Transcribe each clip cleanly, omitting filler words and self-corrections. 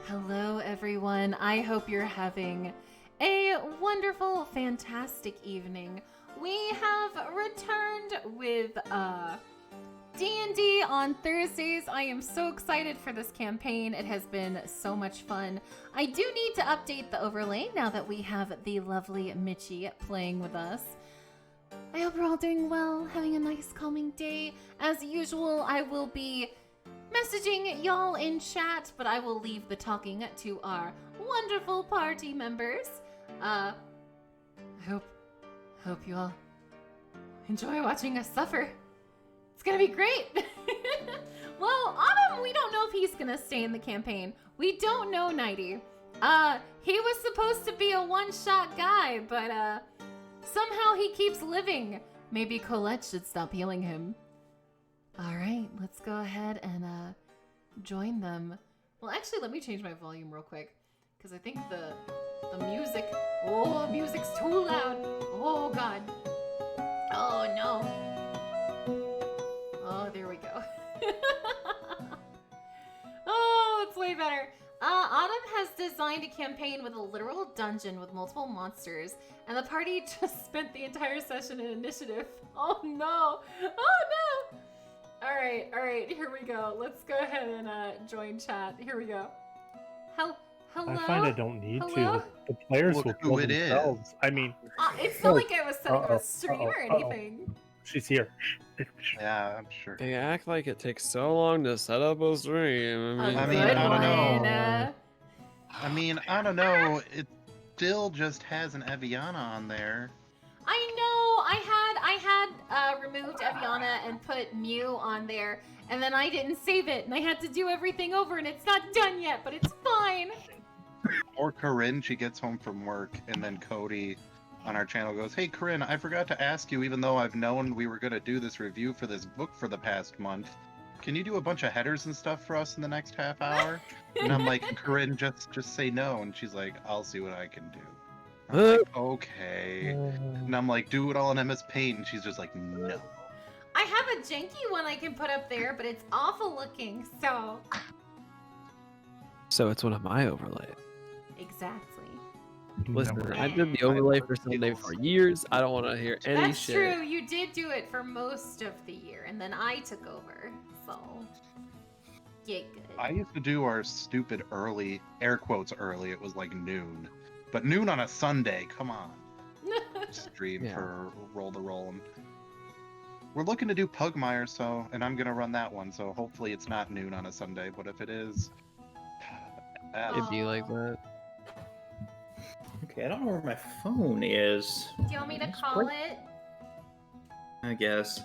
Hello, everyone. I hope you're having a wonderful, fantastic evening. We have returned with D&D on Thursdays. I am so excited for this campaign. It has been so much fun. I do need to update the overlay now that we have the lovely Mitchie playing with us. I hope we're all doing well, having a nice calming day. As usual, I will be messaging y'all in chat, but I will leave the talking to our wonderful party members. I hope you all enjoy watching us suffer. It's gonna be great. Well, Autumn, we don't know if he's gonna stay in the campaign. We don't know, Nighty. He was supposed to be a one-shot guy, but somehow he keeps living. Maybe Colette should stop healing him. All right, let's go ahead and join them. Well, actually, let me change my volume real quick, because I think the music... Oh, music's too loud. Oh, God. Oh, no. Oh, there we go. Oh, it's way better. Autumn has designed a campaign with a literal dungeon with multiple monsters, and the party just spent the entire session in initiative. Oh, no. Oh, no. All right, here we go. Let's go ahead and join chat. Here we go. Hello? I find I don't need Hello? to. The players will kill themselves. I mean... It's not like I was setting up a stream or anything. She's here. Yeah, I'm sure. They act like it takes so long to set up a stream. I mean, Good I don't know. one. I mean, I don't know. It still just has an Eviana on there. I know. I had removed Eviana and put Mew on there, and then I didn't save it, and I had to do everything over, and it's not done yet, but it's fine. Or Corinne, she gets home from work, and then Cody on our channel goes, "Hey, Corinne, I forgot to ask you, even though I've known we were going to do this review for this book for the past month, can you do a bunch of headers and stuff for us in the next half hour?" And I'm like, "Corinne, just say no." And she's like, "I'll see what I can do." I'm like, "Okay." And I'm like, "Do it all in MS Paint." And she's just like, "No." I have a janky one I can put up there, but it's awful looking, so... So it's one of my overlays. Exactly. Listen, No. I did the overlay for Sunday for years. I don't want to hear any That's shit. true. You did do it for most of the year, and then I took over, so... Yeah, good. I used to do our stupid early, air quotes early, it was like noon. But noon on a Sunday, come on. Stream Yeah. for Roll the Roll. And we're looking to do Pugmire, so, and I'm gonna run that one, so hopefully it's not noon on a Sunday, but if it is... It'd be like that. Okay, I don't know where my phone is. Do you want me to call it? I guess.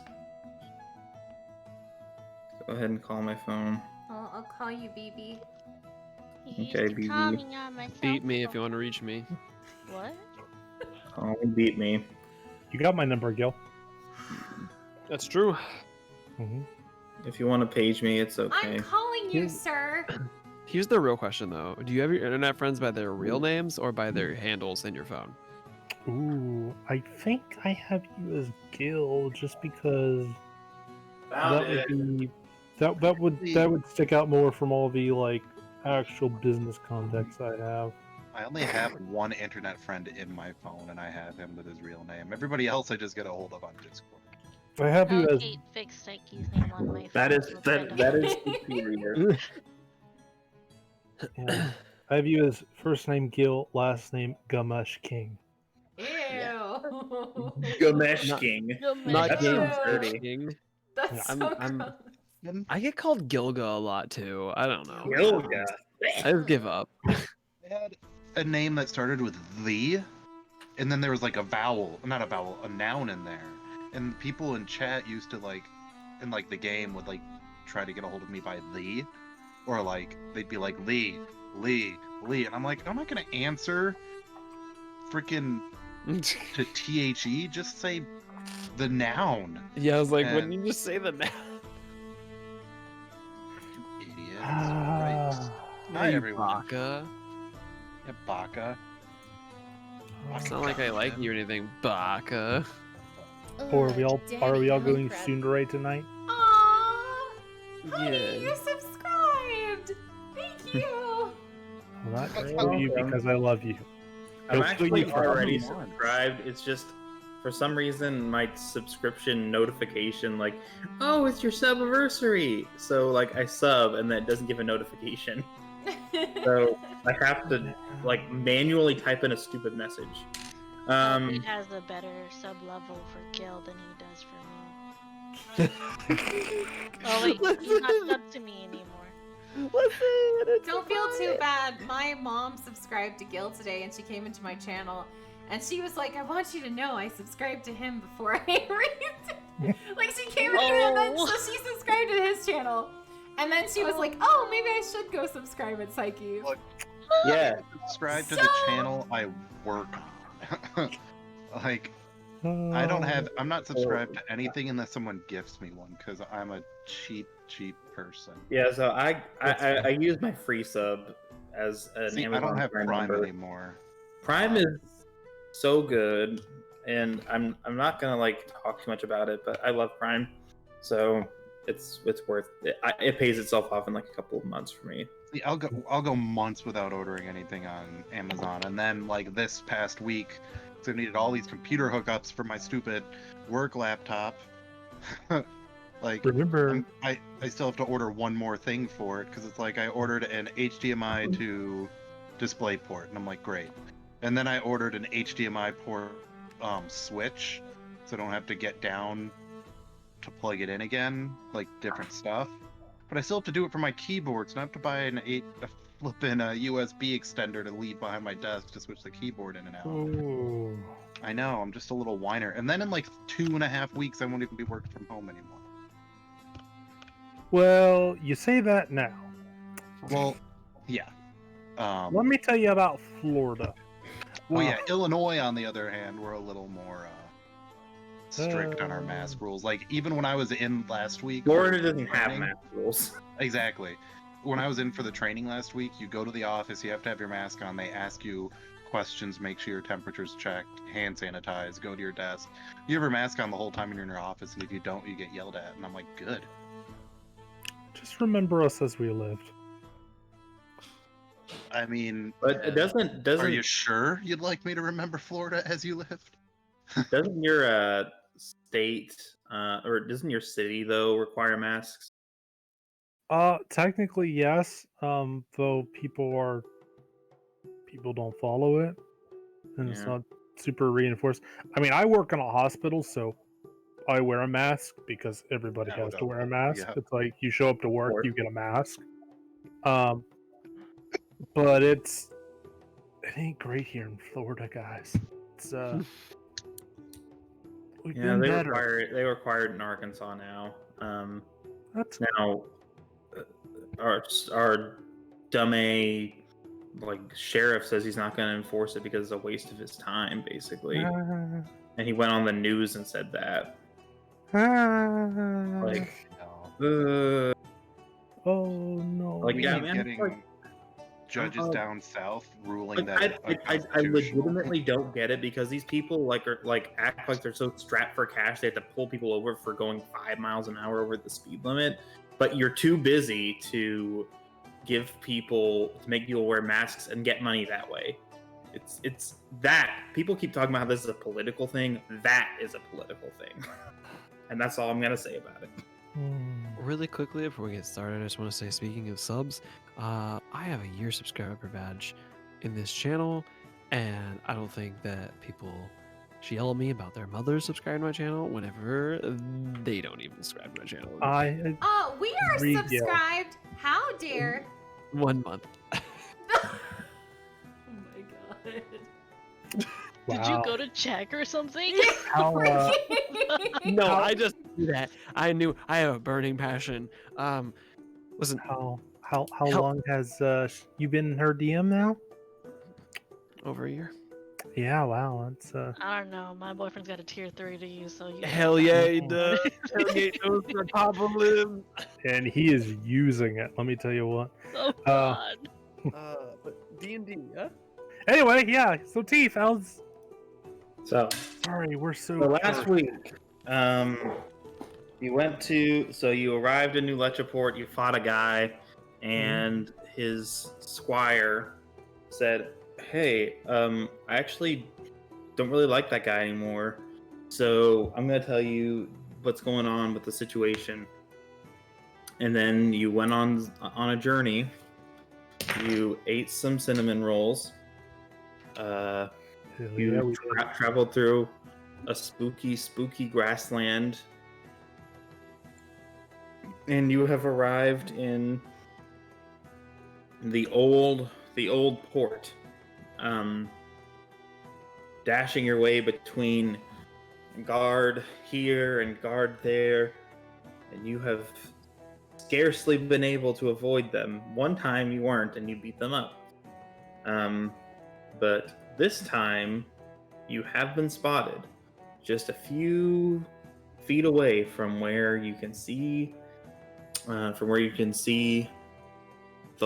Go ahead and call my phone. I'll call you BB. Okay, BB. Beat me if you want to reach me. What? Call me, beat me. You got my number, Gil. That's true. If you want to page me, it's okay. I'm calling you, Here's- sir. Here's the real question, though. Do you have your internet friends by their real names or by their handles in your phone? Ooh, I think I have you as Gil just because that would stick out more from all the like actual business contacts I have. I only have one internet friend in my phone, and I have him with his real name. Everybody else I just get a hold of on Discord. I have you as Kate fixed Psyche's name on my phone. That is so it's kind that of- is superior. yeah, I have you as first name Gil, last name Gamash King. Ew. Gamesh Not- King. Not That Game sounds Search dirty. King. That's I'm- so I'm- gross. I get called Gilga a lot too. I don't know. Gilga. I just give up. They had a name that started with the, and then there was like a vowel, not a vowel, a noun in there. And people in chat used to like, in like the game would like try to get a hold of me by the, or like they'd be like Lee, and I'm like, I'm not gonna answer freaking to THE, just say the noun. Yeah, I was like, And- wouldn't you just say the name? You idiot. Right. Hi everyone. Baka. Yeah, Baka. It's not like I like you or anything, Baka. Or are we all going Tsundere tonight? Aww. Honey, Yeah. you're subscribed. Thank you. not You're kill you welcome. because I love you. I'm He'll kill actually you for already how many subscribed. It's just for some reason my subscription notification, like, oh, it's your subiversary. So like I sub and then it doesn't give a notification. So I have to like manually type in a stupid message. He has a better sub level for Gil than he does for me. Oh wait, he's not subbed to me anymore. Don't feel too bad. My mom subscribed to Gil today, and she came into my channel, and she was like, "I want you to know I subscribed to him before I read." Like she came in, and then so she subscribed to his channel, and then she was like, "Oh, maybe I should go subscribe at Psyche." Look, Yeah. subscribe to the channel I work on. Like, I don't have. I'm not subscribed to anything unless someone gifts me one because I'm a cheap person. Yeah, so I use my free sub as an See, Amazon I don't have Prime member. anymore. Prime is so good, and I'm not gonna like talk too much about it, but I love Prime, so it's worth it. It pays itself off in like a couple of months for me. See, I'll go months without ordering anything on Amazon, and then like this past week, so I needed all these computer hookups for my stupid work laptop. Like, Remember, I still have to order one more thing for it because it's like I ordered an HDMI to display port, and I'm like, great. And then I ordered an HDMI port switch, so I don't have to get down to plug it in again, like different stuff. But I still have to do it for my keyboards, and I have to buy a flippin' USB extender to leave behind my desk to switch the keyboard in and out. ooh. I know, I'm just a little whiner. And then in like 2.5 weeks, I won't even be working from home anymore. Well, you say that now. Well, yeah. Let me tell you about Florida. Well, yeah, Illinois, on the other hand, we're a little more strict on our mask rules. Like, even when I was in last week... Florida doesn't have training- mask rules. Exactly. When I was in for the training last week, you go to the office, you have to have your mask on, they ask you questions, make sure your temperature's checked, hand sanitize, go to your desk. You have your mask on the whole time you're in your office, and if you don't, you get yelled at. And I'm like, good. Just remember us as we lived. I mean... But it doesn't Are you sure you'd like me to remember Florida as you lived? doesn't your state or doesn't your city though require masks? Technically yes. Though people don't follow it, and it's Yeah. not super reinforced. I mean, I work in a hospital, so I wear a mask because everybody No, has to no, wear a mask. yeah. It's like you show up to work, course. you get a mask. But it ain't great here in Florida, guys. It's we've Yeah, been they better. require it in Arkansas now. That's Now our dumb like sheriff says he's not going to enforce it because it's a waste of his time, basically. And he went on the news and said that. Like, oh no. Like, We yeah, keep man, getting like, judges down south ruling like, that I it's unconstitutional. legitimately don't get it because these people act like they're so strapped for cash they have to pull people over for going 5 miles an hour over the speed limit, but you're too busy to make people wear masks and get money that way. It's that people keep talking about how this is a political thing. That is a political thing, and that's all I'm gonna say about it. Really quickly before we get started, I just want to say, speaking of subs, I have a year subscriber badge in this channel, and I don't think that people should yell at me about their mothers subscribing to my channel whenever they don't even subscribe to my channel. Oh, we are Read Gil. subscribed. How dare? 1 month. Oh my god. Did you go to check or something? How, No, I just do that. I knew I have a burning passion. Listen, how long has you been in her DM now? over a year. Yeah, wow, that's I don't know. My boyfriend's got a tier 3 to use, so you. Hell yeah, he does. Hell yeah, he knows the top of him. and he is using it. Let me tell you what. Oh god. But D&D, yeah? Anyway, yeah. So Teef, how's? So Sorry, we're so. last week, you arrived in New Lechaport, you fought a guy, and his squire said, "Hey, I actually don't really like that guy anymore. So I'm gonna tell you what's going on with the situation." And then you went on a journey. You ate some cinnamon rolls. Hell You yeah, we did. traveled through a spooky grassland, and you have arrived in the old port. Dashing your way between guard here and guard there, and you have scarcely been able to avoid them. One time you weren't, and you beat them up. But this time you have been spotted just a few feet away from where you can see the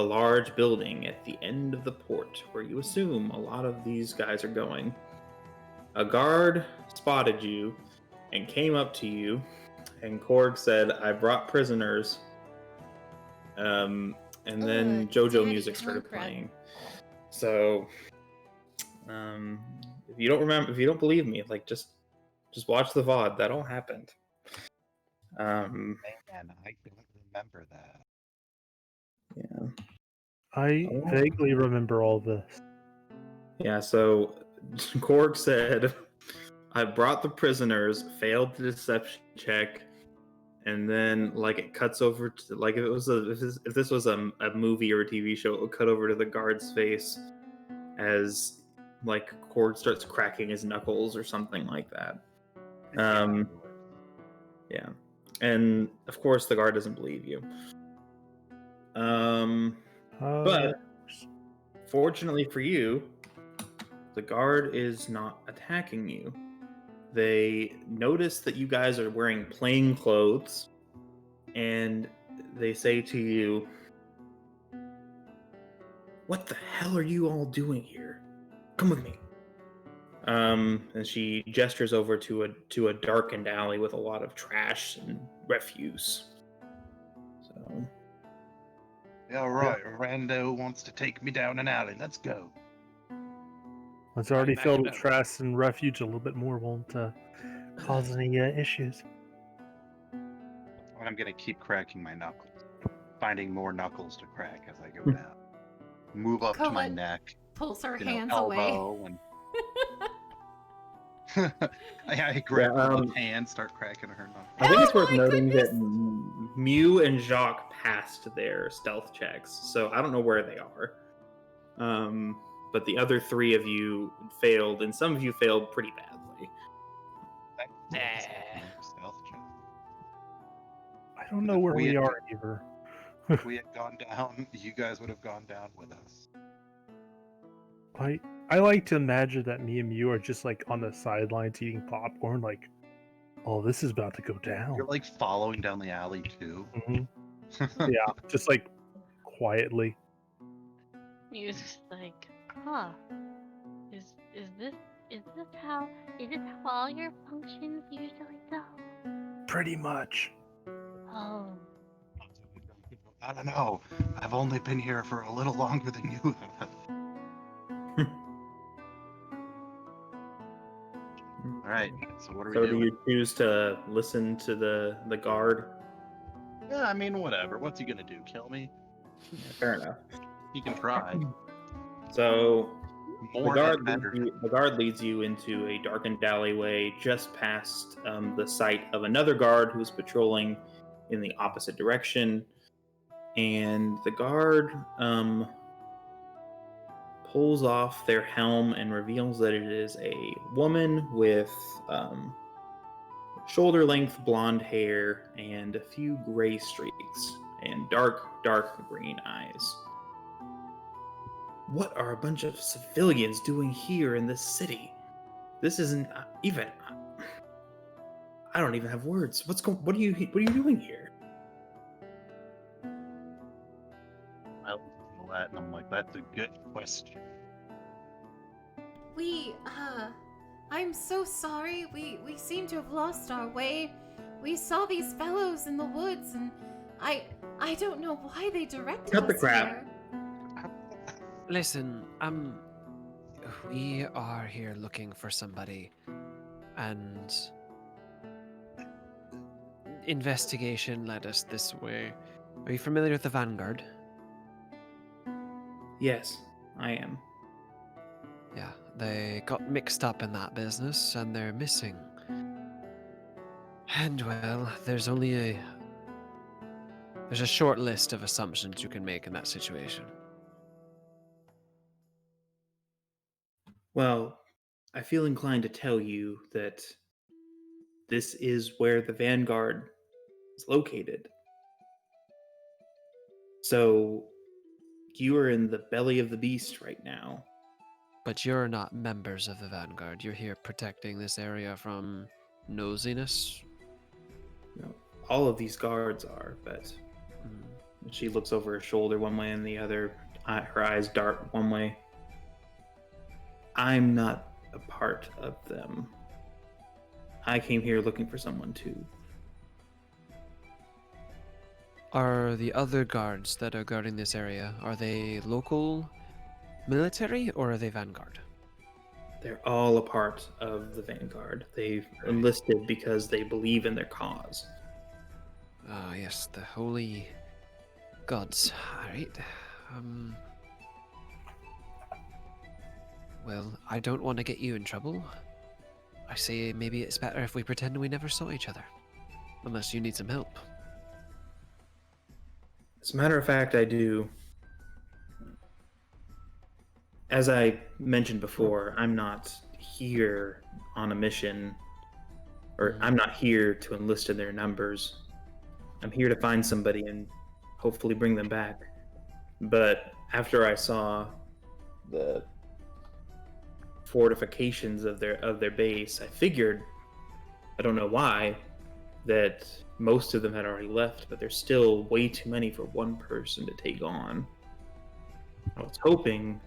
large building at the end of the port where you assume a lot of these guys are going. A guard spotted you and came up to you, and Korg said, "I brought prisoners." And then JoJo daddy, music started don't cry. playing. So, if you don't believe me, like just watch the VOD. That all happened. Man, I don't remember that. Yeah. I vaguely remember all this. Yeah, so Korg said, "I brought the prisoners, failed the deception check," and then like it cuts over to like if this was a movie or a TV show, it would cut over to the guard's face as like Korg starts cracking his knuckles or something like that. Yeah, and of course the guard doesn't believe you. But fortunately for you, the guard is not attacking you. They notice that you guys are wearing plain clothes, and they say to you, "What the hell are you all doing here? Come with me." And she gestures over to a darkened alley with a lot of trash and refuse. So Yeah, right. Rando wants to take me down an alley. Let's go. It's already Back filled it with up. trash and refuge. A little bit more won't cause any issues. And I'm gonna keep cracking my knuckles, finding more knuckles to crack as I go down. Move up to my Colette neck, pulls her you know, hands away. elbow, and I grab Yeah, her left hand, start cracking her knuckles. I think it's Oh worth my noting goodness. that Mew and Jacques passed their stealth checks, so I don't know where they are. But the other three of you failed, and some of you failed pretty badly. Stealth check. I don't know where We we had- are either. If we had gone down, you guys would have gone down with us. I like to imagine that me and you are just like on the sidelines eating popcorn, like, oh, this is about to go down. You're like following down the alley too. Mhm. Yeah, just like quietly. Music's like, huh? Is this how all your functions usually go? Pretty much. Oh, I don't know. I've only been here for a little longer than you have. All right. So what are So we do doing? you choose to listen to the guard? Yeah, I mean, whatever. What's he gonna do? Kill me? Yeah, fair enough. He can try. So More the and better. guard leads you into a darkened alleyway just past the site of another guard who's patrolling in the opposite direction. And the guard pulls off their helm and reveals that it is a woman with shoulder-length blonde hair and a few gray streaks and dark green eyes. What are a bunch of civilians doing here in this city? This isn't even. I don't even have words. What are you doing here? I look at that and I'm like, that's a good question. I'm so sorry. We seem to have lost our way. We saw these fellows in the woods, and I don't know why they directed Cut the us crap. here. Listen, we are here looking for somebody, and investigation led us this way. Are you familiar with the Vanguard? Yes, I am. Yeah, they got mixed up in that business, and they're missing. And well, there's a short list of assumptions you can make in that situation. Well, I feel inclined to tell you that this is where the Vanguard is located. So, you are in the belly of the beast right now. But you're not members of the Vanguard. You're here protecting this area from nosiness. You know, all of these guards are, but Mm. she looks over her shoulder one way and the other. Her eyes dart one way. I'm not a part of them. I came here looking for someone too. Are the other guards that are guarding this area, are they local military or are they Vanguard? They're all a part of the Vanguard. They've enlisted because they believe in their cause. Ah, yes, the holy gods. Alright. Well, I don't want to get you in trouble. I say maybe it's better if we pretend we never saw each other. Unless you need some help. As a matter of fact, I do. As I mentioned before, I'm not here on a mission, or I'm not here to enlist in their numbers. I'm here to find somebody and hopefully bring them back. But after I saw the fortifications of their base, I figured, I don't know why, that most of them had already left, but there's still way too many for one person to take on. I was hoping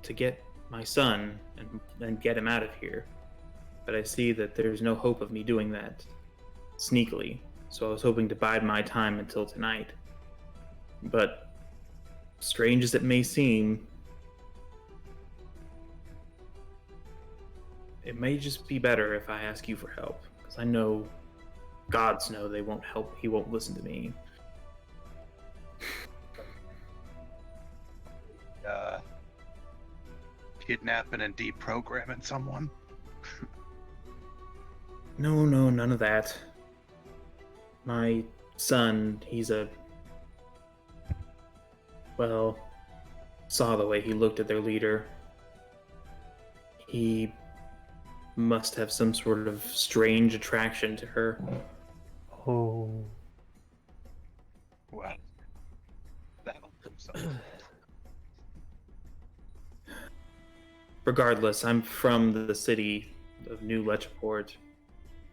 to get my son and get him out of here, but I see that there's no hope of me doing that sneakily, so I was hoping to bide my time until tonight. But strange as it may seem, it may just be better if I ask you for help, because I know, gods know, they won't help. He won't listen to me. Kidnapping and deprogramming someone. No, none of that. My son, saw the way he looked at their leader. He must have some sort of strange attraction to her. Oh. Well, that'll prove something. Regardless, I'm from the city of New Lechport.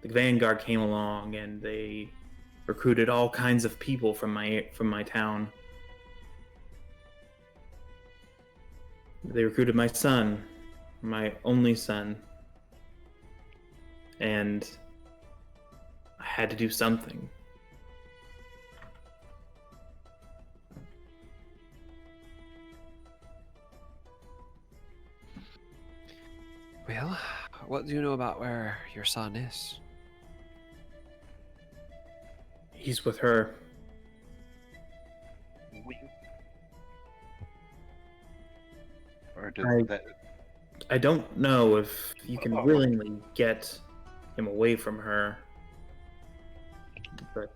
The Vanguard came along and they recruited all kinds of people from my town. They recruited my son, my only son, and I had to do something. Well, what do you know about where your son is? He's with her. Or does that? I don't know if you can willingly get him away from her, but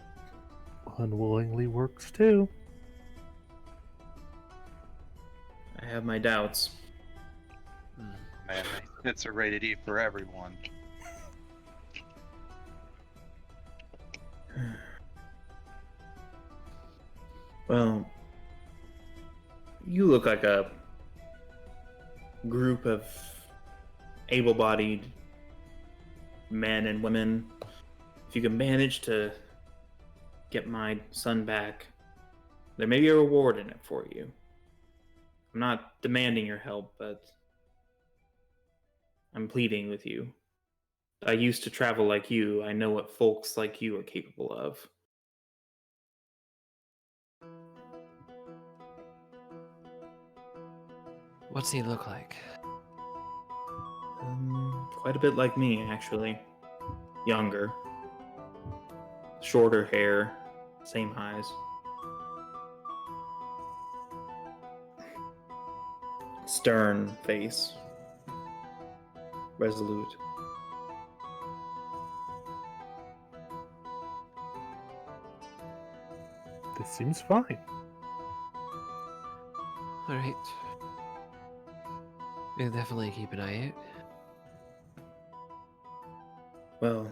Unwillingly works too. I have my doubts. Man, hits are rated E for everyone. Well, you look like a group of able-bodied men and women. If you can manage to get my son back, there may be a reward in it for you. I'm not demanding your help, but I'm pleading with you. I used to travel like you. I know what folks like you are capable of. What's he look like? Quite a bit like me, actually. Younger. Shorter hair. Same eyes. Stern face. Resolute. This seems fine. All right. We'll definitely keep an eye out. Well,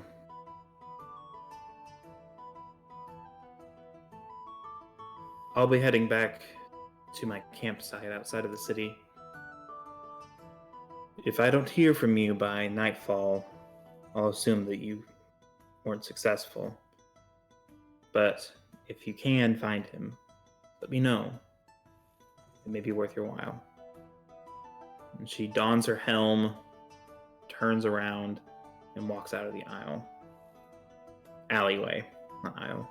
I'll be heading back to my campsite outside of the city. If I don't hear from you by nightfall, I'll assume that you weren't successful. But if you can find him, let me know. It may be worth your while. And she dons her helm, turns around, and walks out of the aisle. Alleyway, not aisle.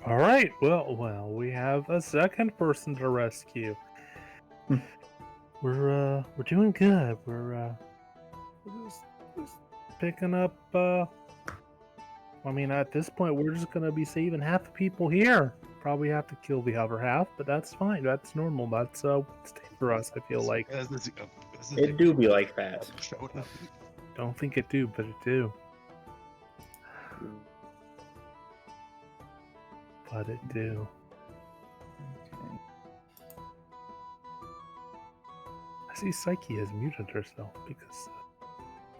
All right. Well, we have a second person to rescue. We're doing good. We're just picking up. I mean, at this point, we're just gonna be saving half the people here. Probably have to kill the other half, but that's fine. That's normal. That's stay for us. I feel like. It do be like that. Showed up. Don't think it do, but it do. But it do. Okay. I see Psyche has muted herself because.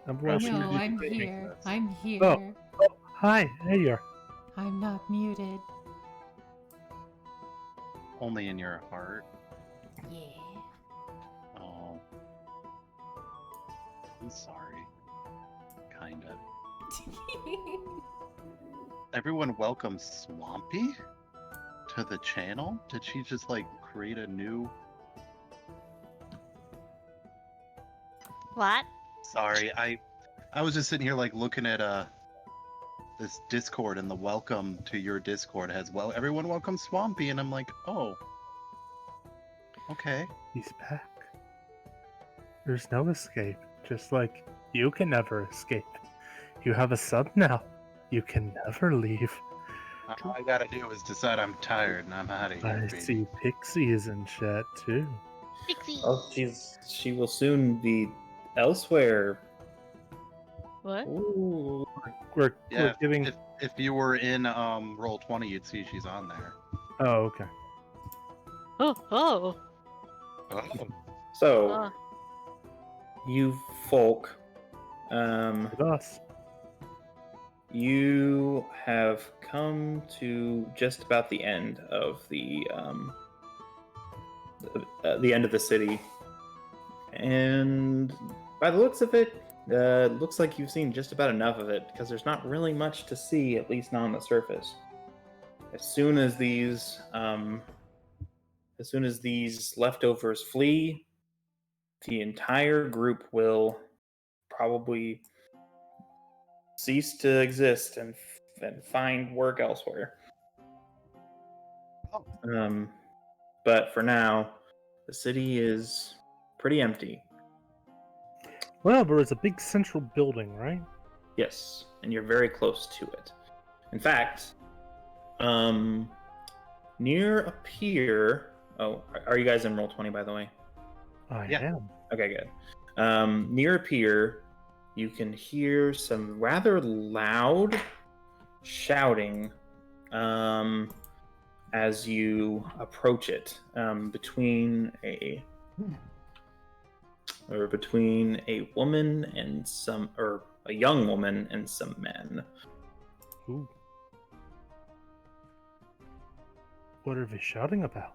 No, she was I'm debating here. this. I'm here. Oh. Hi, hey you are. I'm not muted. Only in your heart. Yeah. Oh. I'm sorry. Kinda. Everyone welcome Swampy to the channel? Did she just like create a new... What? Sorry, I was just sitting here like looking at this Discord, and the welcome to your Discord has, well, everyone welcome Swampy, and I'm like, oh. Okay. He's back. There's no escape. Just like you can never escape. You have a sub now. You can never leave. All I gotta do is decide I'm tired and I'm out of here, I baby. see Pixie is in chat too. Pixie. Oh, she will soon be elsewhere. What? Ooh. We're Yeah, giving. if you were in Roll20, you'd see she's on there. Oh, okay. Oh, oh. Oh. So, you folk, With us. you have come to just about the end of the end of the city, and by the looks of it, looks like you've seen just about enough of it because there's not really much to see, at least not on the surface. As soon as these leftovers flee, the entire group will probably cease to exist and find work elsewhere. Oh. But for now, the city is pretty empty. Well, there is a big central building, right? Yes, and you're very close to it. In fact, near a pier. Oh, are you guys in Roll20, by the way? I Yeah. am. Okay, good. Near a pier, you can hear some rather loud shouting as you approach it, between a woman and a young woman and some men. Ooh. What are they shouting about?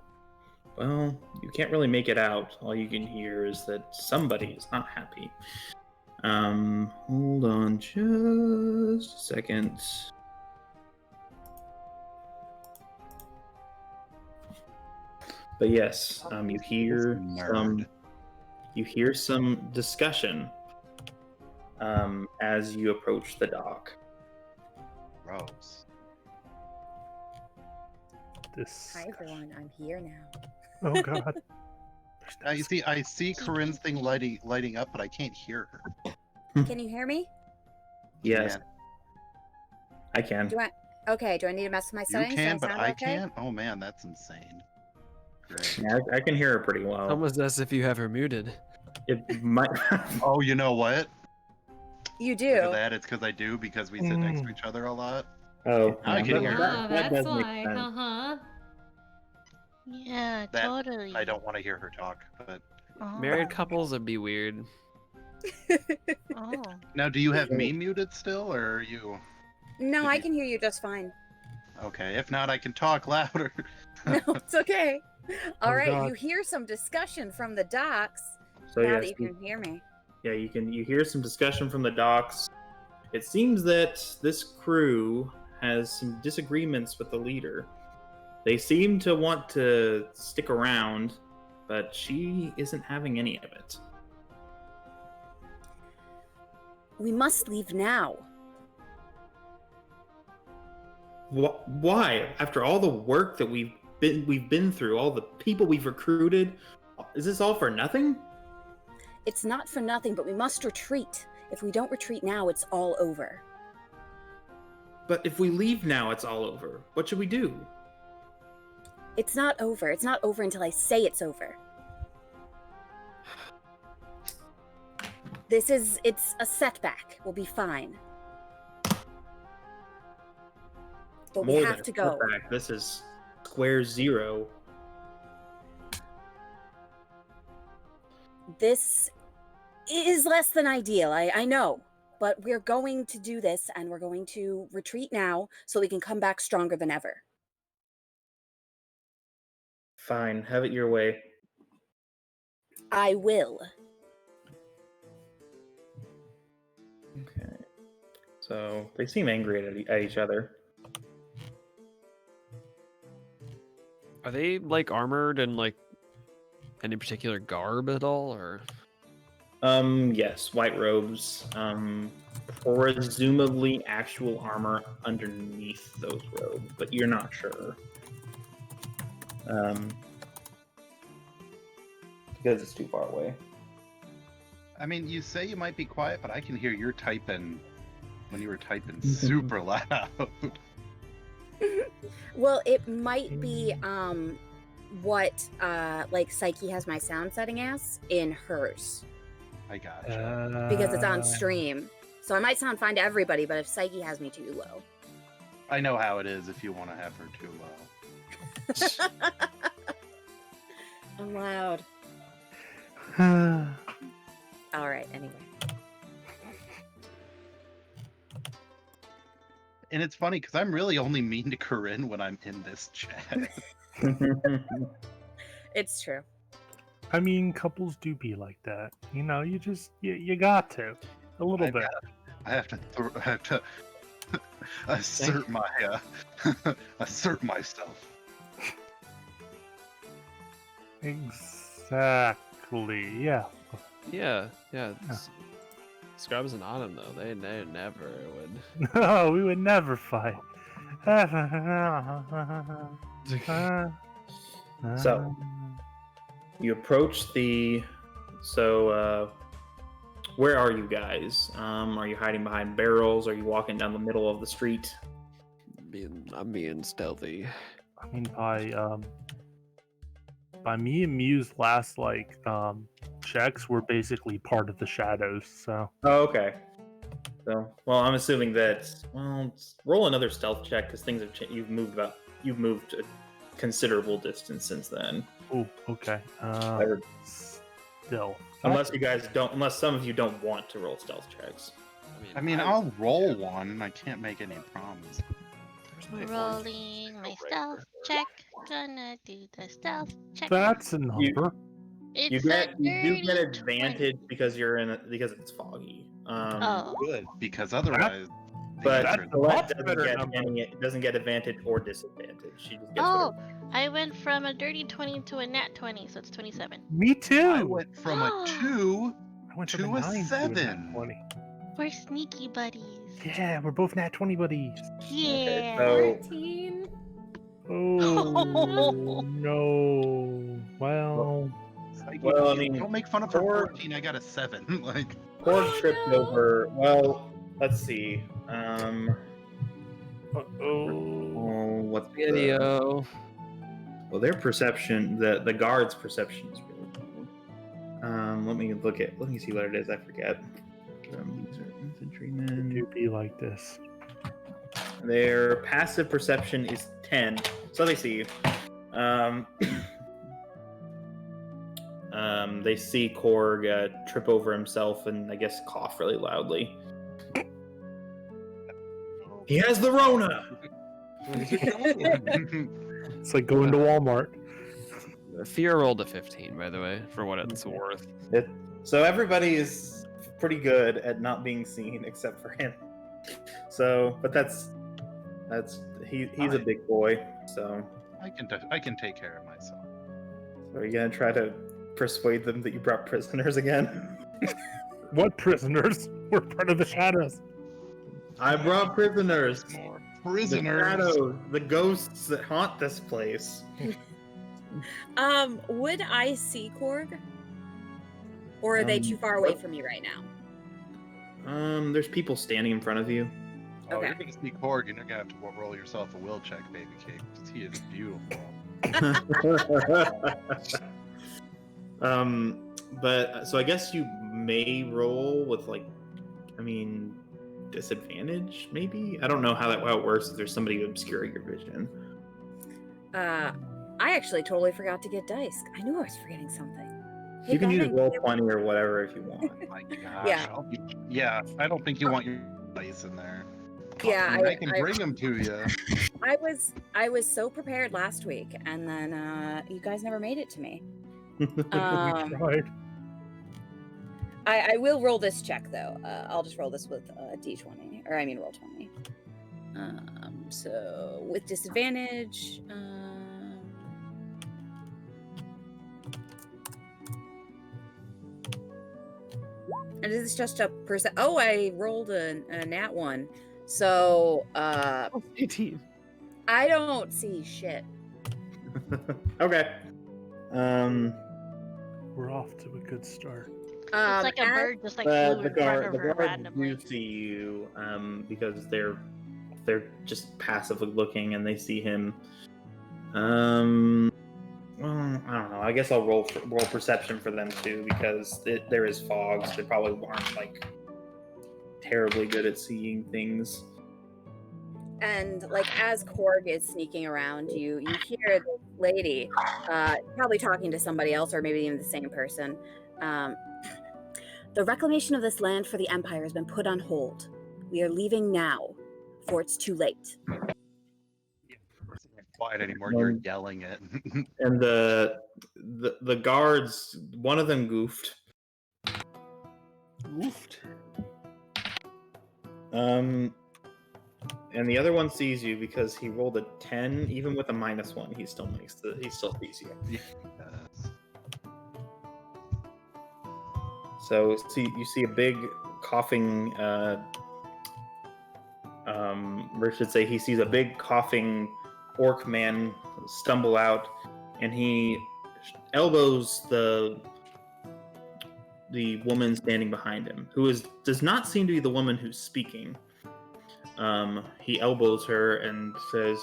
Well, you can't really make it out. All you can hear is that somebody is not happy. Hold on just a second. But yes, you hear some discussion as you approach the dock. Gross. This. Hi everyone, I'm here now. Oh God. I see Corinne's thing lighting up, but I can't hear her. Can you hear me? Yes, Man, I can. Do I need to mess with my you settings? can, Do but sound I okay? can't. Oh man, that's insane. Great. Yeah, I can hear her pretty well. Almost as if you have her muted. It might. Oh, you know what? You Look at do. that. It's because I do, because we sit next to each other a lot. Oh, I yeah, can hear her. Oh, that that's does make why. sense. Uh-huh. Yeah, That- totally. I don't want to hear her talk, but Oh. Married couples would be weird. Oh. now do you have me muted still, or are you? No, Did I you- can hear you just fine. Okay, if not, I can talk louder. No, it's okay. All Oh, right, God. you hear some discussion from the docks So now yes, that you can hear me. yeah, you hear some discussion from the docks. It seems that this crew has some disagreements with the leader. They seem to want to stick around, but she isn't having any of it. We must leave now. Why? After all the work that we've been through, all the people we've recruited, is this all for nothing? It's not for nothing, but we must retreat. If we don't retreat now, it's all over. But if we leave now, it's all over. What should we do? It's not over. It's not over until I say it's over. It's a setback. We'll be fine. But we More have than to a go. setback. This is square zero. This is less than ideal, I know. But we're going to do this, and we're going to retreat now so we can come back stronger than ever. Fine, have it your way. I will. Okay. So they seem angry at each other. Are they like armored and like any particular garb at all, or? Yes, white robes. Presumably actual armor underneath those robes, but you're not sure. Because it's too far away. I mean, you say you might be quiet, but I can hear your typing when you were typing super loud. Well, it might be what like Psyche has my sound setting as in hers. I gotcha. Because it's on stream. So I might sound fine to everybody, but if Psyche has me too low. I know how it is if you want to have her too low. I'm loud. All right, anyway. And it's funny because I'm really only mean to Corinne when I'm in this chat. It's true. I mean, couples do be like that. You know, you just you got to a little bit. I have to assert my assert myself. Exactly. Yeah. Yeah. Scrubs and Autumn though, they never would. No, we would never fight. So, you approach the. So, where are you guys? Are you hiding behind barrels? Are you walking down the middle of the street? I'm being stealthy. I mean, by me and Mew's last checks, we're basically part of the shadows. So. Oh, okay. So, well, I'm assuming that. Well, roll another stealth check because things have changed. You've moved a considerable distance since then. Oh, okay. Still. Unless you guys don't. Unless some of you don't want to roll stealth checks. I mean, I'll roll one. I can't make any promise. Rolling my stealth check. Gonna do the stealth check. That's a number. It's You do get dirty advantage because you're because it's foggy. Oh. Good, because otherwise. But That's a Colette much better number. doesn't get advantage or disadvantage. She just gets Oh, whatever. I went from a dirty 20 to a nat 20, so it's 27. Me too. I went from a 2 I went to from a 9 to a nat 7. 20. We're sneaky buddies. Yeah, we're both nat 20 buddies. Yeah. So 14. Oh. No. Well, Well, I mean, don't make fun of her. Korg- 14. I got a 7. Like, Korg tripped over. Well, let's see. oh. What's the Video. Well, their perception, the guard's perception is really low. Let me see what it is. I forget. These are infantrymen. Do be like this. Their passive perception is 10, so they see you. They see Korg trip over himself and I guess cough really loudly. He has the Rona. It's like going to Walmart. Fear rolled a 15, by the way, for what it's worth. So everybody is pretty good at not being seen except for him. So, but he's a big boy. So I can take care of myself. So are you gonna try to persuade them that you brought prisoners again? What prisoners? We're part of the shadows. I brought prisoners. Prisoners. The shadows, the ghosts that haunt this place. Would I see Korg? Or are they too far away from me right now? There's people standing in front of you. Oh, Okay. you're gonna see Korg, and you're gonna have to roll yourself a will check, baby cake, because he is beautiful. But so I guess you may roll with disadvantage, maybe? I don't know how it works if there's somebody obscuring your vision. I actually totally forgot to get dice. I knew I was forgetting something. Hey, You can use Batman, roll 20 or whatever if you want. Oh my gosh. Yeah. I don't think you want your dice in there. Yeah, I mean, I can bring them to you. I was so prepared last week, and then you guys never made it to me. We tried. I will roll this check though. I'll just roll this with d20, or I mean roll 20. So with disadvantage. And is this just a percent? Oh, I rolled a nat 1. So 18. I don't see shit. Okay. We're off to a good start. It's like a bird just like But flew the in front of guard her randomly. do see you because they're just passively looking and they see him. Well, I don't know. I guess I'll roll perception for them too because there is fog, so they probably aren't like terribly good at seeing things. And like as Korg is sneaking around, you hear this lady probably talking to somebody else or maybe even the same person. The reclamation of this land for the Empire has been put on hold. We are leaving now, for it's too late. It's not quiet anymore. You're yelling it. And the guards, one of them goofed. And the other one sees you because he rolled a 10. Even with a -1, he still sees you. Yes. So you see a big coughing. Or should say, he sees a big coughing orc man stumble out, and he elbows the woman standing behind him, who does not seem to be the woman who's speaking. He elbows her and says,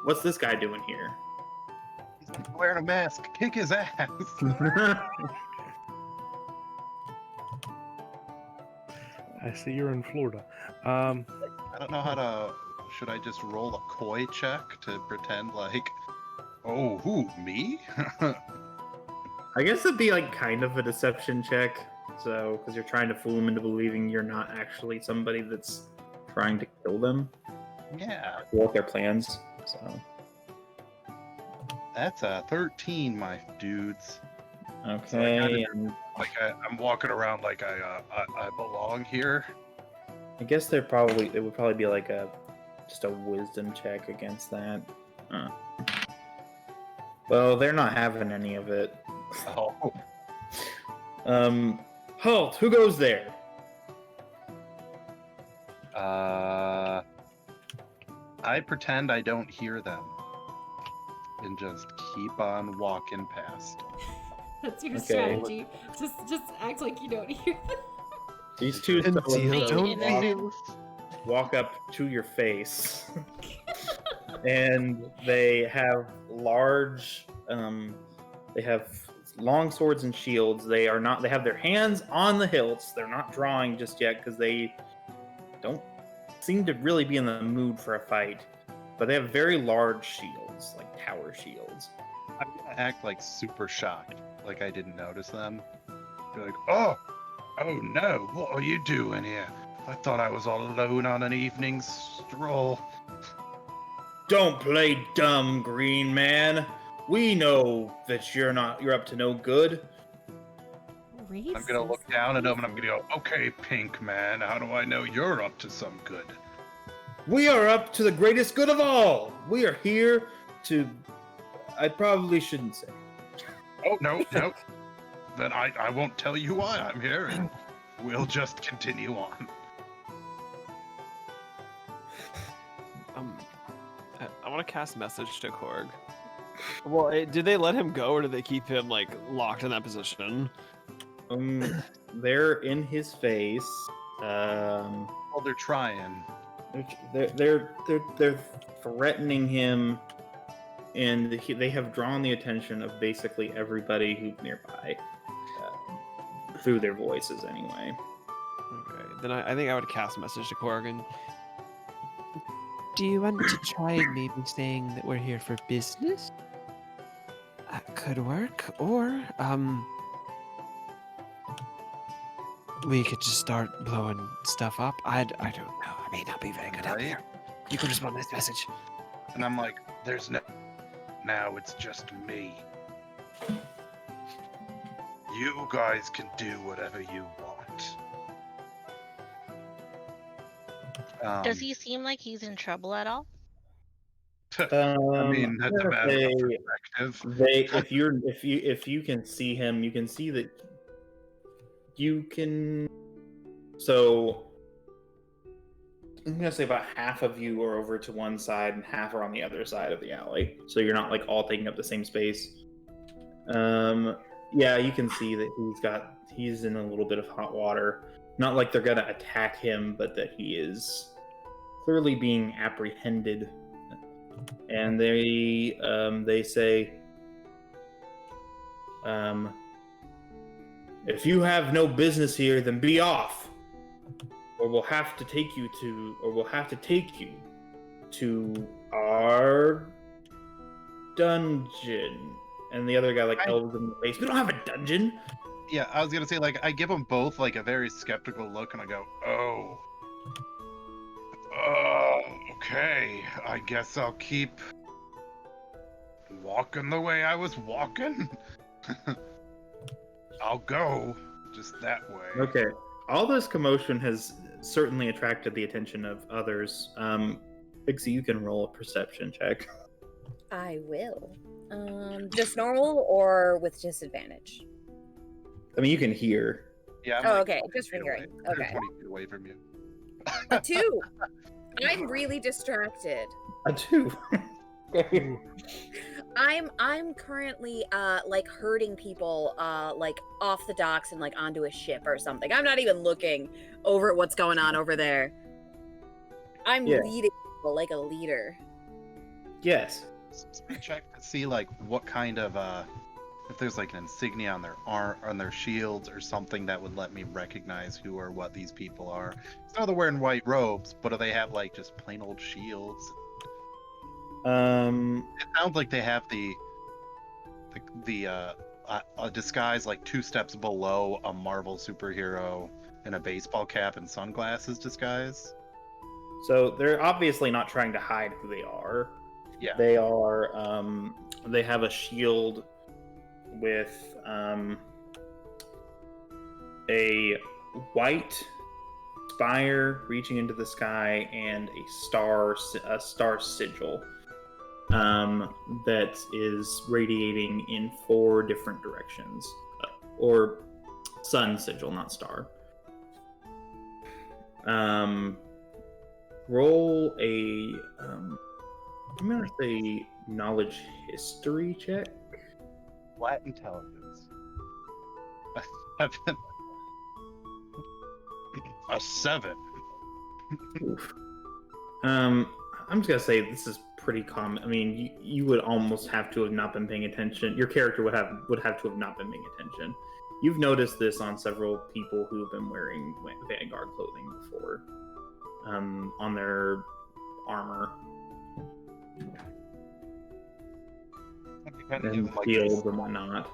"What's this guy doing here?" He's wearing a mask. Kick his ass. I see you're in Florida. I don't know how to. Should I just roll a coy check to pretend like, oh, who, me? I guess it'd be like kind of a deception check. So, because you're trying to fool them into believing you're not actually somebody that's trying to kill them. Yeah. Thwart their plans. So, That's a 13, my dudes. okay. Like I'm walking around like I belong here. I guess it would probably be like just a wisdom check against that. Well, they're not having any of it. Oh. Halt! Who goes there? I pretend I don't hear them. and just keep on walking past. That's your Okay. strategy. Just act like you don't hear them. These two And so-and-sos don't walk up to your face, and they have large, they have long swords and shields. They are not. They have their hands on the hilts. They're not drawing just yet because they don't seem to really be in the mood for a fight. But they have very large shields, like tower shields. I'm gonna act like super shocked, like I didn't notice them. Be like, oh no, what are you doing here? I thought I was all alone on an evening stroll. Don't play dumb, Green Man. We know that you're up to no good. I'm gonna look down at them and I'm gonna go, okay, Pink Man, how do I know you're up to some good? We are up to the greatest good of all. We are here to. I probably shouldn't say. Oh, no. Then I won't tell you why I'm here, and we'll just continue on. I want to cast message to Korg. Well, did they let him go, or did they keep him like locked in that position? They're in his face. Well, they're trying. They're threatening him, and they have drawn the attention of basically everybody who's nearby, through their voices anyway. Okay, then I think I would cast a message to Korg. And do you want to try maybe saying that we're here for business? That could work, or we could just start blowing stuff up. I don't know. I may not be very good at here. You can respond to this message. And I'm like, there's no... Now it's just me. You guys can do whatever you want. Does he seem like he's in trouble at all? I mean, that's a bad perspective. If you can see him, you can see that you can. So I'm gonna say about half of you are over to one side and half are on the other side of the alley. So you're not like all taking up the same space. Yeah, you can see that he's in a little bit of hot water. Not like they're gonna attack him, but that he is clearly being apprehended. And they say, if you have no business here, then be off, or we'll have to take you to our dungeon. And the other guy elbows him in the face. We don't have a dungeon. Yeah, I was gonna say, like, I give them both like a very skeptical look, and I go, oh, okay. I guess I'll keep walking the way I was walking. I'll go just that way. Okay. All this commotion has certainly attracted the attention of others. Pixie, you can roll a perception check. I will. Just normal or with disadvantage? I mean, you can hear. Yeah. I'm Oh, like okay. 20 Just feet figuring. away. They're Okay. 20 feet away from you. A 2. I'm really distracted. A 2. I'm currently like herding people like off the docks and like onto a ship or something. I'm not even looking over at what's going on over there. I'm leading people like a leader. Yes. Speed check to see like what kind of if there's like an insignia on their arm, on their shields, or something that would let me recognize who or what these people are. So they're wearing white robes, but do they have like just plain old shields? It sounds like they have a disguise like 2 steps below a Marvel superhero in a baseball cap and sunglasses disguise. So they're obviously not trying to hide who they are. Yeah. They are. They have a shield with a white spire reaching into the sky and a star sigil that is radiating in 4 different directions, or sun sigil, not star. Roll a I'm gonna say knowledge history check. Flat intelligence. A 7. A 7. Oof. I'm just gonna say this is pretty common. I mean, you would almost have to have not been paying attention. Your character would have to have not been paying attention. You've noticed this on several people who have been wearing Vanguard clothing before, on their armor Kind of give and him, like, shields and whatnot.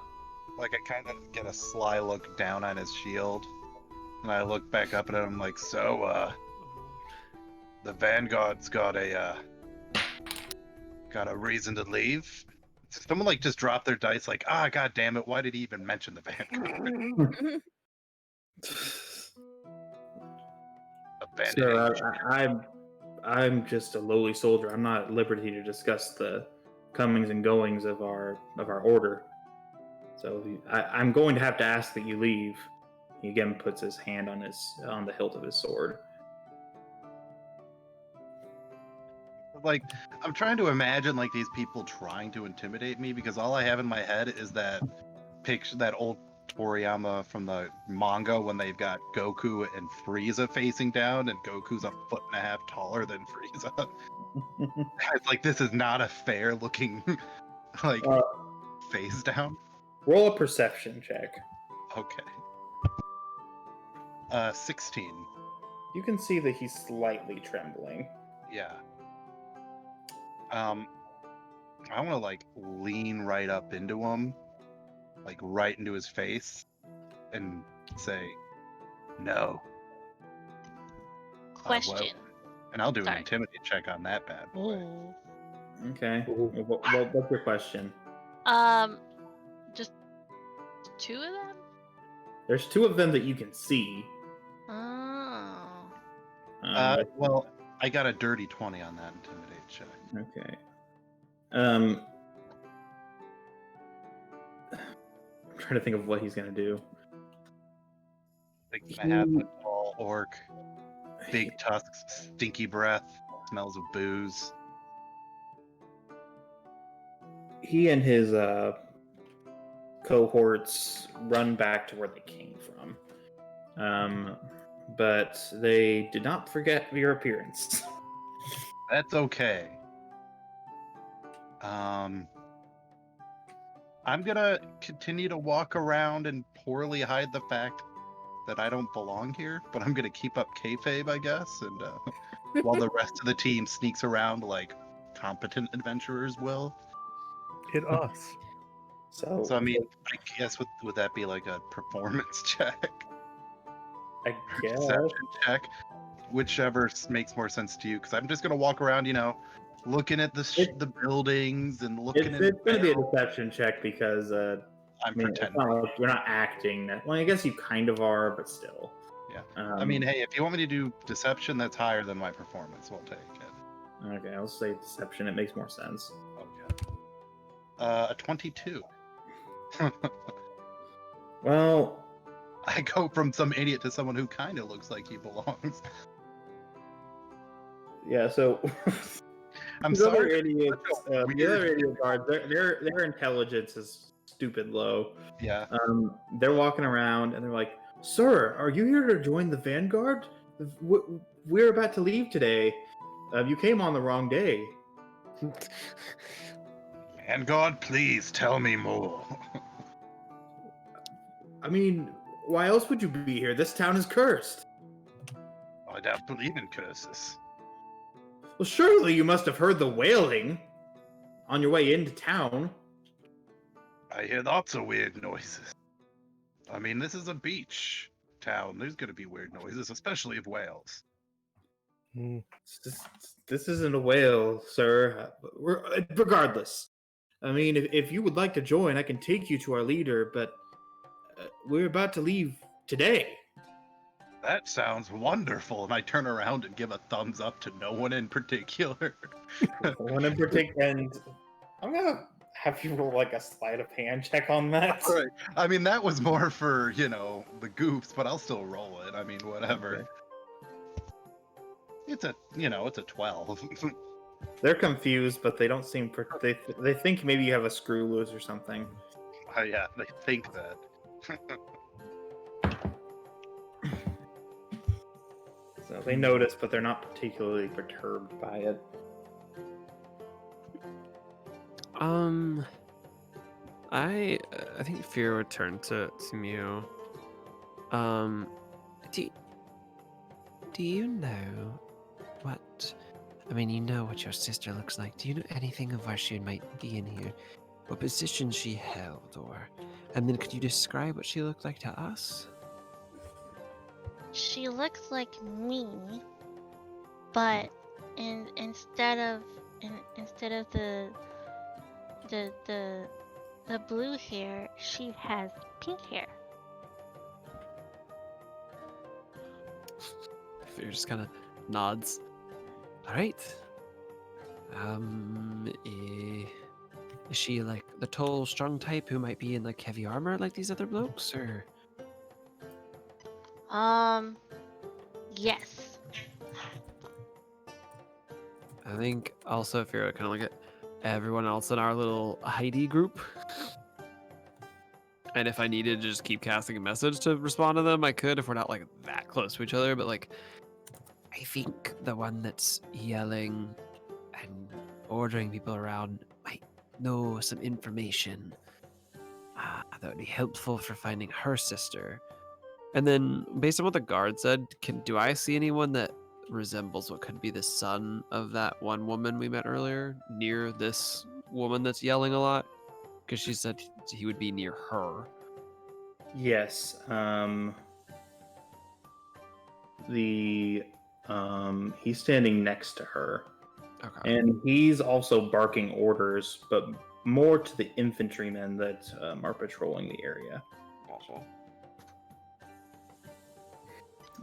Like, I kind of get a sly look down on his shield, and I look back up at him like, so, the Vanguard's got a reason to leave? Someone, like, just dropped their dice like, god damn it, why did he even mention the Vanguard? So I'm just a lowly soldier. I'm not at liberty to discuss the comings and goings of our order. So I'm going to have to ask that you leave. He again puts his hand on the hilt of his sword. Like, I'm trying to imagine, like, these people trying to intimidate me, because all I have in my head is that picture, that old Toriyama from the manga when they've got Goku and Frieza facing down, and Goku's a 1.5 feet taller than Frieza. It's like, this is not a fair looking, like, face down. Roll a perception check. Okay. 16. You can see that he's slightly trembling. Yeah. I want to, like, lean right up into him, like, right into his face, and say, no. Question. And I'll do an Sorry. intimidate check on that bad boy. Ooh. Okay. What's your question? Just 2 of them? There's 2 of them that you can see. Oh. Well, I got a dirty 20 on that intimidate check. Okay. I'm trying to think of what he's gonna do. Big fat, tall orc, big tusks, stinky breath, smells of booze. He and his cohorts run back to where they came from. But they did not forget your appearance. That's okay. I'm gonna continue to walk around and poorly hide the fact that I don't belong here, but I'm gonna keep up kayfabe, I guess, and while the rest of the team sneaks around like competent adventurers will. Hit us. So I mean, I guess would that be like a performance check? I guess. Perception check? Whichever makes more sense to you, because I'm just gonna walk around, looking at the buildings and looking at. It's going to be a deception check because I'm pretending. It's not like you're not acting. Well, I guess you kind of are, but still. Yeah. I mean, hey, if you want me to do deception, that's higher than my performance. We'll take it. Okay, I'll say deception. It makes more sense. Okay. A 22. Well, I go from some idiot to someone who kind of looks like he belongs. Yeah. So. I'm sorry. Idiots, the other idiot guards, their intelligence is stupid low. Yeah. They're walking around and they're like, "Sir, are you here to join the Vanguard? We're about to leave today. You came on the wrong day." Vanguard, please tell me more. I mean, why else would you be here? This town is cursed. I don't believe in curses. Well, surely you must have heard the wailing on your way into town. I hear lots of weird noises. I mean, this is a beach town. There's going to be weird noises, especially of whales. This isn't a whale, sir. Regardless, I mean, if you would like to join, I can take you to our leader, but we're about to leave today. That sounds wonderful. And I turn around and give a thumbs up to no one in particular. One in particular, and I'm gonna have you roll like a sleight of hand check on that. Right. I mean, that was more for, the goofs, but I'll still roll it. I mean, whatever. Okay. It's a 12. They're confused, but they don't seem. They think maybe you have a screw loose or something. Oh yeah, they think that. So they notice, but they're not particularly perturbed by it. I think Fear would turn to Mew. Do you know what? I mean, you know what your sister looks like. Do you know anything of where she might be in here? What position she held, or? And then could you describe what she looked like to us? She looks like me, but instead of the the blue hair, she has pink hair. Fear just kind of nods. All right. Is she like the tall, strong type who might be in like heavy armor like these other blokes, or? Yes. I think also if you're kind of look at everyone else in our little Heidi group, and if I needed to just keep casting a message to respond to them, I could if we're not like that close to each other. But like, I think the one that's yelling and ordering people around might know some information that would be helpful for finding her sister. And then, based on what the guard said, do I see anyone that resembles what could be the son of that one woman we met earlier near this woman that's yelling a lot? Because she said he would be near her. Yes. He's standing next to her. Okay. And he's also barking orders, but more to the infantrymen that are patrolling the area. Also.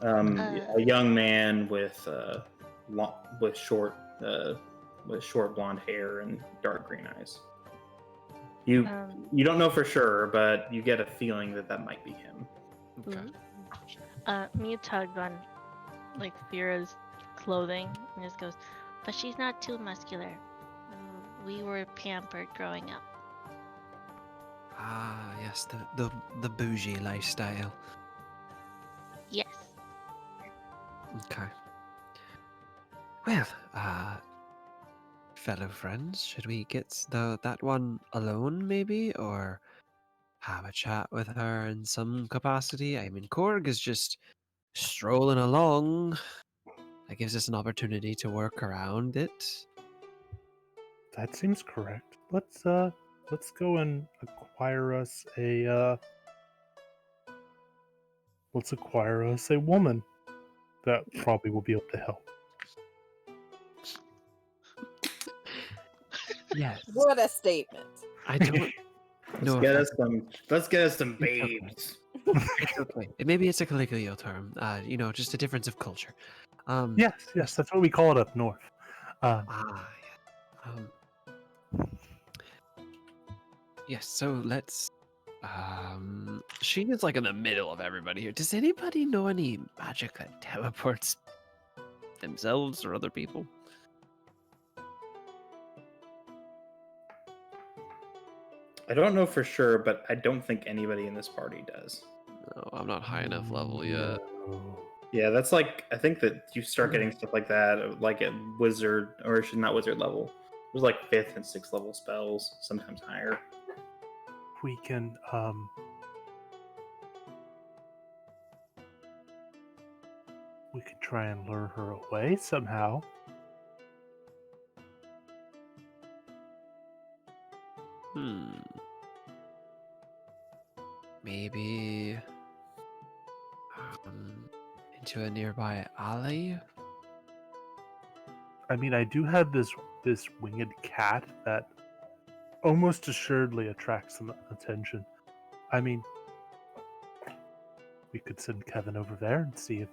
A young man with short blonde hair and dark green eyes. You don't know for sure, but you get a feeling that might be him. Okay. Mew tugged on like Vera's clothing and just goes, but she's not too muscular. We were pampered growing up. Ah, yes, the bougie lifestyle. Yes. Okay. Well, fellow friends, should we get that one alone, maybe, or have a chat with her in some capacity? I mean, Korg is just strolling along. That gives us an opportunity to work around it. That seems correct. Let's go and acquire us a woman that probably will be able to help. Yes. What a statement. I don't know. Let's get us some babes. It's okay. Maybe it's a colloquial term. Just a difference of culture. Yes, that's what we call it up north. Yeah. Yes, so let's she is like in the middle of everybody here. Does anybody know any magic that teleports themselves or other people? I don't know for sure, but I don't think anybody in this party does. No, I'm not high enough level yet. Yeah, that's like, I think that you start getting stuff like that, like at wizard, or not wizard level. There's like 5th and 6th level spells, sometimes higher. We can try and lure her away somehow. Maybe into a nearby alley. I mean, I do have this winged cat that almost assuredly attracts some attention. I mean, we could send Kevin over there and see if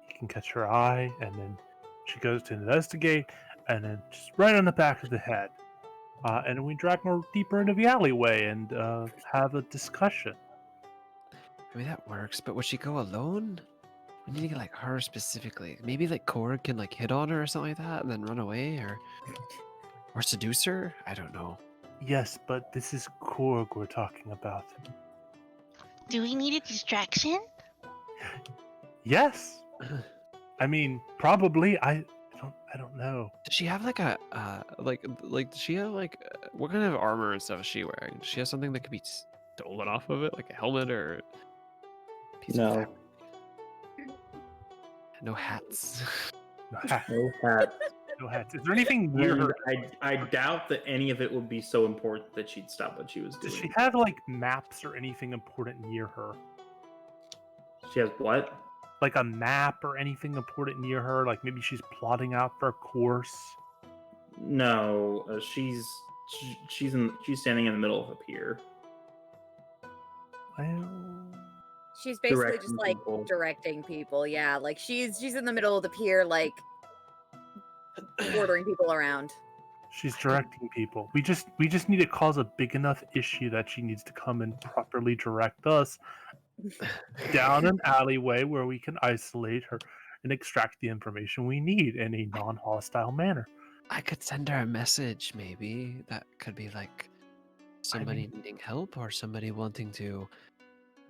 he can catch her eye, and then she goes to investigate, and then just right on the back of the head. And then we drag her deeper into the alleyway and have a discussion. I mean, that works, but would she go alone? We need to get like her specifically. Maybe like Korg can like hit on her or something like that, and then run away, or seduce her. I don't know. Yes, but this is Korg we're talking about. Do we need a distraction? Yes. I mean, probably. I don't know. Does she have like a does she have like what kind of armor and stuff is she wearing? Does she have something that could be stolen off of it, like a helmet or a piece of No. fabric? No hats. No hat. No hat. No hats. Is there anything near her? I doubt that any of it would be so important that she'd stop what she was doing. Does she have like maps or anything important near her? She has what? Like a map or anything important near her? Like maybe she's plotting out for a course. No, she's standing in the middle of a pier. Well, She's basically Directing just like people. directing people. Yeah, like she's in the middle of the pier, like ordering people around. she's directing people. We just need to cause a big enough issue that she needs to come and properly direct us down an alleyway where we can isolate her and extract the information we need in a non-hostile manner. I could send her a message, maybe. That could be like somebody needing help or somebody wanting to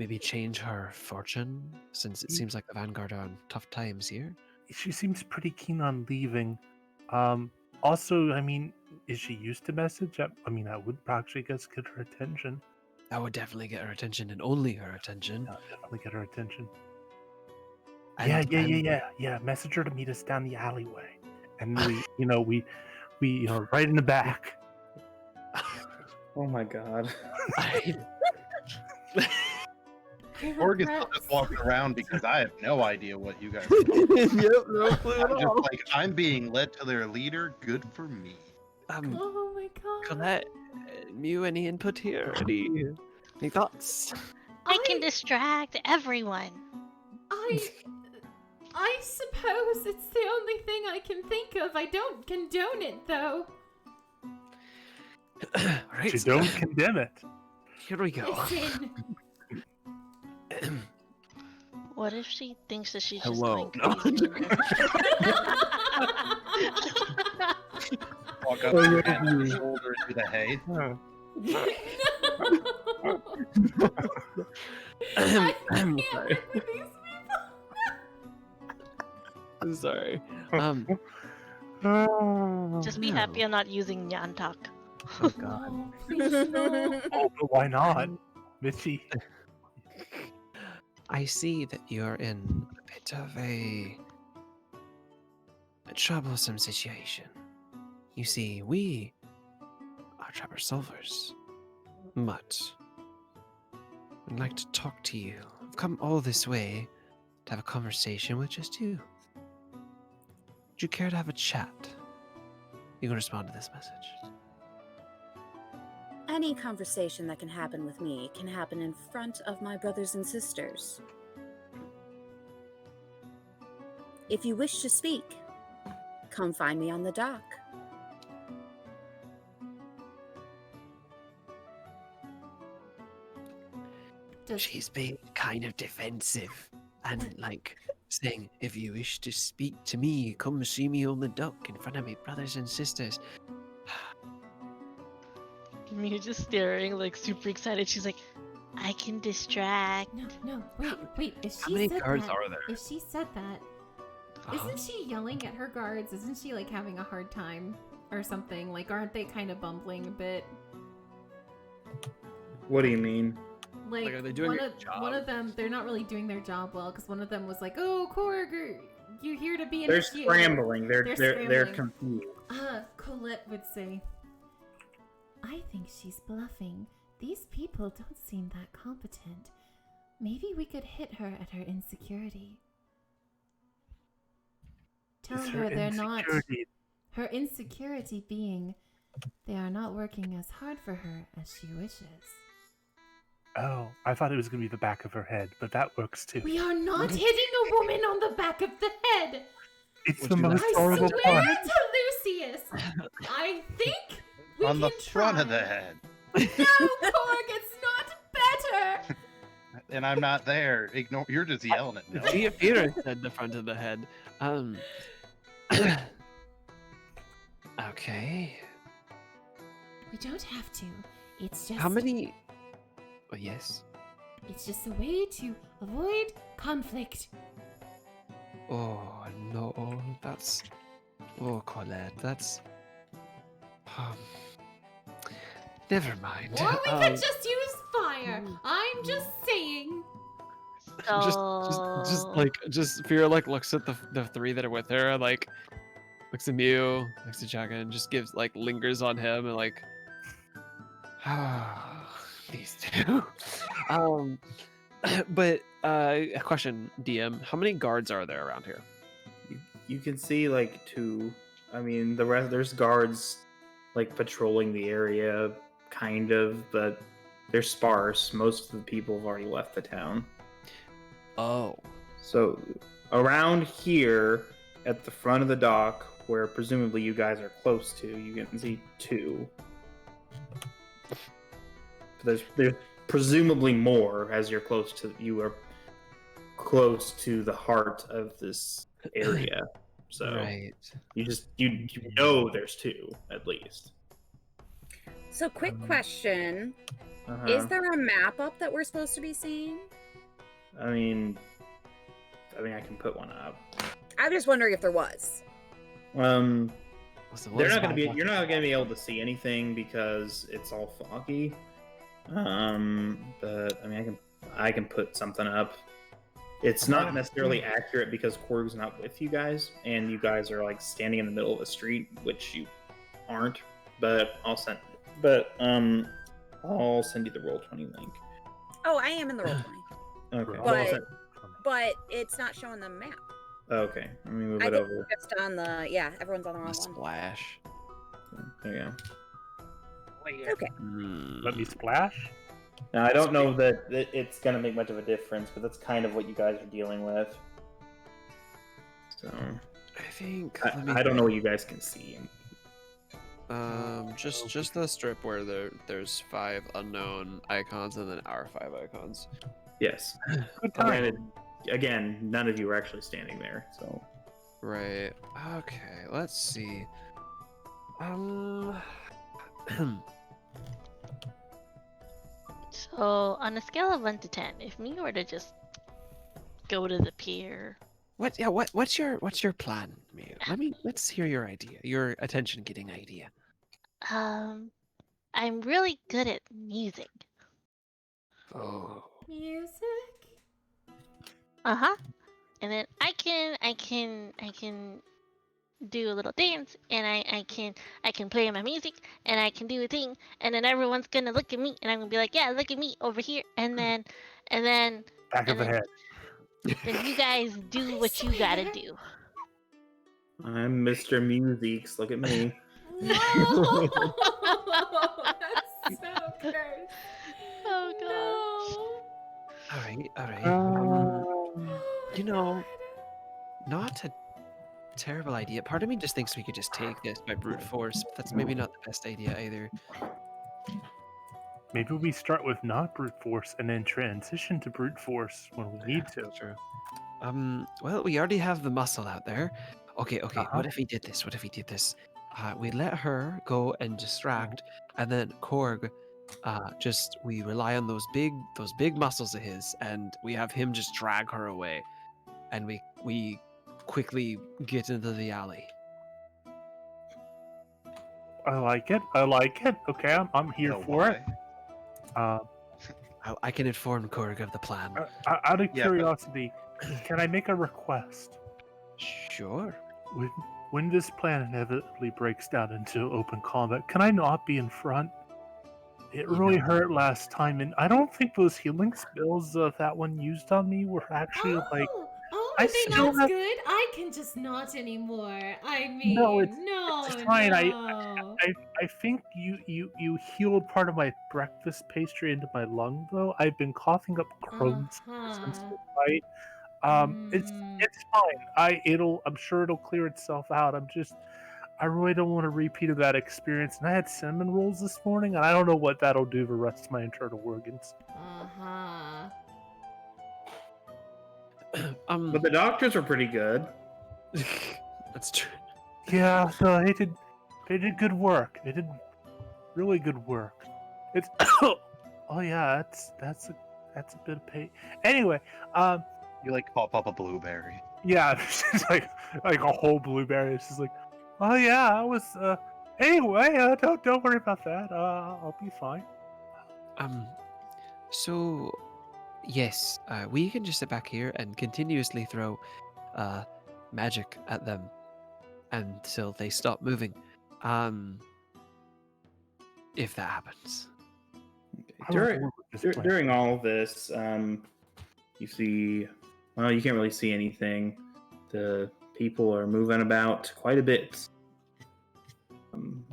maybe change her fortune, since it seems like the Vanguard are on tough times here. She seems pretty keen on leaving. Also, I mean, is she used to message? I mean, I would actually guess get her attention. That would definitely get her attention and only her attention. That would definitely get her attention. And- Yeah. Message her to meet us down the alleyway, and we right in the back. Oh my god. Korg is still just walking around because I have no idea what you guys are doing. Yep, no clue at I'm just all. like, I'm being led to their leader. Good for me. Oh my god. Colette, Mew, any input here? Any thoughts? I can distract everyone. I suppose it's the only thing I can think of. I don't condone it though. Right, You don't condemn it. here we go. Listen. What if she thinks that she's Hello. just going crazy? Walk up and hand on the shoulder and do the hey. I I'm can't sorry. work with these I'm sorry. Just be happy I'm not using Nyantak. Oh god. people. Please no. Oh, but why not, Mitchie? I see that you're in a bit of a troublesome situation. You see, we are trouble solvers, but I'd like to talk to you. I've come all this way to have a conversation with just you. Would you care to have a chat? You can respond to this message. Any conversation that can happen with me can happen in front of my brothers and sisters. If you wish to speak, come find me on the dock. She's being kind of defensive and like saying, if you wish to speak to me, come see me on the dock in front of my brothers and sisters. You're just staring, like super excited. She's like, I can distract. No, wait. If How she many said guards that, are there? if she said that, Uh-huh. isn't she yelling at her guards? Isn't she like having a hard time or something? Like, aren't they kind of bumbling a bit? What do you mean? Like, are they doing one their of job? them, they're not really doing their job well because one of them was like, "Oh, Korg, you here to be They're initiated?" scrambling. They're scrambling. confused. Colette would say, "I think she's bluffing. These people don't seem that competent. Maybe we could hit her at her insecurity. Tell Is her they're not. insecurity- Her insecurity being they are not working as hard for her as she wishes. Oh, I thought it was going to be the back of her head, but that works too. We are not hitting a woman on the back of the head. It's Would the you most I horrible swear part. to Lucius, I think we On the can front of try. the head. No, Korg, it's not better. and I'm not there. Ignore. You're just yelling at me. Peter said the front of the head. Okay. We don't have to. It's just How many? Oh, yes. It's just a way to avoid conflict. Oh no, that's. Oh, Colette, that's. Never mind. Or we could just use fire. I'm just saying. just Fear like looks at the three that are with her, like looks at Mew, looks at Chaka, and just gives like lingers on him and like. These two. But a question, DM: how many guards are there around here? You can see like 2. I mean, the rest there's guards like patrolling the area, kind of, but they're sparse. Most of the people have already left the town. Oh. So around here at the front of the dock, where presumably you guys are close to, you can see 2. There's presumably more as you are close to the heart of this area. So Right. you know there's 2 at least. So, quick question: Uh-huh. is there a map up that we're supposed to be seeing? I mean, I can put one up. I'm just wondering if there was. You're not gonna be able to see anything because it's all foggy. But I mean, I can put something up. It's not necessarily accurate because Korg's not with you guys, and you guys are like standing in the middle of the street, which you aren't. But I'll send you the Roll20 link. Oh, I am in the Roll20. Okay. But it's not showing the map. Okay, let me move I it think over. it's just on the everyone's on the wrong one. Splash. There you go. Okay. Let me splash. Now I don't know that it's gonna make much of a difference, but that's kind of what you guys are dealing with. So I think. I don't know what you guys can see. Just the strip where there's 5 unknown icons and then our 5 icons. Yes. Good time. Granted, again, none of you are actually standing there, so. Right. Okay. Let's see. So, on a scale of 1 to 10, if me were to just go to the pier. What? Yeah. What's your plan, Mew? Let's hear your idea. Your attention-getting idea. I'm really good at music. Oh. Music? Uh-huh. And then I can do a little dance, and I can play my music, and I can do a thing, and then everyone's gonna look at me, and I'm gonna be like, yeah, look at me over here, and then Back of the head. then you guys do what you gotta do. I'm Mr. Musiques. Look at me. No! That's so cursed. Oh gosh. All right. Oh my God. Not a terrible idea. Part of me just thinks we could just take this by brute force, but that's maybe not the best idea either. Maybe we start with not brute force and then transition to brute force when we need to. True. Well, we already have the muscle out there. Okay. What if we did this? We let her go and distract, and then Korg, we rely on those big muscles of his, and we have him just drag her away, and we quickly get into the alley. I like it. Okay, I'm here for it. I can inform Korg of the plan. Out of curiosity, can I make a request? Sure. When this plan inevitably breaks down into open combat, can I not be in front? It really hurt last time, and I don't think those healing spells that one used on me were actually like. Are they not good? I can just not anymore. I mean, No, it's fine. No. I think you healed part of my breakfast pastry into my lung, though. I've been coughing up Crohn's since the fight. It's fine. I'm sure it'll clear itself out. I really don't want a repeat of that experience. And I had cinnamon rolls this morning, and I don't know what that'll do to the rest of my internal organs. But the doctors were pretty good. That's true. Yeah, so they did good work. They did really good work. It's oh yeah, that's a bit of pain. Anyway, You like pop up a blueberry. yeah, it's like a whole blueberry. It's just like, oh yeah, I was. Anyway, don't worry about that. I'll be fine. So yes, we can just sit back here and continuously throw magic at them until they stop moving. If that happens. I would During work with this plan. during all of this, you see, well, you can't really see anything. The people are moving about quite a bit.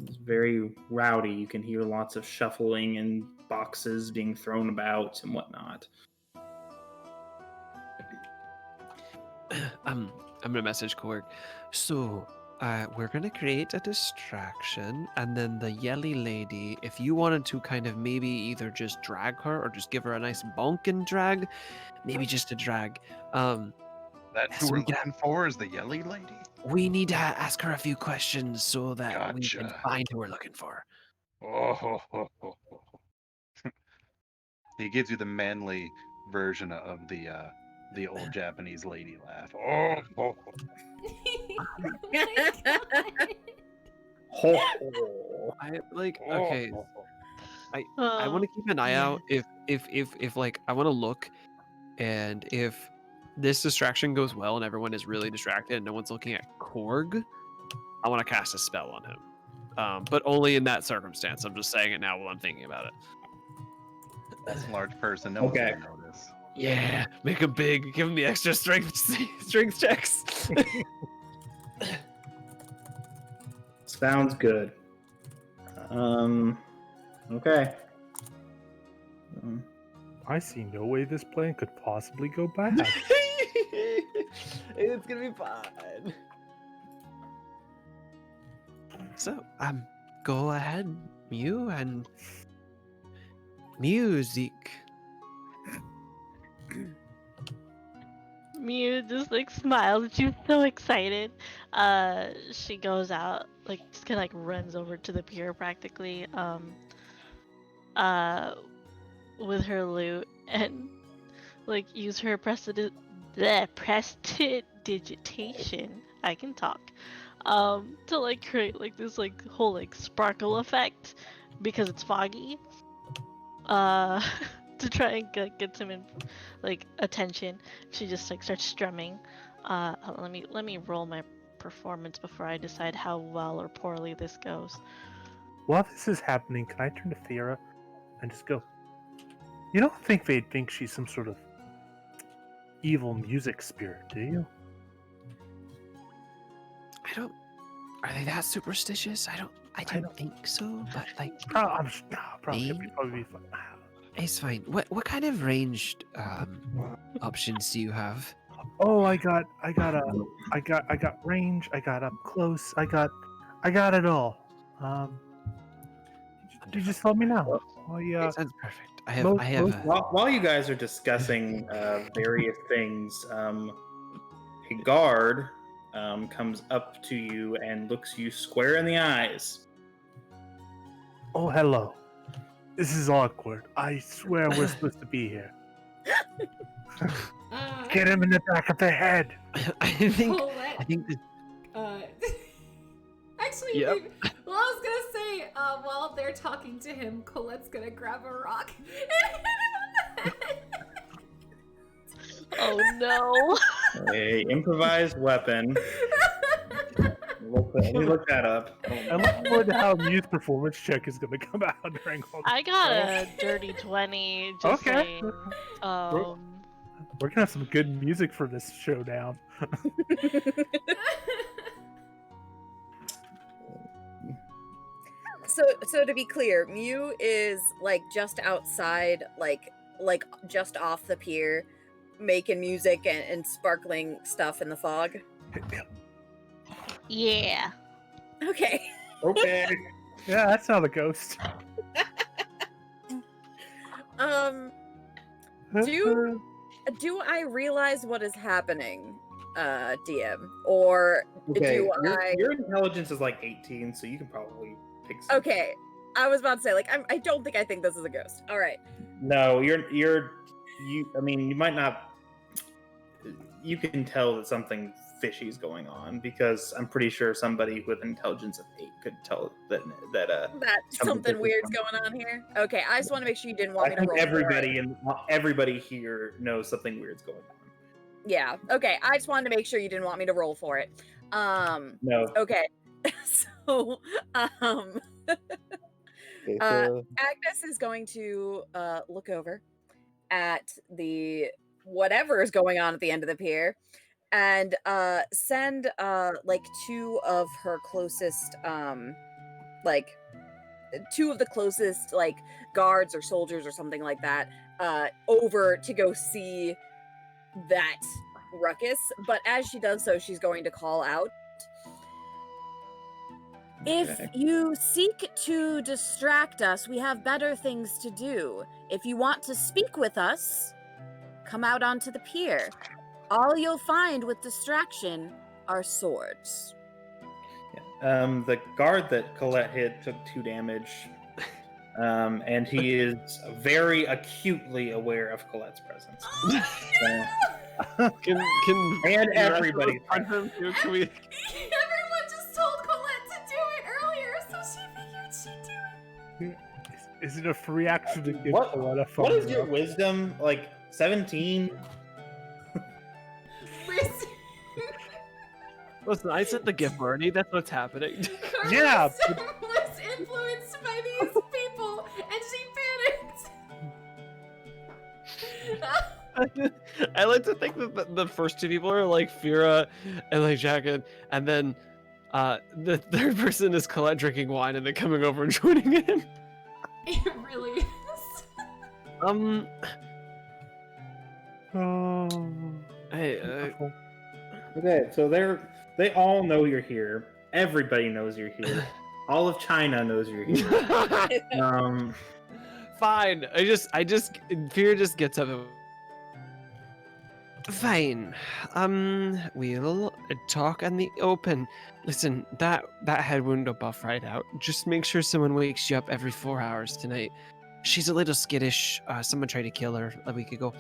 It's very rowdy. You can hear lots of shuffling and boxes being thrown about and whatnot. I'm gonna message Korg. So we're gonna create a distraction, and then the yelly lady, if you wanted to kind of maybe either just drag her or just give her a nice bonkin' drag, maybe just a drag. That's So who we're we can- looking for is the yelly lady? We need to ask her a few questions so that we can Gotcha. find who we're looking for. Oh, ho, ho, ho, ho, ho. He gives you the manly version of the old Japanese lady laugh. Oh, ho, ho. Oh my God. Ho, ho. I like Oh, okay. ho, ho. I want to keep an eye yeah. out if like I want to look, and if this distraction goes well and everyone is really distracted and no one's looking at Korg, I want to cast a spell on him. But only in that circumstance. I'm just saying it now while I'm thinking about it. That's a large person. No Okay. one's gonna notice. Yeah, make him big. Give him the extra strength checks. Sounds good. Okay. I see no way this plan could possibly go bad. It's gonna be fine. So, go ahead, Mew, and music. Mew just like smiles. She's so excited. She goes out, like just kind of like runs over to the pier practically. With her lute and like use her prestidigitation. I can talk. To like create like this like whole like sparkle effect because it's foggy. To try and get some like attention. She just like starts strumming. Let me roll my performance before I decide how well or poorly this goes. While this is happening, can I turn to Thera and just go, you don't think they'd think she's some sort of evil music spirit, do you? I don't. Are they that superstitious? I don't think so. But like, Probably Me? be fine. it's fine. What kind of ranged options do you have? Oh, I got range. I got up close. I got it all. You just let me know. Oh yeah. It sounds perfect. I most- have. most- While you guys are discussing various things, a guard comes up to you and looks you square in the eyes. Oh, hello. This is awkward. I swear we're supposed to be here. Get him in the back of the head. I think. Colette. I think. Actually, Yep. well, I was gonna say, while they're talking to him, Colette's gonna grab a rock and hit him in the head. Oh no! A improvised weapon. Let me look that up. I look forward to how Mew's performance check is going to come out during all this. I got a dirty 20. Just Okay. saying. We're going to have some good music for this showdown. So to be clear, Mew is like just outside, like just off the pier, making music and sparkling stuff in the fog. Yeah. Okay. Okay. Yeah, that's how the ghost. Do do I realize what is happening, DM, or Okay, do your, I? your intelligence is like 18, so you can probably pick something. Okay, I was about to say, like, I don't think I think this is a ghost. All right. No, I mean, you might not. You can tell that something fishy is going on because I'm pretty sure somebody with intelligence of 8 could tell that That something fishy is weird's going on here. Okay, I just want to make sure you didn't want I me to think roll. everybody here knows something weird's going on. Yeah. Okay, I just wanted to make sure you didn't want me to roll for it. No. Okay. So, Okay, Agnes is going to look over at the whatever is going on at the end of the pier and send like two of her closest like two of the closest like guards or soldiers or something like that over to go see that ruckus. But as she does so, she's going to call out, if you seek to distract us, we have better things to do. If you want to speak with us, come out onto the pier. All you'll find with distraction are swords. The guard that Colette hit took 2 damage, and he is very acutely aware of Colette's presence. Can And the rest of everybody. us punch him too? Can we? Everyone just told Colette to do it earlier, so she figured she'd do it. Is it a free action to give What- Colette a phone? What is your wisdom? Like 17? Listen, I sent the gift already. That's what's happening. Yeah, was influenced by these people, and she panicked. I like to think that the first 2 people are like Fira and like Jacket, and then the third person is Colette drinking wine and then coming over and joining in. It really is. Oh. Hey, Okay, so they all know you're here. Everybody knows you're here. All of China knows you're here. fine. Fira just gets up. Fine. We'll talk in the open. Listen, that head wound will buff right out. Just make sure someone wakes you up every 4 hours tonight. She's a little skittish. Someone tried to kill her a week ago.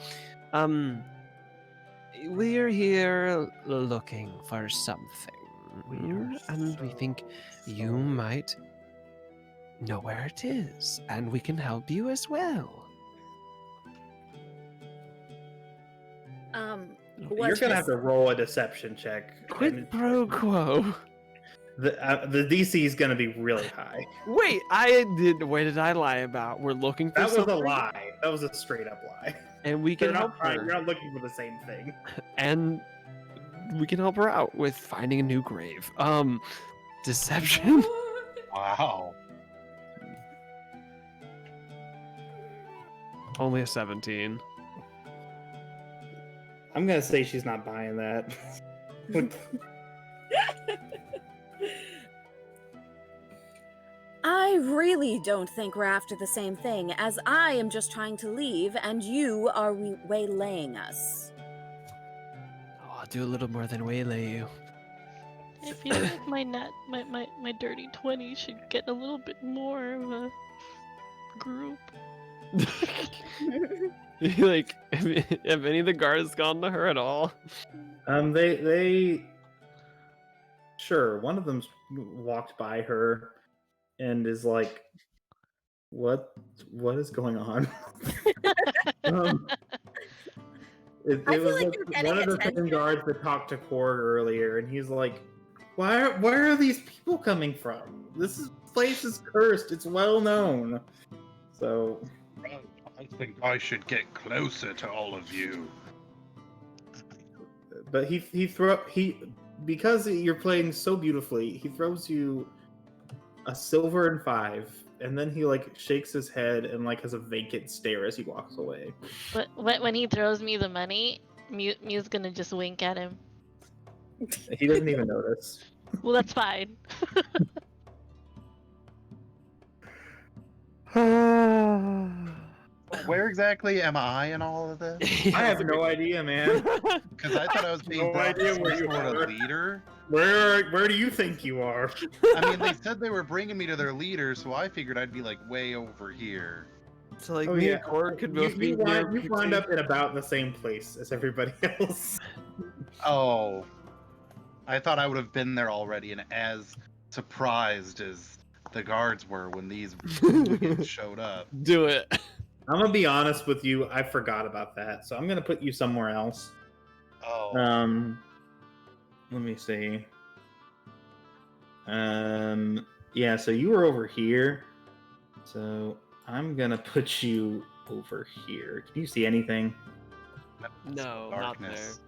We're here looking for something. And we think you might know where it is, and we can help you as well. You're gonna have to roll a deception check. Quid pro quo. The DC is gonna be really high. Wait, what did I lie about? We're looking for That was something. a lie. That was a straight up lie. And we can You're help not, her. you're not looking for the same thing. And we can help her out with finding a new grave. Deception. Wow. Only a 17. I'm gonna say she's not buying that. I really don't think we're after the same thing, as I am just trying to leave and you are waylaying us. Oh, I'll do a little more than waylay you. I feel like my dirty 20 should get a little bit more of a group. Like, have any of the guards gone to her at all? They sure, one of them's walked by her and is like, what is going on? It I feel was like you're getting one of the attention. same guards that talked to Korg earlier, and he's like, where are these people coming from? Place is cursed. It's well known. So I think I should get closer to all of you. but because you're playing so beautifully, he throws you a silver and 5, and then he like shakes his head and like has a vacant stare as he walks away. But when he throws me the money, Mew's gonna just wink at him. He doesn't even notice. Well, that's fine. Where exactly am I in all of this? I have no idea, man. Because I thought I was being No brought to idea some where you sort are. of leader. Where do you think you are? I mean, they said they were bringing me to their leader, so I figured I'd be like way over here. So like Oh, me yeah. and Cord could both be You near wound Pixie. up in about the same place as everybody else. Oh, I thought I would have been there already and as surprised as the guards were when these hooligans showed up. Do it. I'm gonna be honest with you. I forgot about that, so I'm gonna put you somewhere else. Oh, Let me see. Yeah. So you were over here. So I'm gonna put you over here. Can you see anything? No, not there. darkness.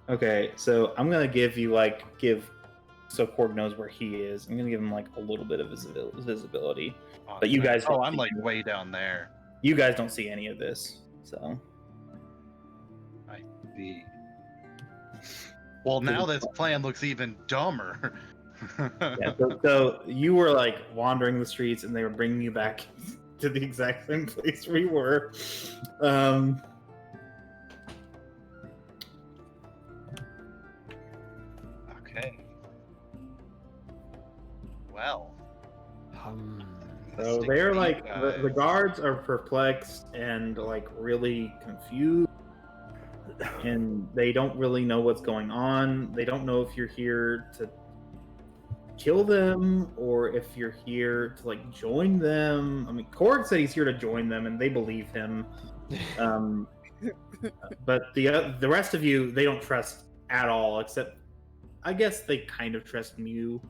Okay, so I'm gonna give so Korg knows where he is. I'm gonna give him like a little bit of visibility. Oh, But you guys Oh, don't I'm see like it. way down there. You guys don't see any of this, so I see. Well, now this plan looks even dumber. yeah. So you were like wandering the streets, and they were bringing you back to the exact same place we were. Okay. Well. So they're like the guards are perplexed and like really confused, and they don't really know what's going on. They don't know if you're here to kill them or if you're here to like join them. I mean, Korg said he's here to join them, and they believe him. But the rest of you, they don't trust at all. Except, I guess they kind of trust Mew.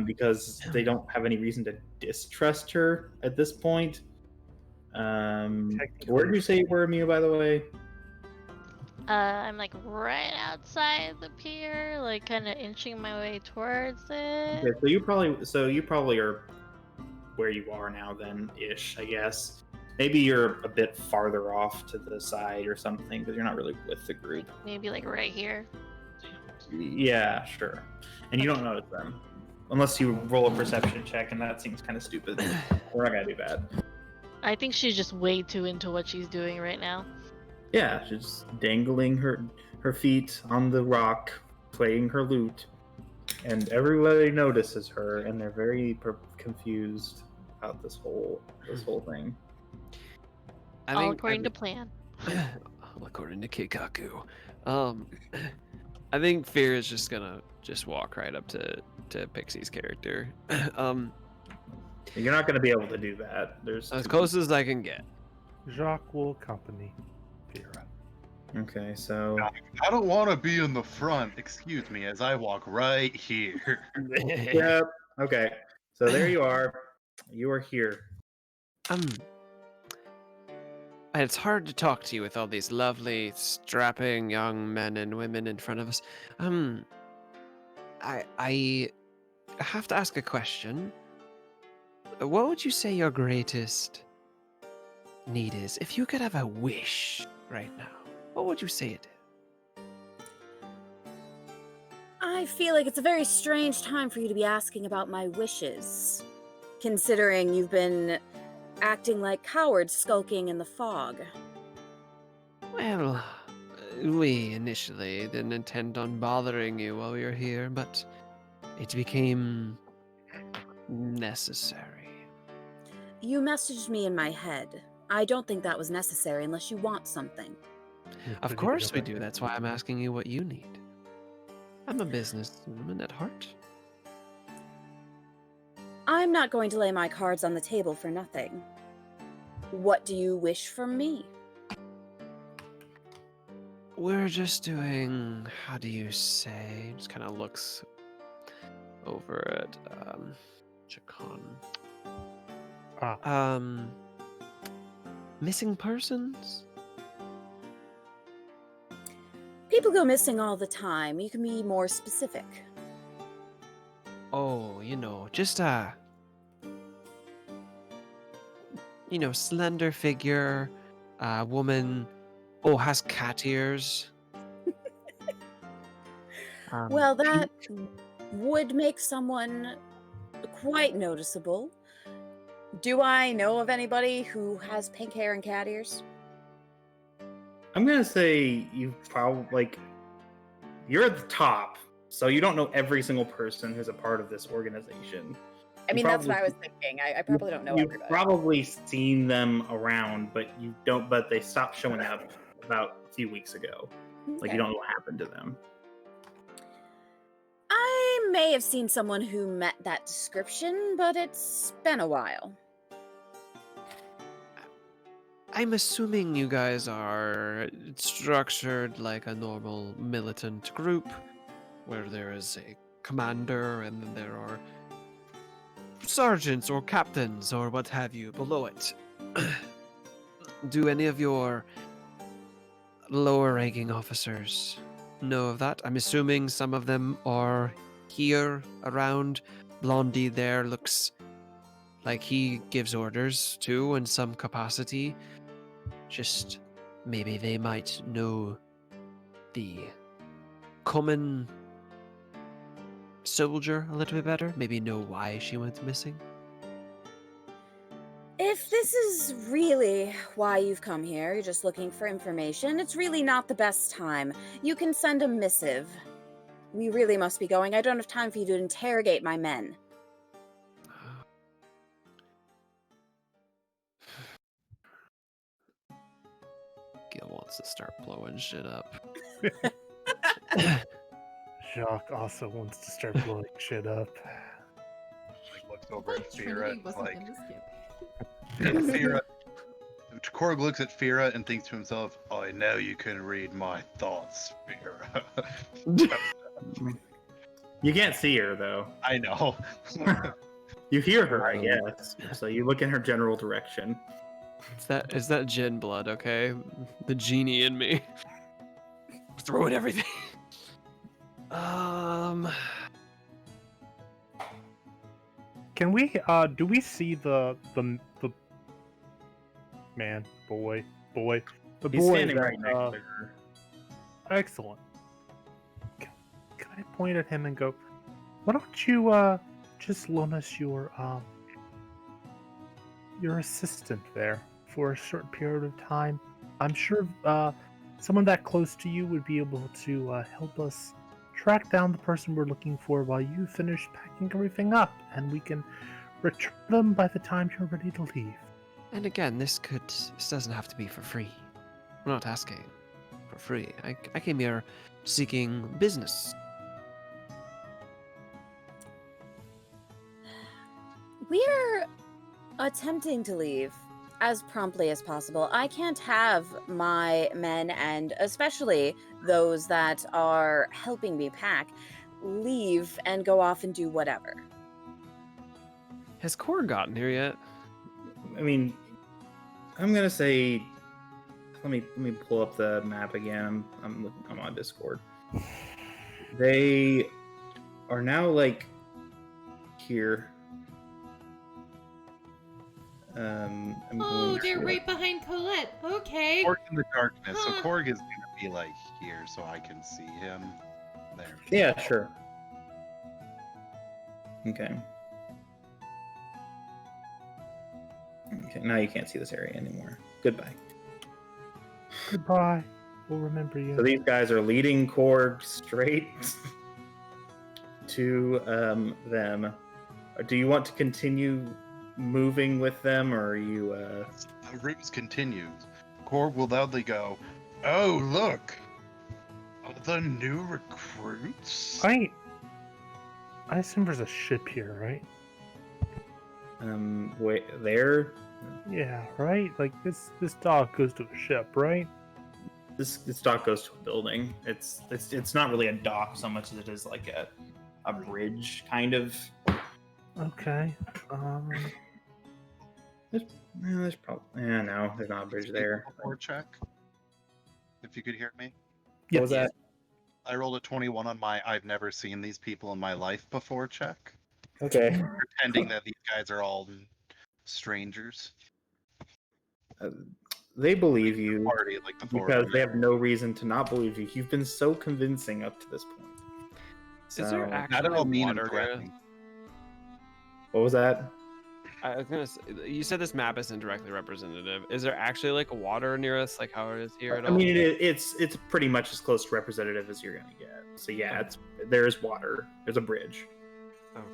Because they don't have any reason to distrust her at this point. Where did you say you were, Mew, by the way? I'm like right outside the pier, like kind of inching my way towards it. Okay, so you probably are where you are now, then, ish, I guess. Maybe you're a bit farther off to the side or something, because you're not really with the group. Maybe like right here. Yeah, sure. And you don't notice them. Unless you roll a perception check, and that seems kind of stupid. We're not gonna do that. I think she's just way too into what she's doing right now. Yeah, she's dangling her feet on the rock, playing her lute, and everybody notices her, and they're very confused about this whole thing. All according to plan. All according to Kikaku. I think Fear is just gonna walk right up to Pixie's character. You're not going to be able to do that. There's As close as I can get. Jacques will accompany Vera. Okay, so I don't want to be in the front. Excuse me, as I walk right here. yep. Okay, so there you are. You are here. It's hard to talk to you with all these lovely, strapping young men and women in front of us. I have to ask a question. What would you say your greatest need is? If you could have a wish right now, what would you say it is? I feel like it's a very strange time for you to be asking about my wishes, considering you've been acting like cowards skulking in the fog. Well, we initially didn't intend on bothering you while we were here, but it became necessary. You messaged me in my head. I don't think that was necessary unless you want something. Of course we do. That's why I'm asking you what you need. I'm a businesswoman at heart. I'm not going to lay my cards on the table for nothing. What do you wish from me? We're just doing, how do you say? Just kind of looks over at Chacon. Missing persons? People go missing all the time. You can be more specific. Oh, just a slender figure, woman. Oh, has cat ears. Well, that would make someone quite noticeable. Do I know of anybody who has pink hair and cat ears? I'm gonna say you probably you're at the top, so you don't know every single person who's a part of this organization. I You mean, that's what probably- I was thinking. I probably don't know You've everybody. probably seen them around, but you don't. But they stopped showing up about a few weeks ago. Like Okay. you don't know what happened to them. I may have seen someone who met that description, but it's been a while. I'm assuming you guys are structured like a normal militant group, where there is a commander and then there are sergeants or captains or what have you below it. Do any of your lower ranking officers know of that? I'm assuming some of them are here around. Blondie there looks like he gives orders too in some capacity. Just maybe they might know the common soldier a little bit better. Maybe know why she went missing. If this is really why you've come here, you're just looking for information, it's really not the best time. You can send a missive. We really must be going. I don't have time for you to interrogate my men. Gil wants to start blowing shit up. Jacques also wants to start blowing shit up. Like, looks over at Fira Trinity and wasn't like, in this campaign. Fira. Korg looks at Fira and thinks to himself, I know you can read my thoughts, Fira. You can't see her though. I know. You hear her, I guess. So you look in her general direction. Is that Jinn blood, okay? The genie in me. Throwing everything. Can we do we see the man, boy, the He's boy standing that, right next to her. excellent. Can I point at him and go, why don't you just loan us your assistant there for a short period of time? I'm sure someone that close to you would be able to help us track down the person we're looking for while you finish packing everything up, and we can return them by the time you're ready to leave. And again, this doesn't have to be for free. I'm not asking for free. I came here seeking business. We're attempting to leave as promptly as possible. I can't have my men, and especially those that are helping me pack, leave and go off and do whatever. Has Core gotten here yet? I mean, I'm gonna say. Let me pull up the map again. I'm on Discord. They are now like here. Oh, they're right behind Colette. Okay. Korg in the darkness, so Huh. Korg is gonna be like here, so I can see him. There. Yeah, sure. Okay. Okay, now you can't see this area anymore. Goodbye. Goodbye. We'll remember you. So these guys are leading Korg straight to them. Do you want to continue moving with them, or are you? The ruse continues. Korg will loudly go, "Oh look, the new recruits." I assume there's a ship here, right? Wait, there. Yeah, right? Like this dock goes to a ship, right? This dock goes to a building. It's not really a dock so much as it is like a bridge kind of. Okay. There's probably no, there's not a bridge there. Before check. If you could hear me, What was that? I rolled a 21 on my "I've never seen these people in my life before" check, Okay. pretending that these guys are all strangers. They believe you Party like the four of because them. they have no reason to not believe you. You've been so convincing up to this point. Is there So- actually Not at all mean and water there? threatening. What was that? I was gonna say, you said this map isn't directly representative. Is there actually like a water near us, like how it is here at I all? mean, it's pretty much as close to representative as you're gonna get. So yeah, there is water. There's a bridge. Okay.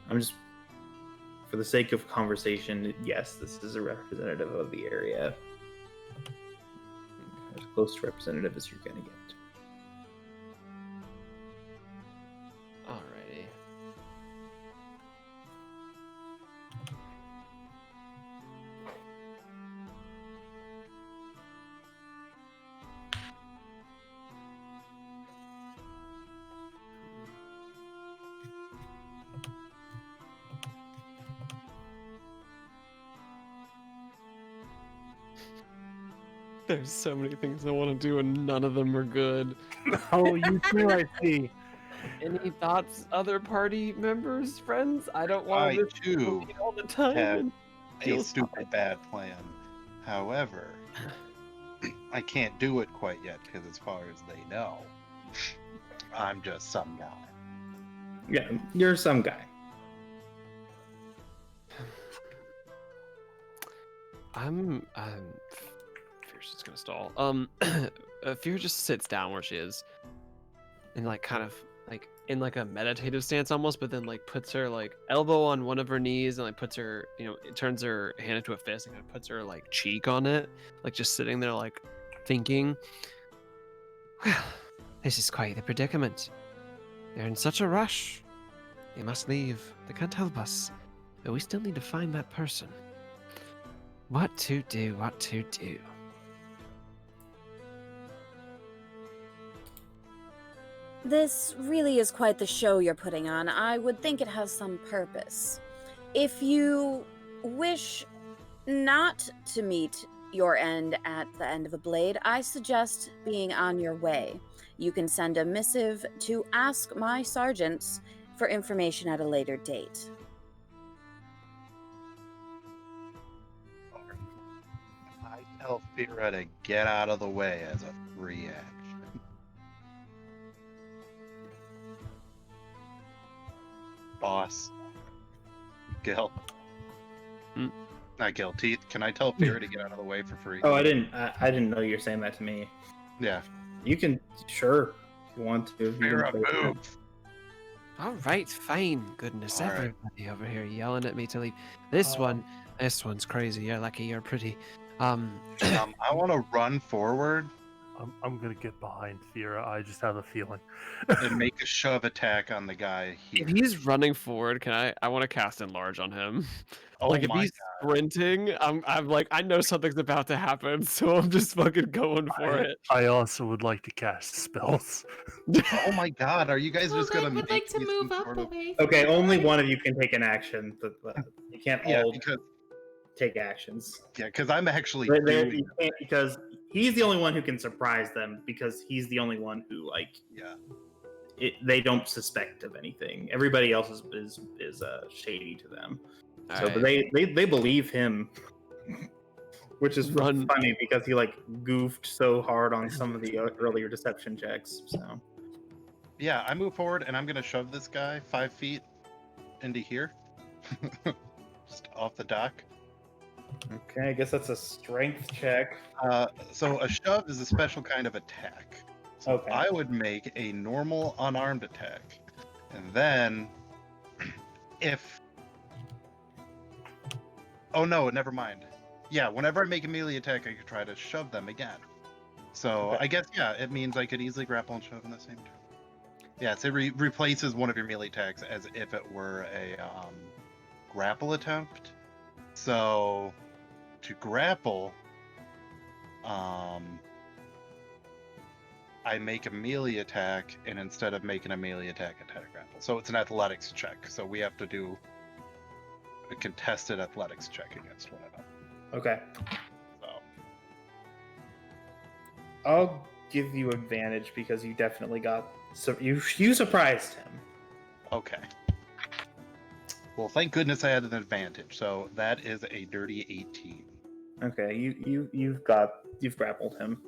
I'm just, for the sake of conversation, yes, this is a representative of the area. As close to representative as you're gonna get. Alrighty. There's so many things I want to do, and none of them are good. Oh, you too, I see. Any thoughts, other party members, friends? I don't want I to too all the time. have and a feel stupid bad plan. However, I can't do it quite yet because, as far as they know, I'm just some guy. Yeah, you're some guy. Fear's just gonna stall. Fear just sits down where she is, and like kind of like in like a meditative stance almost, but then like puts her like elbow on one of her knees and like puts her, it turns her hand into a fist and kind of puts her like cheek on it, like just sitting there like thinking. Well, this is quite the predicament. They're in such a rush. They must leave. They can't help us. But we still need to find that person. What to do, what to do. This really is quite the show you're putting on. I would think it has some purpose. If you wish not to meet your end at the end of the blade, I suggest being on your way. You can send a missive to ask my sergeants for information at a later date. I tell Fira to get out of the way as a free action. Boss. Gil. Not Gil. Teeth. Can I tell Fira to get out of the way for free? Oh, I didn't know you were saying that to me. Yeah. You can, sure, if you want to. You Fira, can say move. All right, fine. Goodness, All right. everybody over here yelling at me to leave. This one's crazy. You're lucky. You're pretty. I want to run forward I'm gonna get behind Fira. I just have a feeling. and make a shove attack on the guy here. If he's running forward, I want to cast enlarge on him. Oh Like if my he's sprinting, I'm like I know something's about to happen, so I'm just fucking going for it. I also would like to cast spells. Oh my god, are you guys Well, just I gonna would make like to me move some up sort of... away. Okay, from only everybody. one of you can take an action, but you can't Yeah, all take actions. because I'm actually You can't, because he's the only one who can surprise them, because he's the only one who they don't suspect of anything. Everybody else is shady to them. So, but they believe him, which is funny because he like goofed so hard on some of the earlier deception checks. So Yeah, I move forward and I'm gonna shove this guy 5 feet into here, just off the dock. okay, I guess that's a strength check. So a shove is a special kind of attack. So Okay. I would make a normal unarmed attack, and then if oh no, never mind. Yeah, whenever I make a melee attack, I could try to shove them again. So Okay. I guess I means I could easily grapple and shove in the same turn. Yes, it replaces one of your melee attacks as if it were a grapple attempt. So to grapple, I make a melee attack, and instead of making a melee attack, attack grapple. So it's an athletics check. So we have to do a contested athletics check against one another. Okay, So I'll give you advantage because you definitely got you surprised him. okay. Well, thank goodness I had an advantage. So that is a dirty 18. Okay, you've grappled him.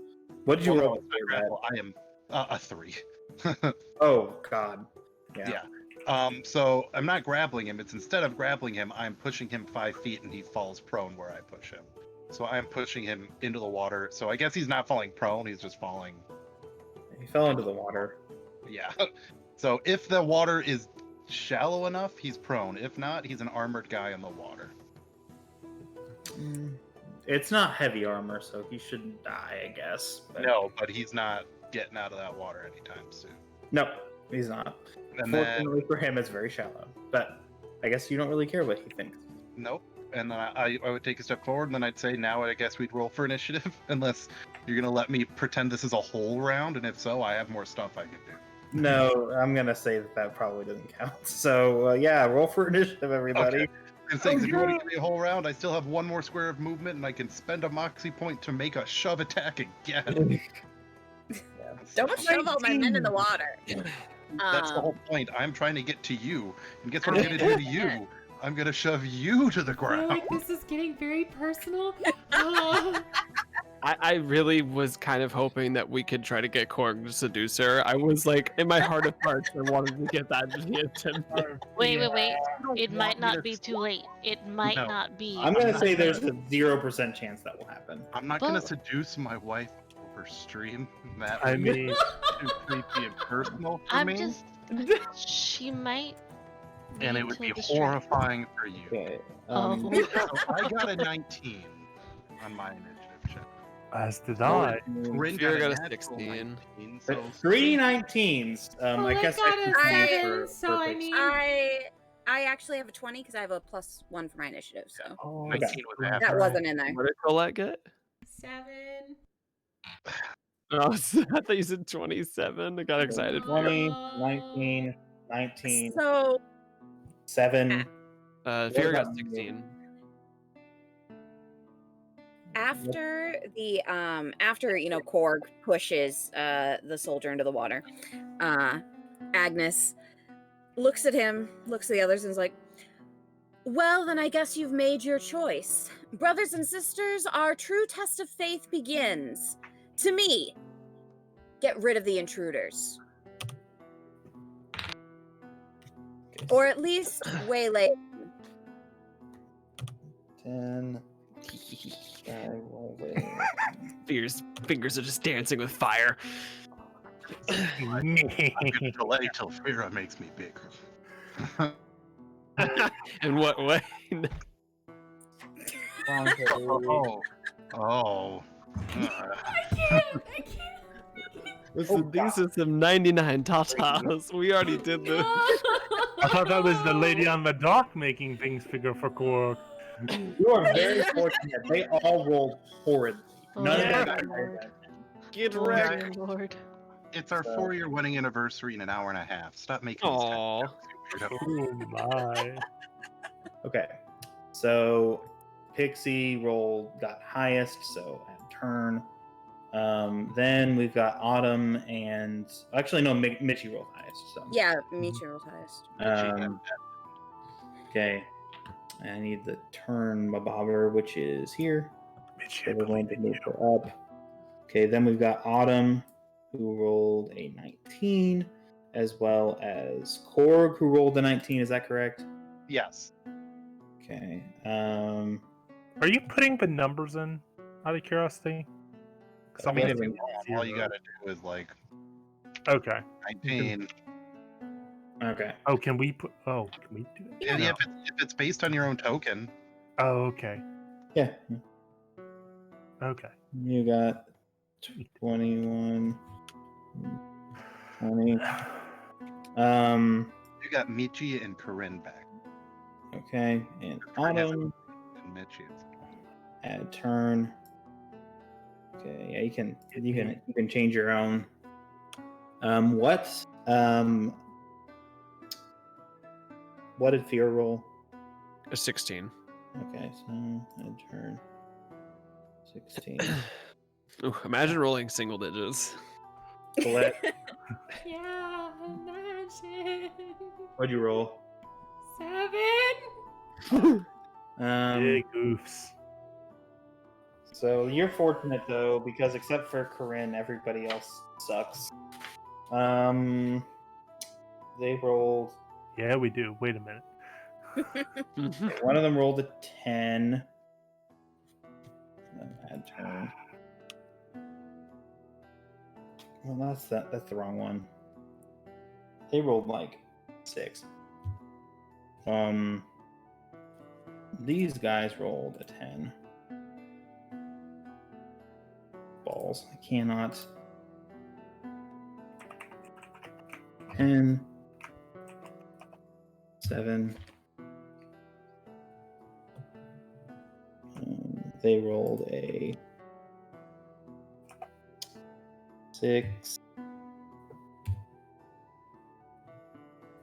What did you Well, roll? no, it's not before that? grapple. I am a 3. Oh God. Yeah. So I'm not grappling him. It's instead of grappling him, I'm pushing him 5 feet and he falls prone where I push him. So I'm pushing him into the water. So I guess he's not falling prone. He's just falling. He fell into the water. Yeah. So if the water is shallow enough, he's prone. If not, he's an armored guy in the water. It's not heavy armor, so he shouldn't die, I guess. But... No, but he's not getting out of that water anytime soon. No, he's not. And then, Fortunately for him, it's very shallow. But I guess you don't really care what he thinks. nope. And then I would take a step forward, and then I'd say, now I guess we'd roll for initiative, unless you're going to let me pretend this is a whole round, and if so, I have more stuff I can do. No, I'm gonna say that probably doesn't count. So yeah, roll for initiative, everybody. Okay. And saying, if you want to give me a whole round, I still have one more square of movement, and I can spend a moxie point to make a shove attack again. Don't shove all my men in the water. That's the whole point. I'm trying to get to you, and guess what I'm going to do to you? I'm going to shove you to the I feel ground. like this is getting very personal. Oh. I really was kind of hoping that we could try to get Korg to seduce her. I was like, in my heart of hearts, I wanted to get that to be attempted. Wait. You It don't might want me to not be too late. It might No. not be. I'm gonna say there's a 0% chance that will happen. I'm not going to But- seduce my wife over stream. That I would be mean, too creepy and personal for I'm me, just. She might. and it need would to be distract- horrifying for you. Okay. Oh. So I got a 19 on my initiative check. as did I. Corinne Fear got a natural 16. 19, so 3 19s. Well, I I guess got a I 7, so I mean. I actually have a 20 because I have a +1 for my initiative, so Oh, 19 was half. that wasn't in there. What did Colette get? 7. Oh, I thought you said 27. I got excited. 20, 19, 19, So 7. Fear got about you? 16. after the after Korg pushes the soldier into the water, Agnes looks at him, looks at the others, and is like, well, then I guess you've made your choice. Brothers and sisters, our true test of faith begins. To me, get rid of the intruders. Or at least waylay. 10. Fear's fingers are just dancing with fire. I'm gonna delay till Fira makes me bigger. In what way? Oh. I can't. Listen, these are some 99 tatas. We already did this. I thought that was the lady on the dock making things bigger for Korg. You are very fortunate. They all rolled horridly. None Yeah. of them got higher than 10. Get Oh, wrecked. my Lord. It's our 4-year wedding anniversary in an hour and a half. Stop making these Aw. kind of jokes, Oh my. Okay, so Pixie got highest, so end turn. Then we've got Autumn and actually no, Mitchie rolled highest. So Yeah, Michi rolled highest. Okay, I need the turn Mabobber, which is here. So we're going to move her up. Okay, then we've got Autumn, who rolled a 19, as well as Korg, who rolled a 19. Is that correct? Yes. Okay. Are you putting the numbers in out of curiosity? 'Cause I mean, I'm if you guessing want, all you zero. gotta do is like Okay. 19. Okay. Oh, can we put? Oh, can we do that? And No. if it's based on your own token, Oh, okay. Yeah. Okay. You got 21, 20. you got Michi and Corinne back. Okay, and Corinne has Autumn, And Michi's. add turn. Okay, yeah, you can change your own. What did Fear roll? A 16. Okay, so add turn. 16. Ooh, imagine rolling single digits. Colette, Yeah, imagine. what'd you roll? 7. Big oofs. So you're fortunate though, because except for Corinne, everybody else sucks. They rolled. Yeah, we do. Wait a minute. One of them rolled a 10. Add turn. Well, that's the wrong one. They rolled like 6. These guys rolled a 10. Balls. I cannot. 10. 7. They rolled a 6.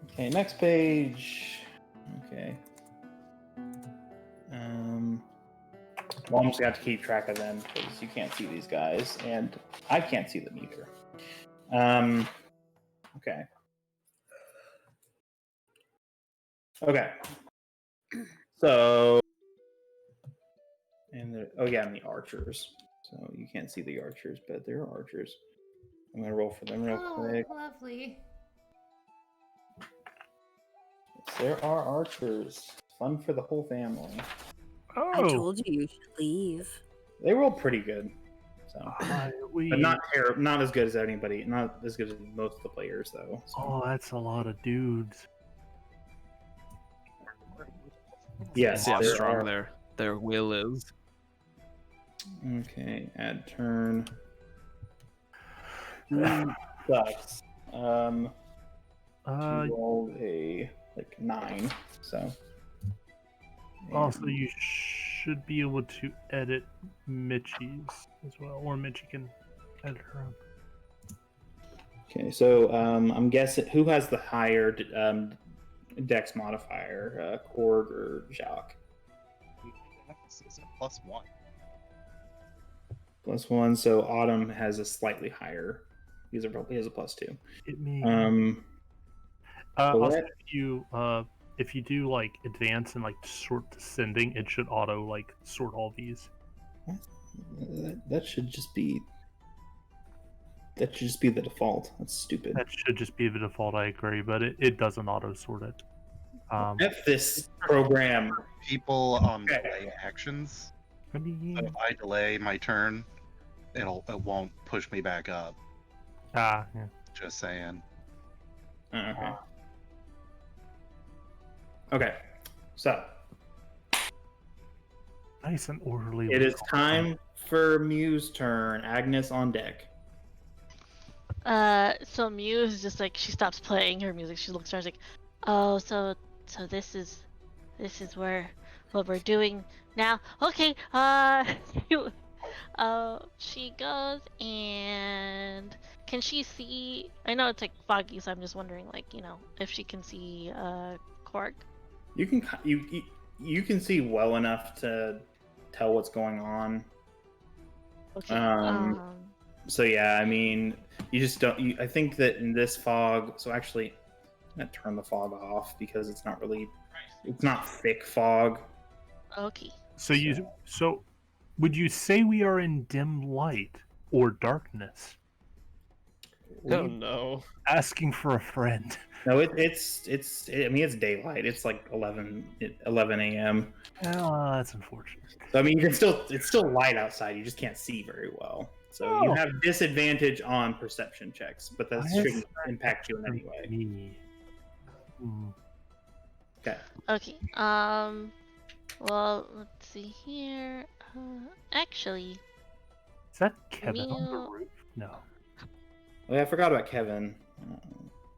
Okay, next page. Okay. Well, I'm just gonna have to keep track of them because you can't see these guys, and I can't see them either. Okay. Okay. So, and and the archers. So you can't see the archers, but they're archers. I'm gonna roll for them real quick. Lovely. There are archers. Fun for the whole family. Oh, I told you should leave. They rolled pretty good. So, but not as good as anybody. Not as good as most of the players, though. So. Oh, that's a lot of dudes. Yes, See how there strong are. their will is. Okay, add turn. Sucks. She rolled a 9. So. Also, you should be able to edit Mitchie's as well, or Mitchie can edit her own. Okay, so I'm guessing who has the higher dex modifier, Korg or Jacques? It's a +1. +1, so Autumn has a slightly higher. He has a +2. Hit me. So Also, if you do like advance and like sort descending, it should auto like sort all these. That should just be the default. That's stupid. That should just be the default. I agree, but it doesn't auto sort it. F this program. People delay actions. I mean, So if I delay my turn, it won't push me back up. yeah. Just saying. Okay. Okay. So Nice and orderly. it is time for Mew's turn. Agnes on deck. So Muse is just like, she stops playing her music. She looks around, she's like, oh, so this is what we're doing now. Okay. She goes and can she see? I know it's like foggy, so I'm just wondering, like, if she can see Korg. You can see well enough to tell what's going on. Okay. So yeah, I mean, you just don't. I think that in this fog. So actually, I'm gonna turn the fog off because it's not thick fog. Okay. So would you say we are in dim light or darkness? Oh no. Asking for a friend. No, it's daylight. It's like 11 a.m. Oh, that's unfortunate. So I mean, it's still light outside. You just can't see very well. So you have disadvantage on perception checks, but that shouldn't impact you in any way. Okay. Okay. Well, let's see here. Actually, Is that Kevin on the roof? No. Oh, yeah, I forgot about Kevin.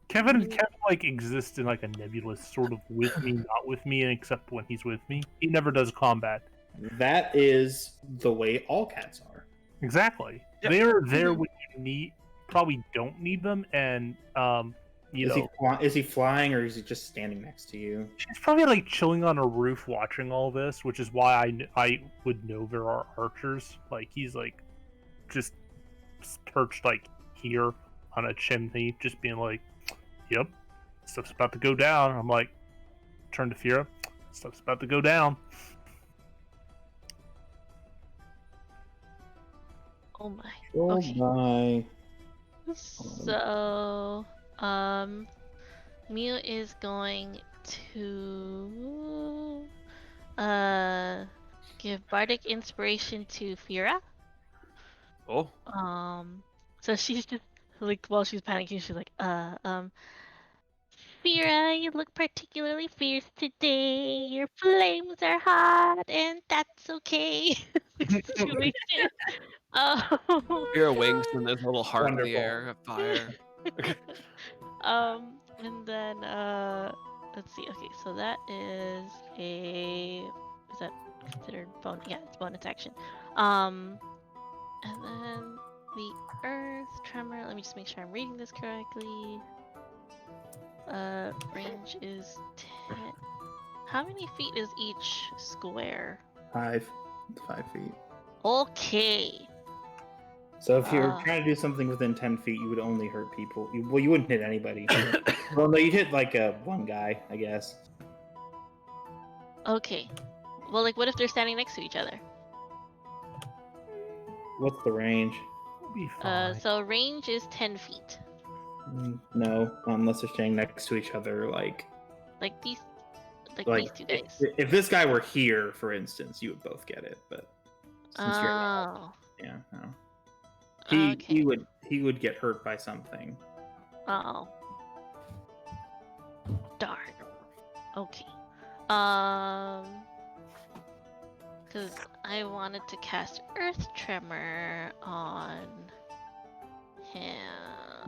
Kevin like exists in like a nebulous sort of with me, not with me, and except when he's with me, he never does combat. That is the way all cats are. Exactly. Yep. They're there when you probably don't need them, and Is he flying or is he just standing next to you? she's probably like chilling on a roof watching all this, which is why I would know there are archers. Like he's like just perched like here on a chimney, just being like, "Yep, stuff's about to go down." I'm like, turn to Fira, stuff's about to go down. Oh my. Roll Okay. by. So, Mew is going to give bardic inspiration to Fira. Oh, So she's just like while she's panicking, she's like, Fira, you look particularly fierce today. Your flames are hot, and that's okay. Situation. your wings and there's a little heart in the Wonderful. air of fire. And then let's see. Okay, so that is that considered bonus? Yeah, it's bonus action. And then the earth tremor. Let me just make sure I'm reading this correctly. Range is 10. How many feet is each square? 5. It's 5 feet. Okay. So if you're trying to do something within 10 feet, you would only hurt people. You wouldn't hit anybody. Well, no, you'd hit like one guy, I guess. Okay. Well, like, what if they're standing next to each other? What's the range? We'll be fine. So range is 10 feet. No, unless they're standing next to each other, Like these two guys. If this guy were here, for instance, you would both get it. But since you're not, Oh. yeah, no. Okay. He would get hurt by something. Oh. Darn. Okay. Because I wanted to cast Earth Tremor on him.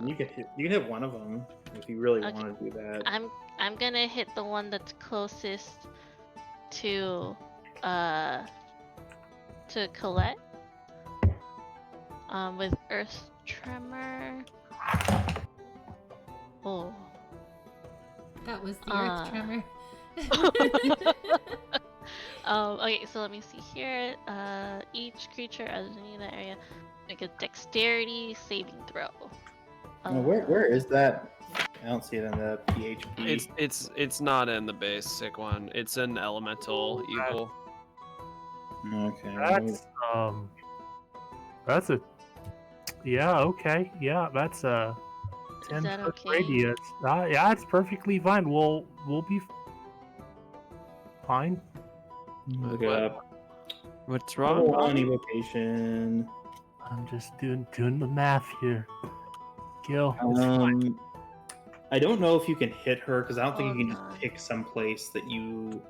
You can hit one of them if you really Okay. want to do that. I'm gonna hit the one that's closest to Colette. With Earth Tremor. Oh. That was the earth tremor. Okay, so let me see here. Each creature other than you in that area make a dexterity saving throw. Where is that? I don't see it in the PHP. It's not in the basic one. It's an elemental evil. Okay. That's a okay. Yeah, that's a 10-foot okay? radius. Yeah, it's perfectly fine. We'll be fine. Look up. What's Level wrong? 1 evocation. I'm just doing the math here. Gil, it's fine. I don't know if you can hit her because I don't think you can Hold on. just pick some place that you.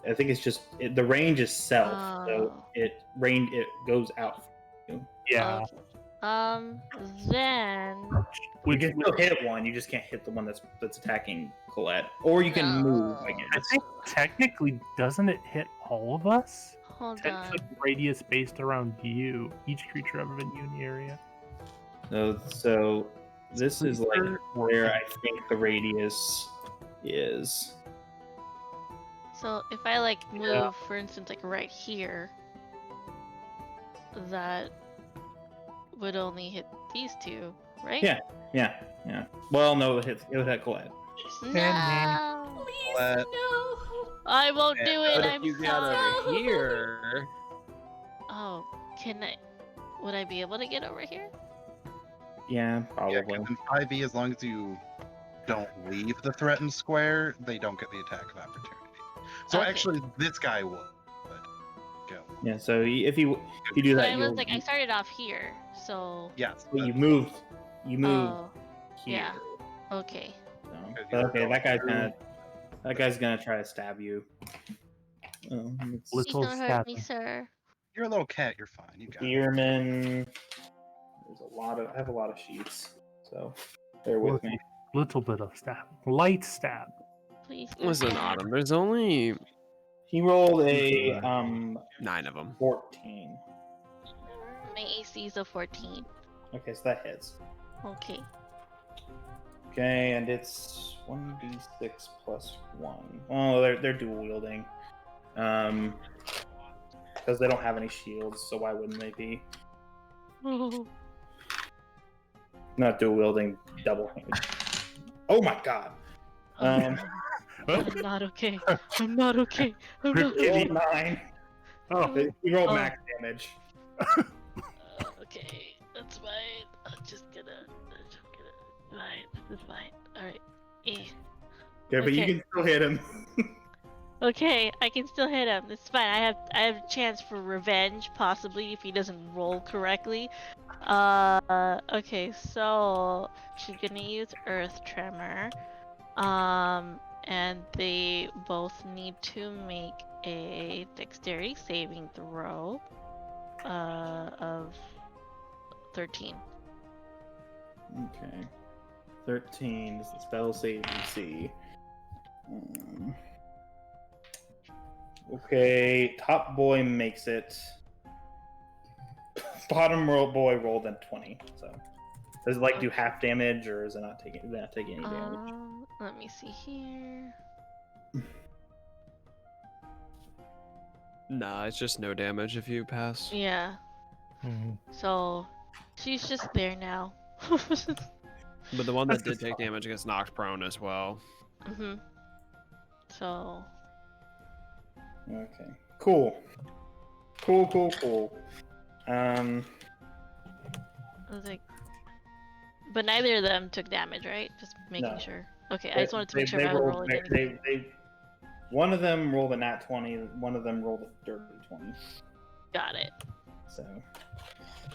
I think it's just the range is self, so it goes out. Yeah. Okay. Then You can still hit one. You just can't hit the one that's attacking Colette, or you can move. I I guess. think technically, doesn't it hit all of us? hold 10-foot on. radius based around you, each creature other than you in the area. So this is like where I think the radius is. So if I like move, for instance, like right here, that would only hit these two, right? Yeah. Well, no, it would hit Colette. No, Please, What? no. I won't do it. But I'm if you got sorry. over here, Oh, can I? Would I be able to get over here? Yeah, Yeah, probably. 'cause in 5e, as long as you don't leave the threatened square, they don't get the attack of opportunity. So Okay. actually, this guy would. Go. Yeah, so if you do But that, I was like, I started off here, so. Yes. well, you moved Oh, here. yeah. Okay. So, Because but you're okay, going that guy's gonna try to stab you. Please Little don't hurt me, stabbing. sir. You're a little cat. You're fine. You got it. Spearman. I have a lot of sheets, so bear with me. Little bit of stab. Light stab. Please. listen, Autumn. There's only He rolled a 9 of them. 14. My AC is a 14. Okay, so that hits. Okay. Okay, and it's 1d6 plus 1. Oh, they're dual wielding. Because they don't have any shields, so why wouldn't they be? Not dual wielding, double handed. Oh my god. I'm not okay. I'm not okay. I'm not Roll okay. 9. Oh, You roll Oh. max damage. Okay. This is fine. Alright. Eh. Okay, but you Okay. can still hit him. Okay, I can still hit him. It's fine. I have a chance for revenge, possibly, if he doesn't roll correctly. Okay, so she's gonna use Earth Tremor. And they both need to make a dexterity saving throw of 13. Okay. 13 is the spell save DC. Okay, top boy makes it. Bottom boy rolled a 20. So does it do half damage, or is it not taking any damage? Let me see here. Nah, it's just no damage if you pass. Yeah. Mhm. So she's just there now. But the one that did take damage gets knocked prone as well. Mhm. So. Okay. Cool. Cool. I was like, but neither of them took damage, right? Just making No. sure. Okay, I just wanted to make sure if I was rolling anything. One of them rolled a nat 20. One of them rolled a dirty 20. Got it. So,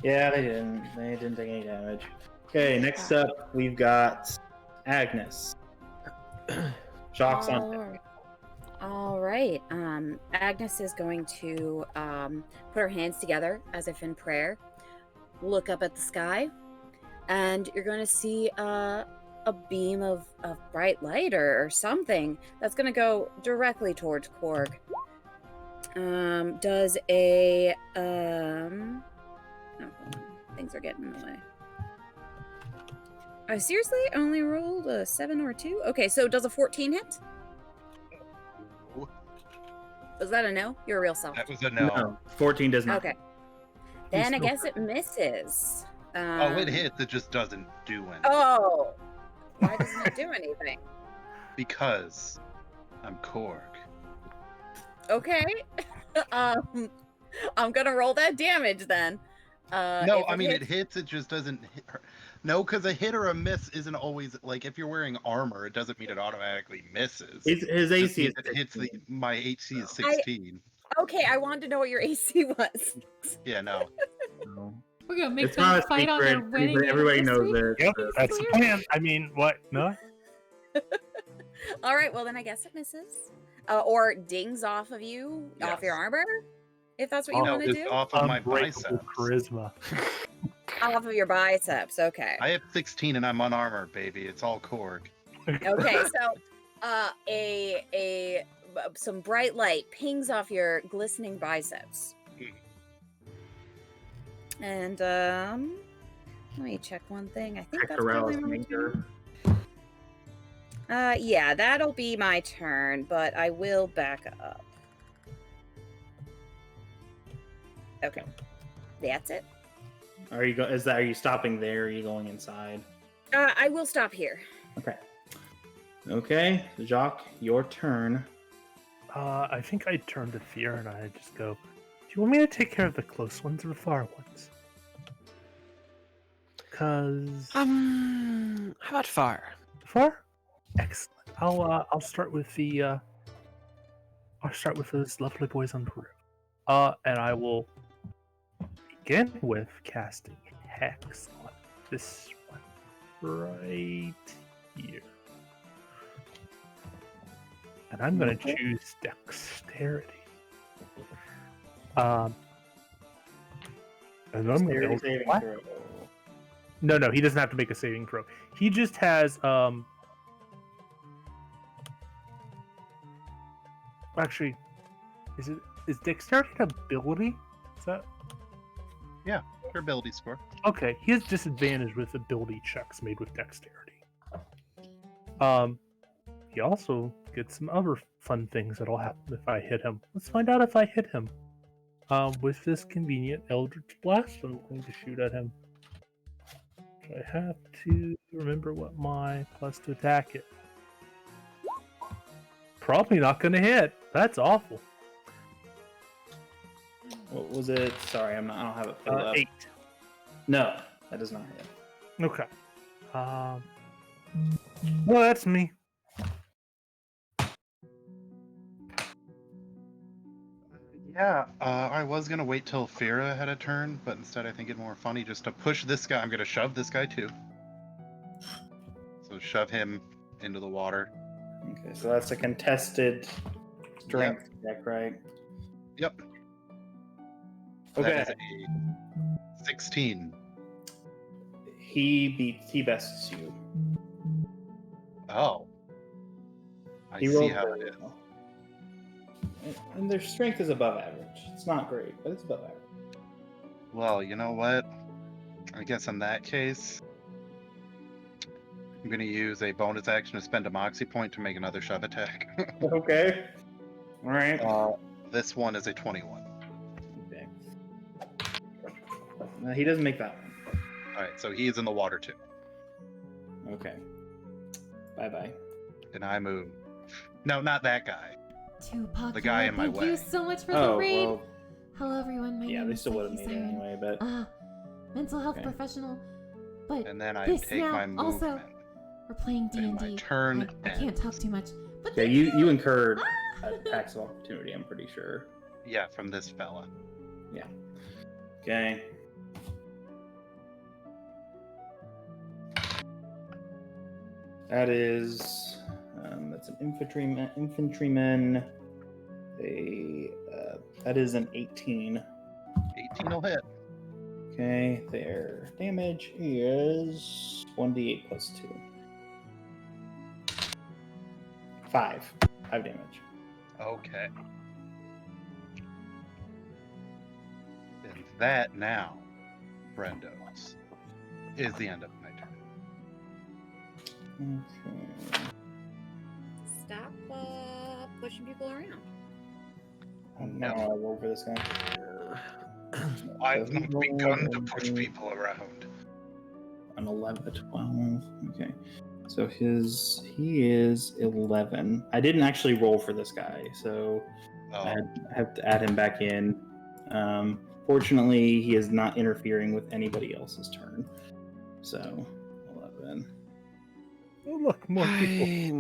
yeah, they didn't take any damage. Okay, next up we've got Agnes. Shock's on. All right. Agnes is going to put her hands together as if in prayer, look up at the sky, and you're going to see a beam of bright light or something that's going to go directly towards Korg. Does a oh, hold on. Things are getting in the way. I seriously only rolled a 7 or 2. Okay, so does a 14 hit? Was that a no? You're a real soft. That was a no. No, 14 does not. Okay. Then I guess it misses. Oh, it hits. It just doesn't do anything. Oh. Why doesn't it do anything? Because I'm Korg. Okay. I'm gonna roll that damage then. No, I mean it hits. It just doesn't hit her. No, because a hit or a miss isn't always like if you're wearing armor, it doesn't mean it automatically misses. His It AC is means it hits my AC is I- 16. Okay, I wanted to know what your AC was. Yeah, no. We're gonna make It's them not a fight on their secret. wedding Everybody knows anniversary? this. Yep, that's the plan. I mean, what? No? All right, well then I guess it misses. Or dings off of you, off your Yes. armor, if that's what you No, want to just do. off of my Unbreakable biceps. charisma. Off of your biceps. Okay. I have 16 and I'm unarmored, baby. It's all Korg. Okay, so some bright light pings off your glistening biceps. And let me check one thing. I think that's probably my turn. Yeah, that'll be my turn, but I will back up. Okay. That's it. Are you stopping there? Or are you going inside? I will stop here. Okay, Jacques, your turn. I think I turn to Fear and I just go, do you want me to take care of the close ones or the far ones? Because How about fire? far? Excellent. I'll start with the I'll start with those lovely boys on the roof. And I will begin with casting Hex on this one right here. And I'm going to choose Dexterity. And I'm going Dexterity to saving what? throw. No, he doesn't have to make a saving throw. He just has actually is Dexterity an ability? Is that Your ability score. okay? He has disadvantage with ability checks made with Dexterity. He also gets some other fun things that'll happen if I hit him. Let's find out if I hit him. With this convenient Eldritch Blast, I'm going to shoot at him. I have to remember what my plus to attack it. Probably not going to hit. That's awful. What was it? Sorry, I don't have it pulled up. 8. No, that does not hit. Okay. Well, that's me. Yeah, I was gonna wait till Fira had a turn, but instead I think it's more funny just to push this guy. I'm gonna shove this guy too. So shove him into the water. Okay, so that's a contested strength check, right? Yep. Okay. That is a 16. He bests you. Oh. I He see rolled how very it is. well. And their strength is above average. It's not great, but it's above average. Well, you know what? I guess in that case, I'm gonna use a bonus action to spend a moxie point to make another shove attack. Okay. All right. This one is a 21. Okay. No, he doesn't make that one. Alright, so he is in the water too. Okay. Bye-bye. And I move. No, not that guy. Tupac, The guy in my thank you way. so much for the Oh, raid. well, Hello, everyone. My yeah, name they is still would have made it PsycheSiren. anyway, but... Mental health Okay. professional. But And then I this take now, my movement. also, we're playing And D&D. my turn I can't ends. talk too much. But Yeah, thank you incurred attacks of opportunity, I'm pretty sure. Yeah, from this fella. Okay. That is... that's an infantryman. That is an 18. 18 will hit. Okay, their damage is 1d8 plus 2. 5 damage. Okay. And that now, friendos, is the end of my turn. Okay. Stop pushing people around. Now I'll roll for this guy. I've So he not begun to rolled push people around. An 11, 12. Okay. So he is 11. I didn't actually roll for this guy, so I have to add him back in. Fortunately, he is not interfering with anybody else's turn. So 11. Oh, look, more people.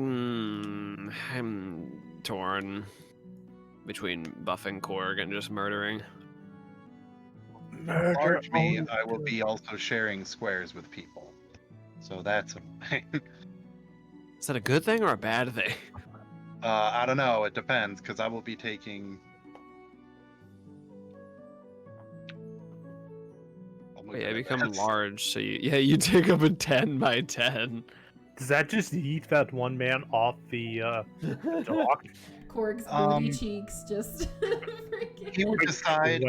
I'm torn between buffing Korg and just murdering. Murder Large me, on I will be also sharing squares with people. So that's a Is that a good thing or a bad thing? I don't know, it depends, because I will be taking Yeah, become large, so you take up a 10 by 10. Does that just eat that one man off the dock? Korg's booty cheeks just freaking... He would decide.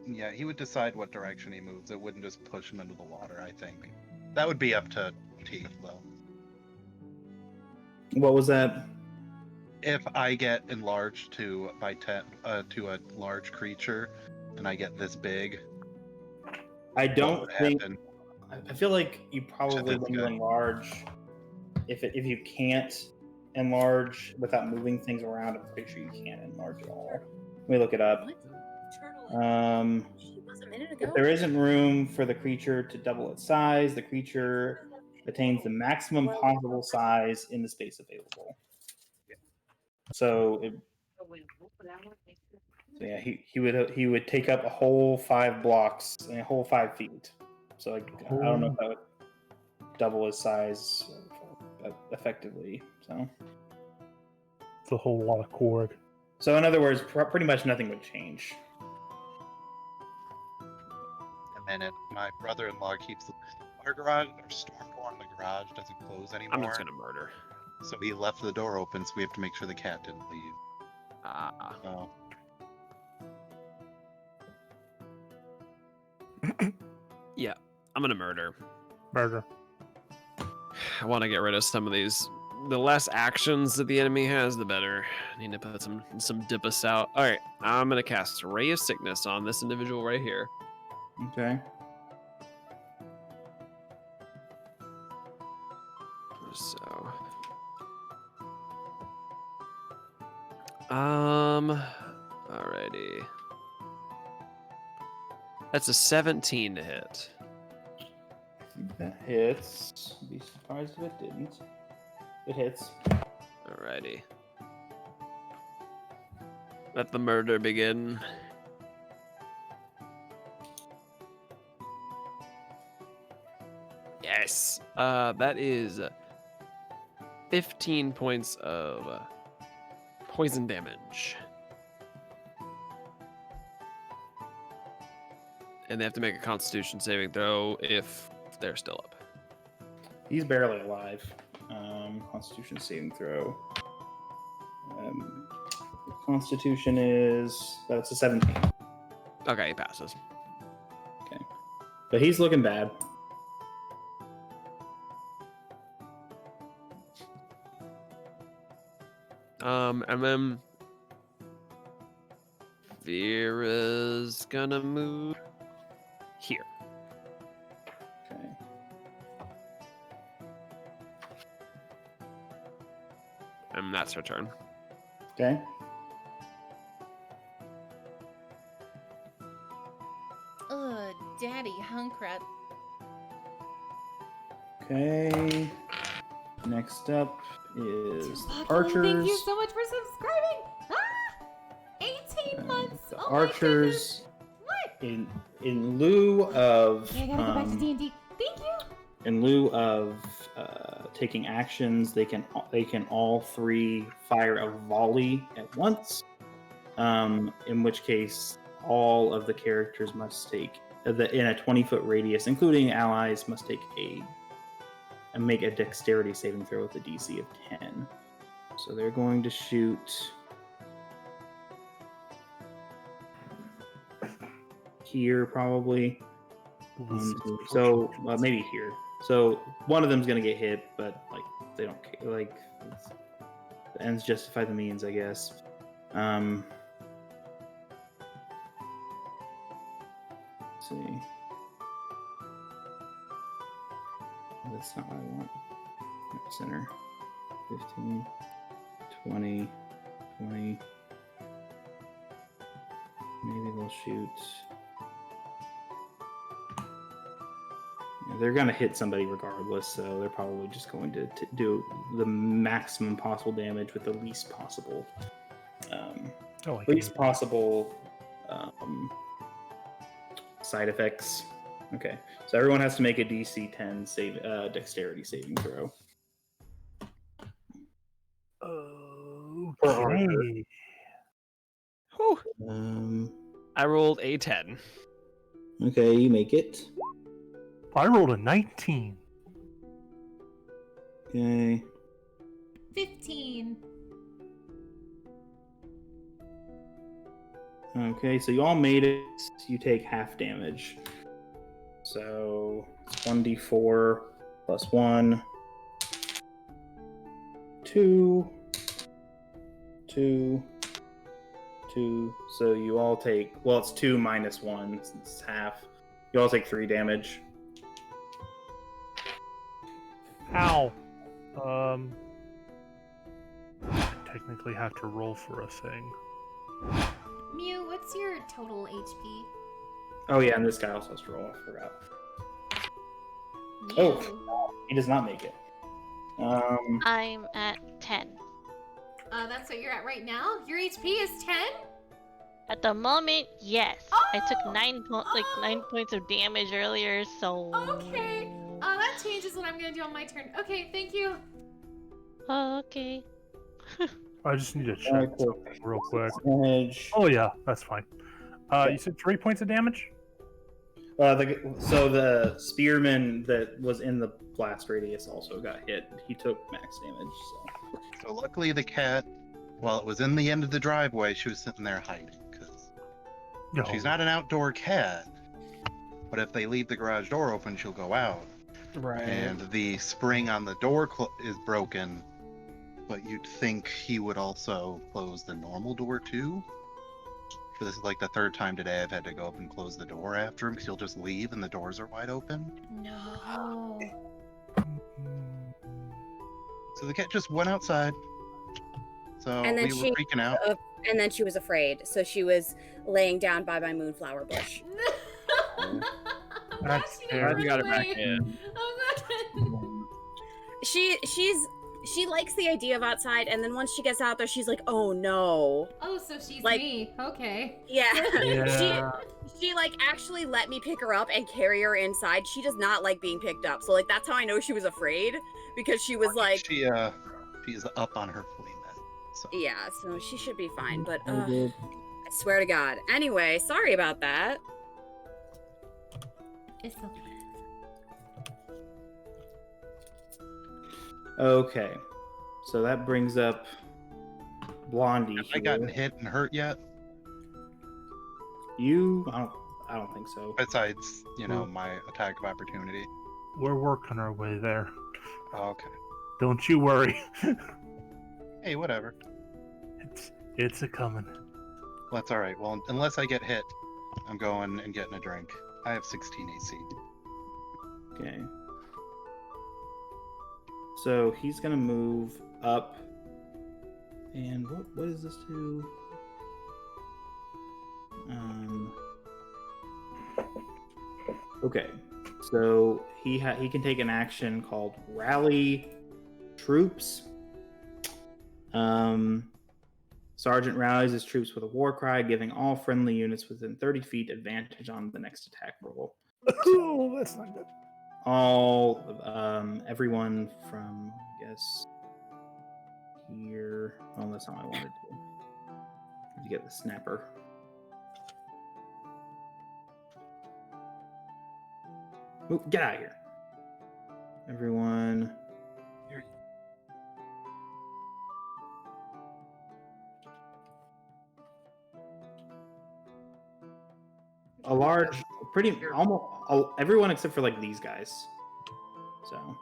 Yeah. He would decide what direction he moves. It wouldn't just push him into the water. I think that would be up to T, though. What was that? If I get enlarged to by 10 to a large creature, and I get this big, I what don't would think. happen? I feel like you probably, this when you guy? enlarge, if you can't enlarge without moving things around, I'm pretty sure you can't enlarge at all. Let me look it up. She was a minute If ago. there isn't room for the creature to double its size, the creature attains the maximum possible size in the space available. So, yeah, he would take up a whole 5 blocks and a whole 5 feet. So I don't know if that would double his size effectively. So It's a whole lot of Korg. So in other words, pretty much nothing would change. A minute. My brother-in-law keeps our garage, our storm door in the garage doesn't close anymore. I'm just gonna murder. So he left the door open, so we have to make sure the cat didn't leave. Oh. Yeah, I'm gonna murder. Murder. I want to get rid of some of these. The less actions that the enemy has, the better. I need to put some Dipus out. All right, I'm gonna cast Ray of Sickness on this individual right here. Okay. So, alrighty. That's a 17 to hit. That hits. I'd be surprised if it didn't. It hits. Alrighty. Let the murder begin. Yes. That is 15 points of poison damage. And they have to make a Constitution saving throw if they're still up. He's barely alive. Constitution saving throw. Constitution is that's a 17. Okay, he passes. Okay, but he's looking bad. And then Vera's gonna move here. Okay. And that's her turn. Okay. Ugh, daddy hunkrat. Okay. Next up is the Buckle, archers. Thank you so much for subscribing. Ah! 18 months. The Oh my goodness. archers. What? In lieu of Okay, I gotta go back to D&D. Thank you. in lieu of taking actions, they can all three fire a volley at once. In which case, all of the characters must take in a 20-foot radius, including allies, must take and make a dexterity saving throw with a DC of 10. So they're going to shoot here, probably. So maybe here. So one of them's gonna get hit, but like they don't care. Like the ends justify the means, I guess. Let's see. That's not what I want. Center. 15, 20, 20. Maybe they'll shoot. Yeah, they're going to hit somebody regardless, so they're probably just going to do the maximum possible damage with the least possible, side effects. Okay, so everyone has to make a DC 10 dexterity saving throw. Okay. Whew. I rolled a 10. Okay, you make it. I rolled a 19. Okay. 15. Okay, so you all made it. You take half damage. So it's 1d4 plus 1. 2. 2. 2. So you all take, well, it's 2 minus 1 since it's half. You all take 3 damage. Ow. I technically have to roll for a thing. Mew, what's your total HP? Oh yeah, and this guy also has to roll. I forgot. Mew. Oh, he does not make it. I'm at 10. That's what you're at right now? Your HP is 10? At the moment, yes. I took Oh! 9 points of damage earlier, so. Okay. That changes what I'm gonna do on my turn. Okay, thank you. Okay. I just need to check Alright, cool. something real quick. Damage. Oh yeah, that's fine. Okay. You said 3 points of damage? So the spearman that was in the blast radius also got hit. He took max damage. So luckily the cat, while it was in the end of the driveway, she was sitting there hiding. Because No. she's not an outdoor cat. But if they leave the garage door open, she'll go out. Right. And the spring on the door is broken. But you'd think he would also close the normal door too. So this is like the third time today I've had to go up and close the door after him because he'll just leave and the doors are wide open. No. So the cat just went outside. So And then we were freaking out. And then she was afraid, so she was laying down by my moonflower bush. That's She fair. You got it back really- in. Oh, God. She's she likes the idea of outside, and then once she gets out there, she's like, oh no. Oh, so she's Like- me. Okay. Yeah. Yeah. She like actually let me pick her up and carry her inside. She does not like being picked up. So like that's how I know she was afraid, because she was like, she's up on her flea then. So yeah, so she should be fine. But Oh, good. I swear to God. Anyway, sorry about that. It's okay. Okay, so that brings up Blondie. have I here. gotten hit and hurt yet? You? I don't think so. Besides, my attack of opportunity. We're working our way there. Oh, okay. Don't you worry. Hey, whatever. It's a coming. That's all right. Well, unless I get hit, I'm going and getting a drink. I have 16 AC. Okay. So he's gonna move up. And what does this do? Okay. So he can take an action called Rally Troops. Sergeant rallies his troops with a war cry, giving all friendly units within 30 feet advantage on the next attack roll. Oh, that's not good. Everyone from, I guess, here. Oh, that's not what I wanted to do. To get the snapper. Ooh, get out of here. Everyone. A large, almost everyone except for like these guys. So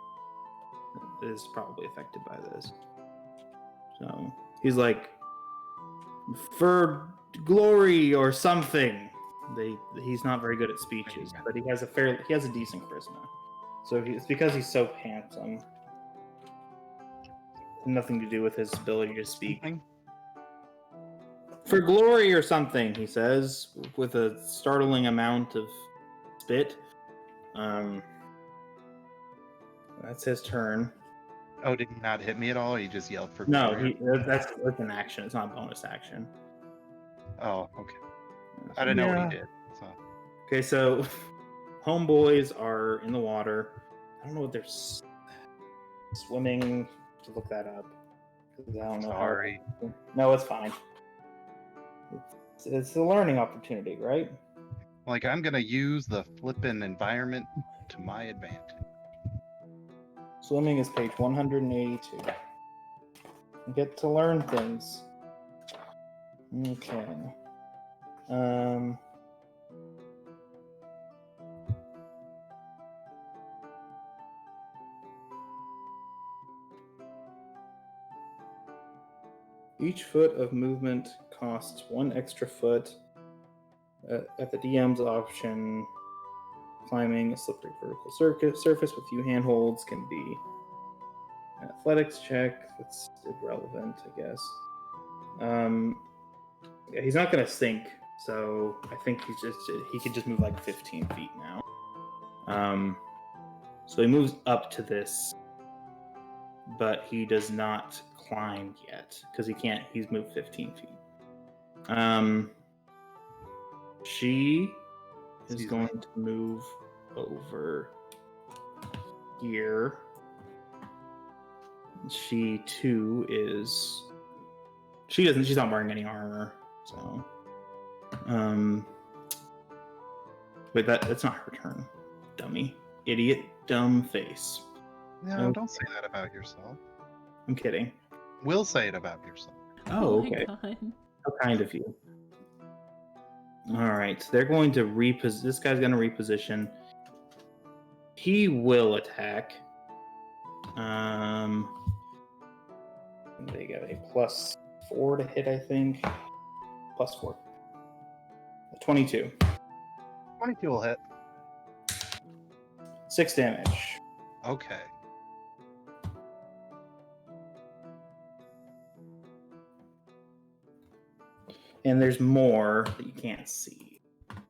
is probably affected by this. So he's like, for glory or something. He's not very good at speeches, but he has a decent charisma. So it's because he's so handsome. Nothing to do with his ability to speak. For glory or something, he says, with a startling amount of spit. That's his turn. Oh, did he not hit me at all? Or he just yelled for No, glory? that's an action. It's not a bonus action. Oh, okay. I didn't know what he did. So. Okay, so homeboys are in the water. I don't know if they're swimming. To look that up. I don't know. Sorry. No, it's fine. It's a learning opportunity, right? Like, I'm going to use the flippin' environment to my advantage. Swimming is page 182. You get to learn things. Okay. Each foot of movement costs 1 extra foot. At the DM's option, climbing a slippery vertical surface with few handholds can be an athletics check. That's irrelevant, I guess. Yeah, he's not going to sink, so I think he could just move like 15 feet now. So he moves up to this, but he does not climb yet because he can't. He's moved 15 feet. She is going to move over here. She too is. She's not wearing any armor, so. Wait, that's not her turn. Dummy, idiot, dumb face. No, don't say that about yourself. I'm kidding. We'll say it about yourself. Oh, my okay. God. How kind of you. All right, they're going to reposition. This guy's going to reposition. He will attack. They get a +4 to hit, I think. +4. 22. 22 will hit. 6 damage. Okay. And there's more that you can't see.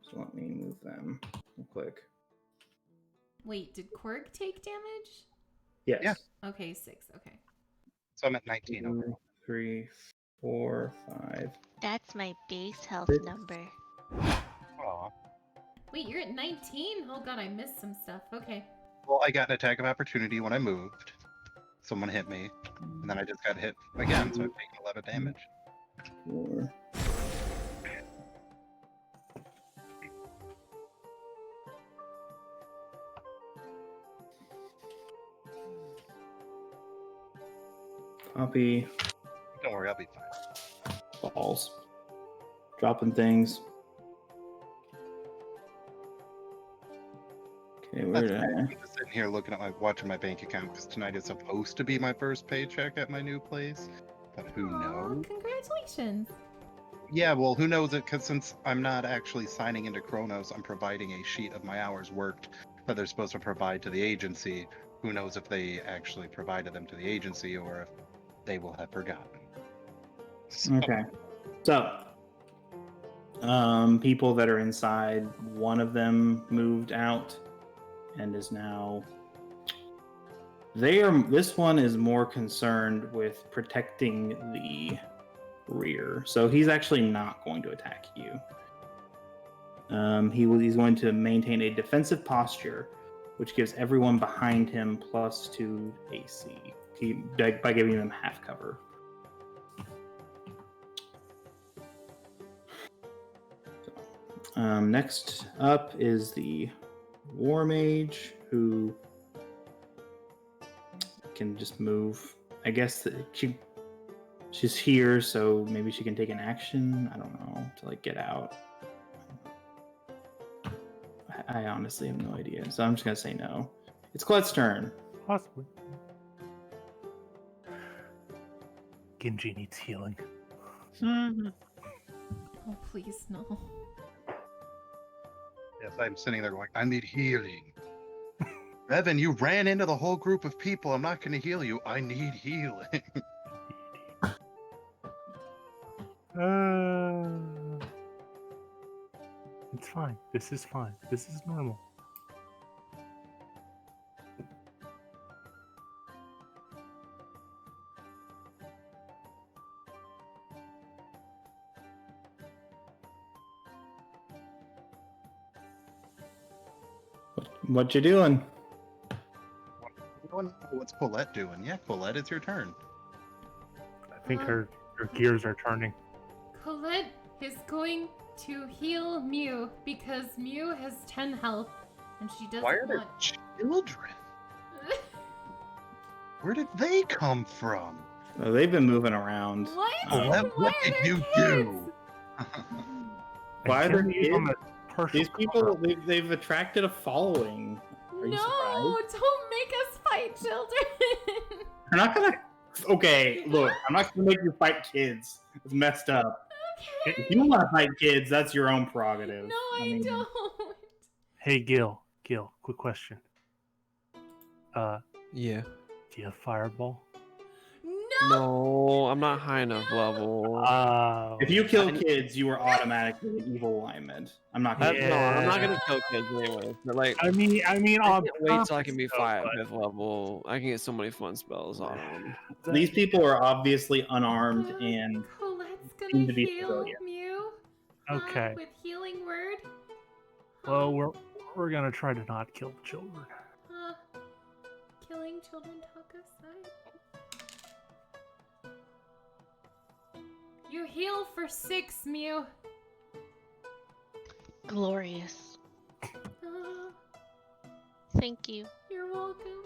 So let me move them real quick. Wait, did Quirk take damage? Yes. Yeah. Okay, 6. Okay. So I'm at 19 2, overall. 3, 4, 5. That's my base health Six. number. Aw. Wait, you're at 19? Oh god, I missed some stuff. Okay. Well, I got an attack of opportunity when I moved. Someone hit me, and then I just got hit again, so I've taken 11 damage. 4. Copy. Don't worry, I'll be fine. Balls. Dropping things. Okay, where That's did fine. I? I'm just sitting here looking at watching my bank account because tonight is supposed to be my first paycheck at my new place, but who Aw, knows? congratulations. Yeah, well, who knows it? Because since I'm not actually signing into Kronos, I'm providing a sheet of my hours worked that they're supposed to provide to the agency. Who knows if they actually provided them to the agency or if they will have forgotten. So, Okay. So, people that are inside, one of them moved out and is now. This one is more concerned with protecting the rear, so he's actually not going to attack you. He's going to maintain a defensive posture, which gives everyone behind him +2 AC by giving them half cover. Next up is the War Mage, who can just move. I guess that she's here, so maybe she can take an action. I don't know, to like get out. I honestly have no idea, so I'm just gonna say no. It's Colette's turn. Possibly. Genji needs healing. Oh, please, no. yes, I'm sitting there going, I need healing. Evan, you ran into the whole group of people. I'm not going to heal you. I need healing. It's fine. This is fine. This is normal. What you doing? What's Colette doing? Yeah, Colette, it's your turn. I think her gears are turning. Colette is going to heal Mew because Mew has 10 health and she doesn't Why are there want... children? Where did they come from? Oh, they've been moving around. What? Colette, Why what are did there you kids? do? Why are there kids? Partial These people, they've attracted a following. Are you No, surprised? don't make us fight children. I'm not gonna. Okay, look, I'm not gonna make you fight kids. It's messed up. Okay. If you want to fight kids, that's your own prerogative. No, I don't. Hey, Gil, quick question. Yeah. Do you have Fireball? No. No, I'm not high enough level. If you kill kids, you are automatically an evil alignment. I'm not gonna. No, I'm not Yeah. gonna kill kids anyway. But like, I mean, I on can't wait till I can be purpose, though, 5th level. I can get so many fun spells on them. but- These people are obviously unarmed and Colette's seem gonna to be heal civilian. Mew. Okay. With healing word. Well, we're gonna try to not kill the children. Killing children talk aside. You heal for 6, Mew. Glorious. Uh, Thank you. you're welcome.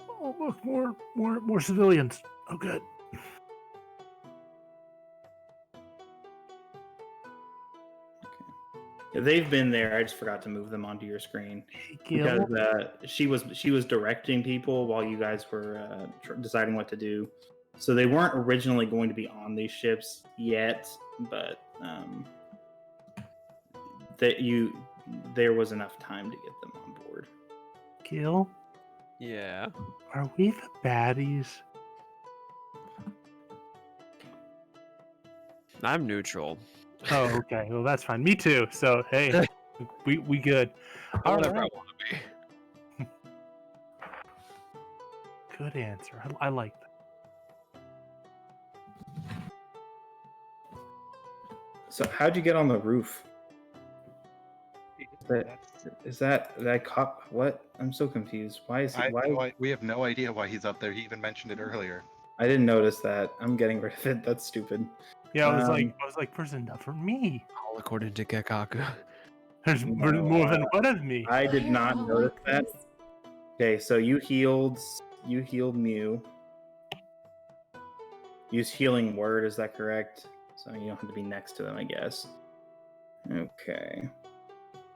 Oh, look, more civilians. Oh, good. they've been there. I just forgot to move them onto your screen Hey, Gil. because she was directing people while you guys were deciding what to do. So they weren't originally going to be on these ships yet, but there was enough time to get them on board. Gil, Yeah. are we the baddies? I'm neutral. Oh, okay. Well, that's fine. Me too. So hey, we good. All Whatever I right. want to be. Good answer. I like that. So how'd you get on the roof? Is that cop? What? I'm so confused. Why is he? Why? We have no idea why he's up there. He even mentioned it earlier. I didn't notice that. I'm getting rid of it. That's stupid. Yeah, I was like, there's enough for me. All according to Kekaku. There's No, more than one of me. I did Why are not you all notice like that. this? Okay, so you healed Mew. Use healing word, is that correct? So you don't have to be next to them, I guess. Okay.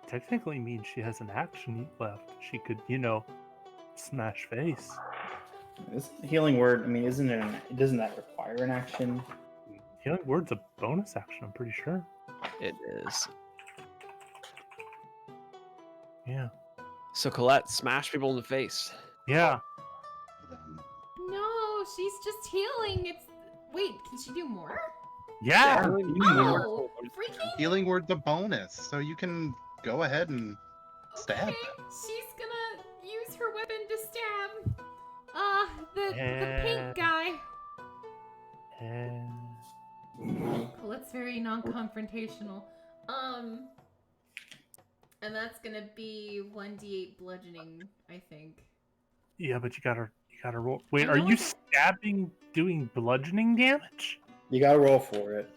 Technically means she has an action left. She could, smash face. Healing word, I mean, doesn't that require an action? Healing word's a bonus action, I'm pretty sure. It is. Yeah. So Colette, smash people in the face. Yeah. No, she's just healing. Wait, can she do more? Yeah. Oh, freaking. Healing word's a bonus, so you can go ahead and stab. Okay, she's gonna use her weapon to stab. The pink guy. Well, that's very non-confrontational. And that's gonna be 1d8 bludgeoning, I think. Yeah, but you gotta roll. Wait, I are know you it's- stabbing doing bludgeoning damage? You gotta roll for it.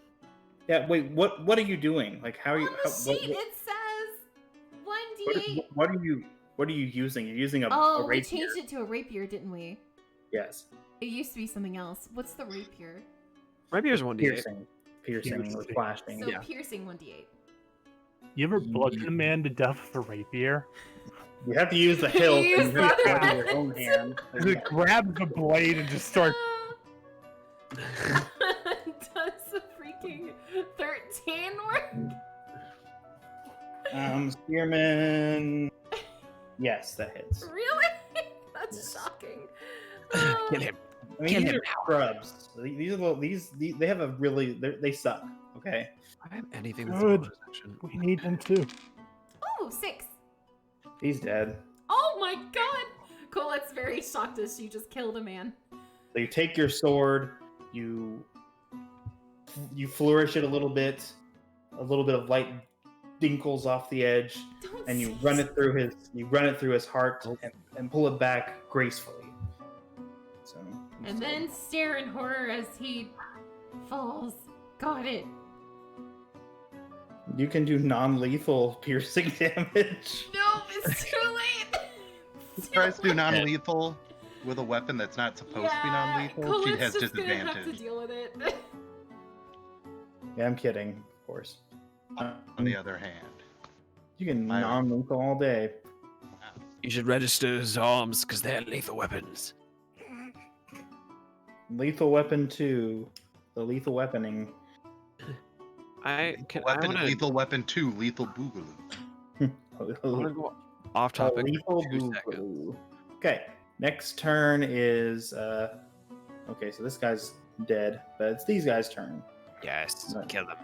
Yeah, wait, what are you doing? Like, how are you? On the sheet it says 1d8. What are you using? You're using a Oh, we rapier. changed it to a rapier, didn't we? Yes. It used to be something else. What's the rapier? Rapier's 1d8. Piercing or slashing. So Yeah. piercing 1d8. You ever bludgeon a man to death with a rapier? You have to use the Can you hilt use and you the have to other grab your own hand. He grabs the blade and just starts. Does a freaking 13 work? Spearman. Yes, that hits. Really? That's shocking. Get him. I mean, Kill these him are scrubs. These they have a really they suck. Okay. I have anything with Good. bonus action. We need him too. Oh, 6. He's dead. Oh my god! Colette's very shocked as she just killed a man. So you take your sword, you flourish it a little bit of light dinkles off the edge, Don't and you say run it through his heart and pull it back gracefully. So. And then stare in horror as he falls. Got it. You can do non-lethal piercing damage. No, it's too late. He tries to do non-lethal with a weapon that's not supposed to be non-lethal. She Colette's has just gonna have to disadvantage. deal with it. Yeah, I'm kidding, of course. On the other hand, You can My- non-lethal all day. You should register his arms because they're lethal weapons. Lethal weapon 2. The lethal weaponing. I wanna lethal weapon 2, lethal boogaloo. I wanna go off topic Lethal for 2 seconds. boogaloo. Okay, next turn is okay, so this guy's dead, but it's these guys' turn. Yes, Right. kill them.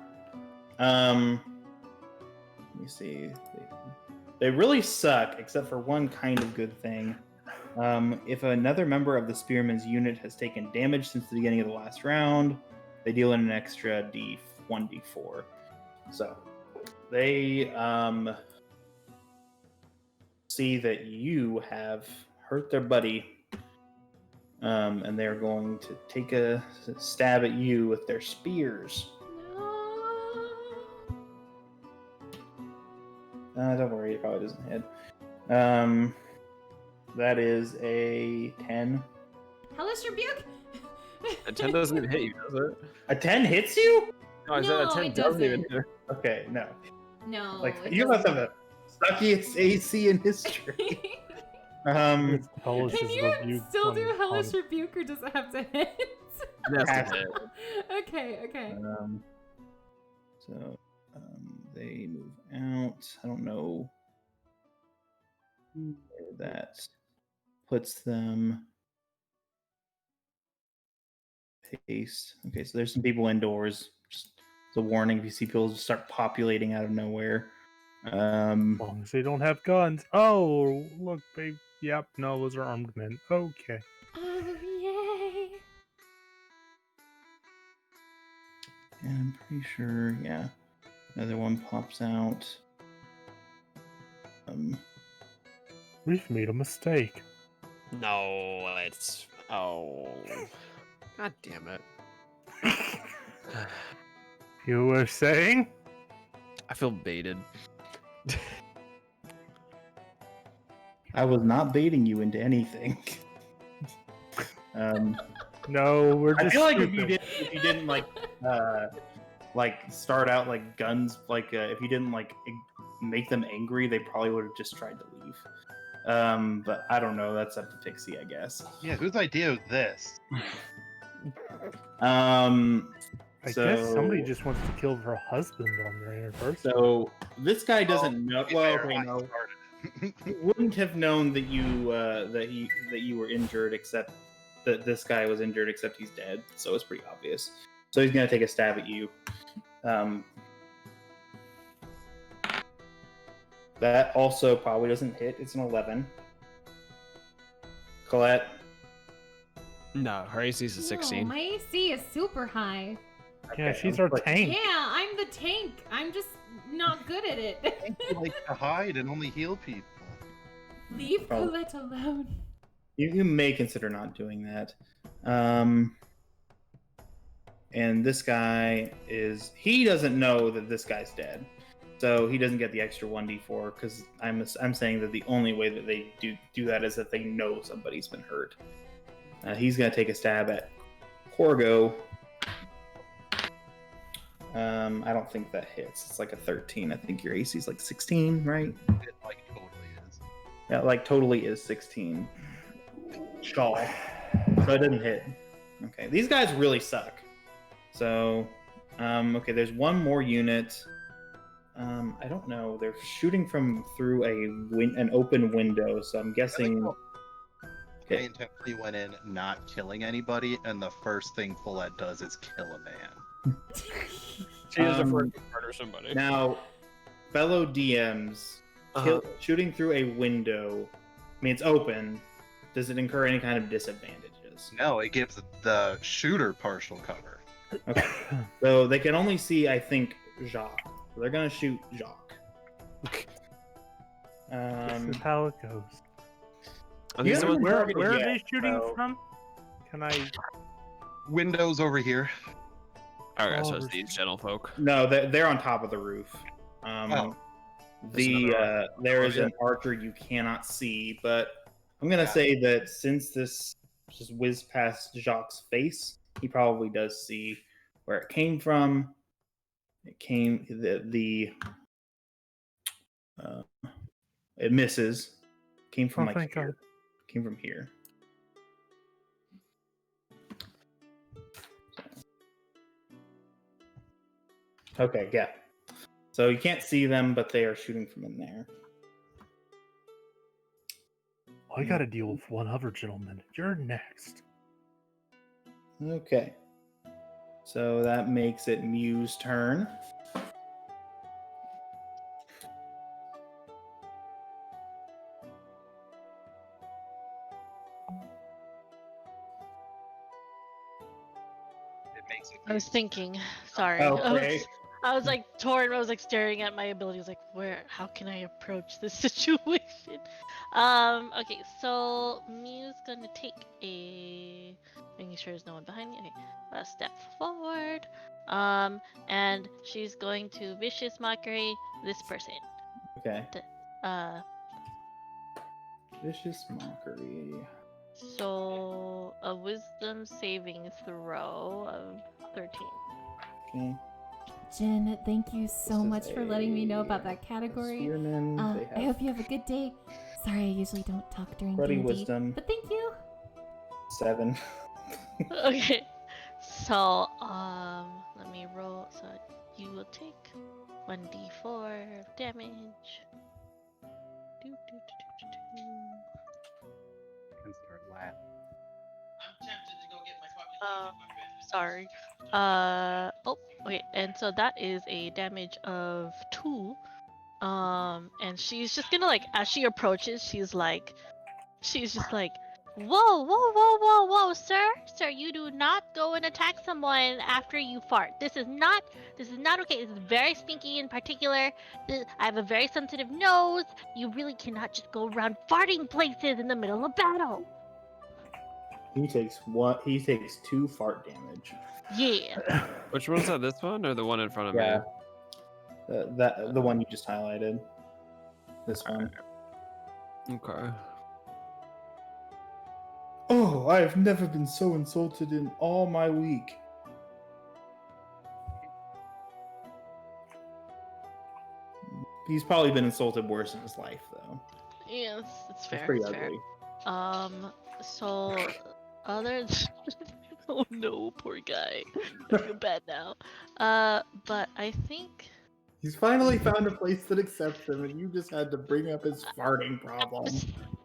Let me see. They really suck, except for one kind of good thing. If another member of the Spearman's unit has taken damage since the beginning of the last round, they deal in an extra D1d4. So they see that you have hurt their buddy, and they're going to take a stab at you with their spears. Don't worry, it probably doesn't hit. That is a 10. Hellish rebuke. A 10 doesn't even hit you, does it? A 10 hits you? No, I said a No, 10 it doesn't even doesn't. hit. Okay, no. No. Like it you must doesn't. have the suckiest AC in history. It's Hellish Can is you rebuke still do on- hellish rebuke, or does it have to hit? That's Has the to. hit. Okay. So they move out. I don't know where that puts them. Paste. Okay, so there's some people indoors. Just It's a warning if you see people just start populating out of nowhere. As long as they don't have guns. Oh, look, babe. Yep, no, those are armed men. Okay. Oh, yay. And I'm pretty sure, yeah. Another one pops out. We've made a mistake. No, it's God damn it. You were saying? I feel baited. I was not baiting you into anything. No, we're just I feel like stupid. if you didn't like start out like guns, like if you didn't like make them angry, they probably would have just tried to leave. But I don't know. That's up to Pixie, I guess. Yeah, whose idea is this? I guess somebody just wants to kill her husband on their anniversary. So this guy doesn't know. To be Well, fair, okay, I no. started He it. wouldn't have known that you were injured, except that this guy was injured, except he's dead. So it's pretty obvious. So he's gonna take a stab at you. That also probably doesn't hit. It's an 11. Colette. No, her AC is a 16. No, my AC is super high. Yeah, Okay, she's I'm our like- tank. Yeah, I'm the tank. I'm just not good at it. You like to hide and only heal people. Leave Probably. Colette alone. You may consider not doing that. And this guy he doesn't know that this guy's dead. So he doesn't get the extra 1d4 because I'm saying that the only way that they do that is that they know somebody's been hurt. He's going to take a stab at Corgo. I don't think that hits. It's like a 13. I think your AC is like 16, right? It like totally is. Yeah, like totally is 16. Shaw. So it doesn't hit. Okay, these guys really suck. So, okay, there's one more unit. I don't know. They're shooting through an open window, so I'm guessing. They intentionally went in not killing anybody, and the first thing Follette does is kill a man. She is afraid to murder somebody. Now, fellow DMs, shooting through a window. I mean, it's open. Does it incur any kind of disadvantages? No, it gives the shooter partial cover. Okay. So they can only see, I think, Jacques. So they're gonna shoot Jacques. This is how it goes. Are these the ones- Where targeted are yet, they shooting so- from? Can I? Windows over here. Okay, so Oh, it's these gentlefolk. No, they're on top of the roof. Oh. There is an archer you cannot see, but I'm gonna Yeah. say that since this just whizzed past Jacques' face, he probably does see where it came from. It came it misses. Came from Oh, like thank here. God. Came from here. Okay, yeah. So you can't see them, but they are shooting from in there. I got to deal with one other gentleman. You're next. Okay. So that makes it Mew's turn. It makes it. I was thinking. Sorry. Okay. I was like torn. I was like staring at my abilities. Like, how can I approach this situation? Okay. So Mew's gonna take making sure there's no one behind me. Okay. A step forward. And she's going to vicious mockery this person. Okay. Vicious mockery. So a wisdom saving throw of 13. Okay. Jen, thank you so This is much for letting me know about a that category. Spearman, they I have hope you have a good day. Sorry, I usually don't talk during Bloody D&D, wisdom. but thank you. 7. Okay. So, let me roll. So you will take 1d4 damage. Can start laughing. Sorry. Okay, and so that is a damage of 2. And she's just gonna like, as she approaches, she's just like, whoa, whoa, whoa, whoa, whoa, sir, you do not go and attack someone after you fart. This is not okay. This is very stinky in particular. I have a very sensitive nose. You really cannot just go around farting places in the middle of battle. He takes 2 fart damage. Yeah. Which one's that? This one or the one in front of Yeah. me? The one you just highlighted. This one. Okay. Oh, I have never been so insulted in all my week. He's probably been insulted worse in his life, though. Yes, it's fair. It's pretty it's fair. ugly. So other oh no, poor guy. I feel bad now. But I think He's finally found a place that accepts him, and you just had to bring up his farting problem.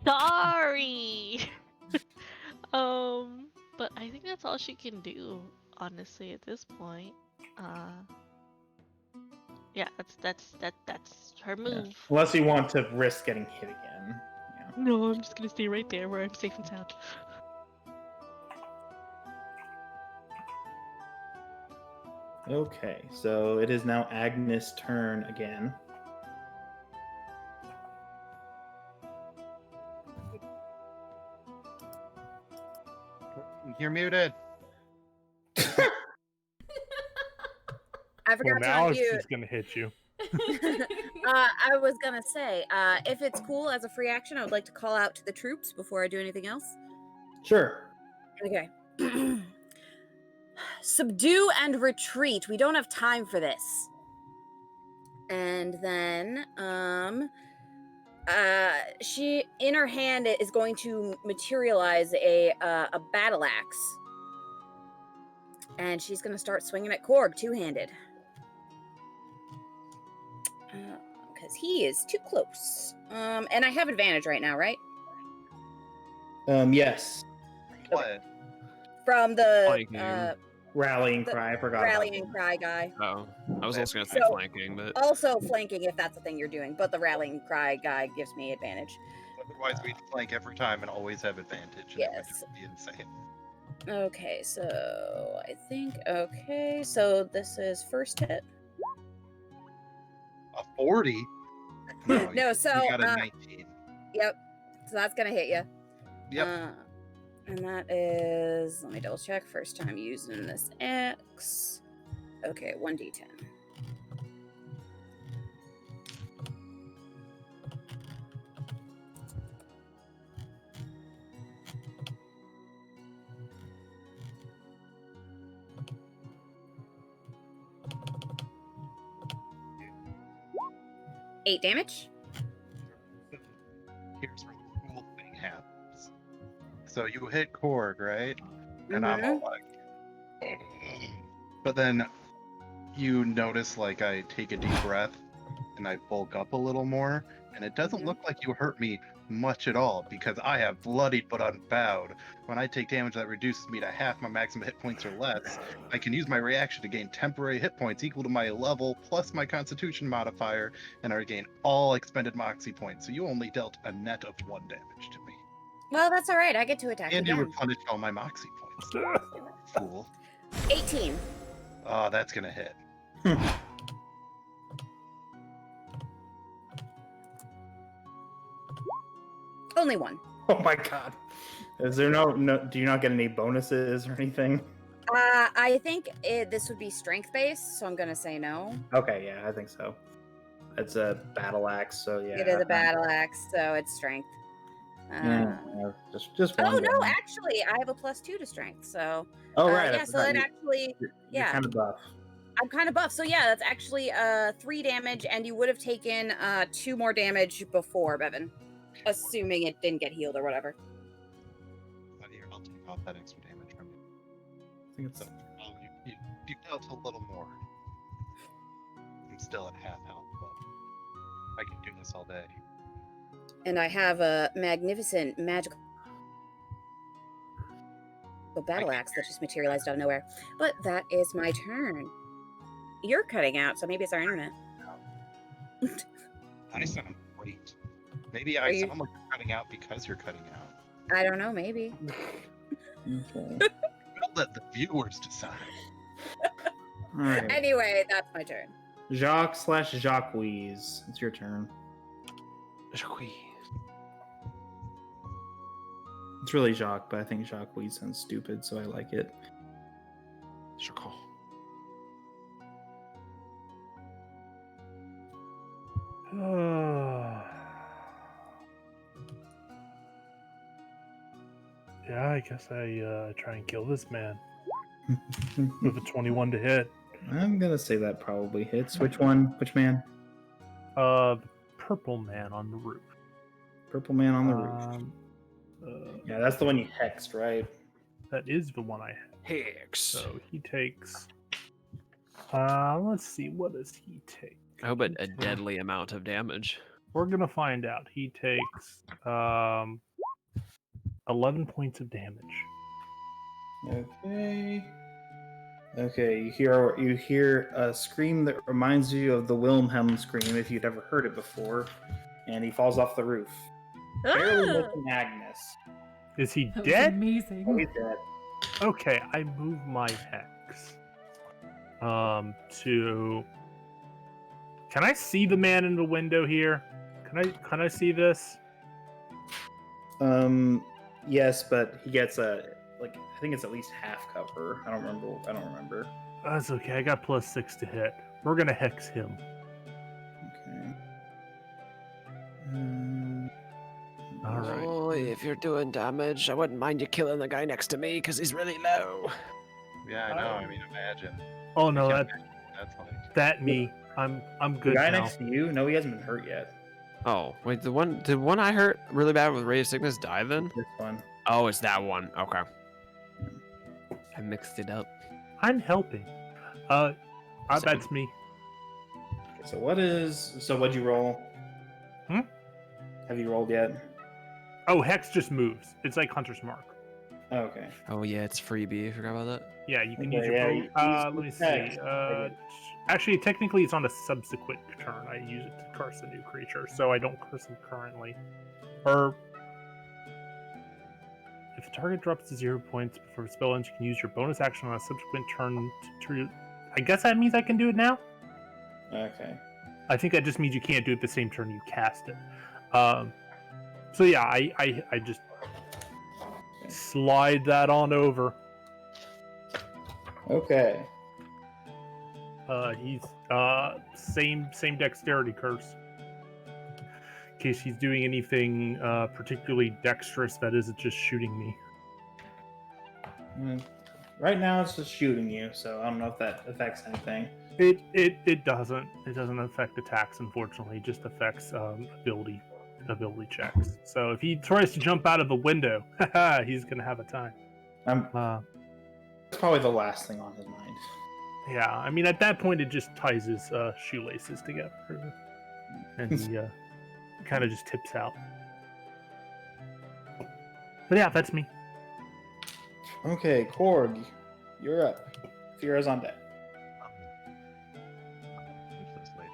sorry. But I think that's all she can do, honestly, at this point. Yeah, that's her move. Yeah. Unless you want to risk getting hit again. Yeah. No, I'm just gonna stay right there where I'm safe and sound. Okay, so it is now Agnes' turn again. You're muted. I Well, forgot to now unmute. she's gonna hit you. I was gonna say, if it's cool as a free action, I would like to call out to the troops before I do anything else. Sure. Okay. Subdue and retreat. We don't have time for this. And then, she in her hand is going to materialize a battle axe, and she's gonna start swinging at Korg two-handed. Because he is too close. And I have advantage right now, right? Yes. What? From the Flanking. Rallying The cry. I forgot. rallying about cry guy. Oh, I was also gonna say So- flanking, but Also flanking if that's the thing you're doing, but the rallying cry guy gives me advantage. Otherwise, we'd flank every time and always have advantage. And Yes. It would be insane. Okay, so I think so this is first hit. A 40? No, No, so you got a 19. yep. So that's gonna hit you. Yep. And that is, let me double check. First time using this X. Okay, 1d10. Eight damage. Here's where the cool thing happens. So you hit Korg, right? And I'm all like... But then you notice, like, I take a deep breath and I bulk up a little more, and it doesn't look like you hurt me much at all, because I have bloodied but unbowed. When I take damage that reduces me to half my maximum hit points or less, I can use my reaction to gain temporary hit points equal to my level plus my constitution modifier, and I regain all expended moxie points. So you only dealt a net of 1 damage to me. Well, that's all right. I get to attack And you again. replenished all my moxie points. Fool. 18. Oh, that's gonna hit. Only one. Oh my god. Is there no? Do you not get any bonuses or anything? I think this would be strength based, so I'm gonna say no. Okay, yeah, I think so. It's a battle axe, so yeah. It is a battle axe, so it's strength. Yeah, just one. Oh no, damage. actually, I have a +2 to strength, so Oh right. I yeah, so forgot it you- actually, you're yeah. kind of buff. I'm kind of buff, so yeah, that's actually 3 damage, and you would have taken 2 more damage before, Bevan, assuming it didn't get healed or whatever. But here, I'll take off that extra damage from you. I think it's So, you dealt a little more. I'm still at half health, but I can do this all day. And I have a magnificent magical battle axe that just materialized out of nowhere. But that is my turn. You're cutting out, so maybe it's our internet. I sound great. Maybe Are I you- sound like you're cutting out because you're cutting out. I don't know, maybe. Okay. We'll let the viewers decide. All right. Anyway, that's my turn. Jacques/Jacques. It's your turn. It's really Jacques, but I think Jacques sounds stupid, so I like it. Yeah, I guess I try and kill this man with a 21 to hit. I'm gonna say that probably hits. Which one? Which man? The purple man on the roof. Purple man on the roof. Yeah, that's the one you hexed, right? That is the one I had. Hicks. So he takes. Let's see. What does he take? I hope a He takes- deadly amount of damage. We're gonna find out. He takes 11 points of damage. Okay. Okay, you hear a scream that reminds you of the Wilhelm scream if you'd ever heard it before, and he falls off the roof. Barely Ah! missing Agnes. Is he That was dead? amazing. Oh, he's dead. Okay, I move my hex. To. Can I see the man in the window here? Can I see this? Yes, but he gets I think it's at least half cover. I don't remember. That's okay. I got +6 to hit. We're gonna hex him. Okay. All right. Oh, if you're doing damage, I wouldn't mind you killing the guy next to me because he's really low. Yeah, I know. I mean, imagine. Oh no, Yeah, that that's like. that me. I'm The good guy now. next to you? No, he hasn't been hurt yet. Oh, wait, the one I hurt really bad with Ray of Sickness die then? This one. Oh, it's that one. Okay. I mixed it up. I'm helping. That's me. So what'd you roll? Hmm? Have you rolled yet? Oh, hex just moves. It's like Hunter's Mark. Oh, okay. Oh yeah, it's freebie. Forgot about that. Yeah, you can Okay, use your yeah, bow. you use Let the me see. hex. Actually, technically, it's on a subsequent turn. I use it to curse a new creature, so I don't curse him currently. Or if the target drops to 0 points before a spell ends, you can use your bonus action on a subsequent turn to. I guess that means I can do it now. Okay. I think that just means you can't do it the same turn you cast it. So yeah, I just slide that on over. Okay. He's same dexterity curse. In case he's doing anything particularly dexterous that isn't just shooting me. Right now it's just shooting you, so I don't know if that affects anything. It doesn't. It doesn't affect attacks, unfortunately. It just affects ability checks. So if he tries to jump out of the window, he's gonna have a time. It's probably the last thing on his mind. Yeah, I mean at that point it just ties his shoelaces together, and he kind of just tips out. But yeah, that's me. Okay, Korg, you're up. Fira's on deck. Who's this lady?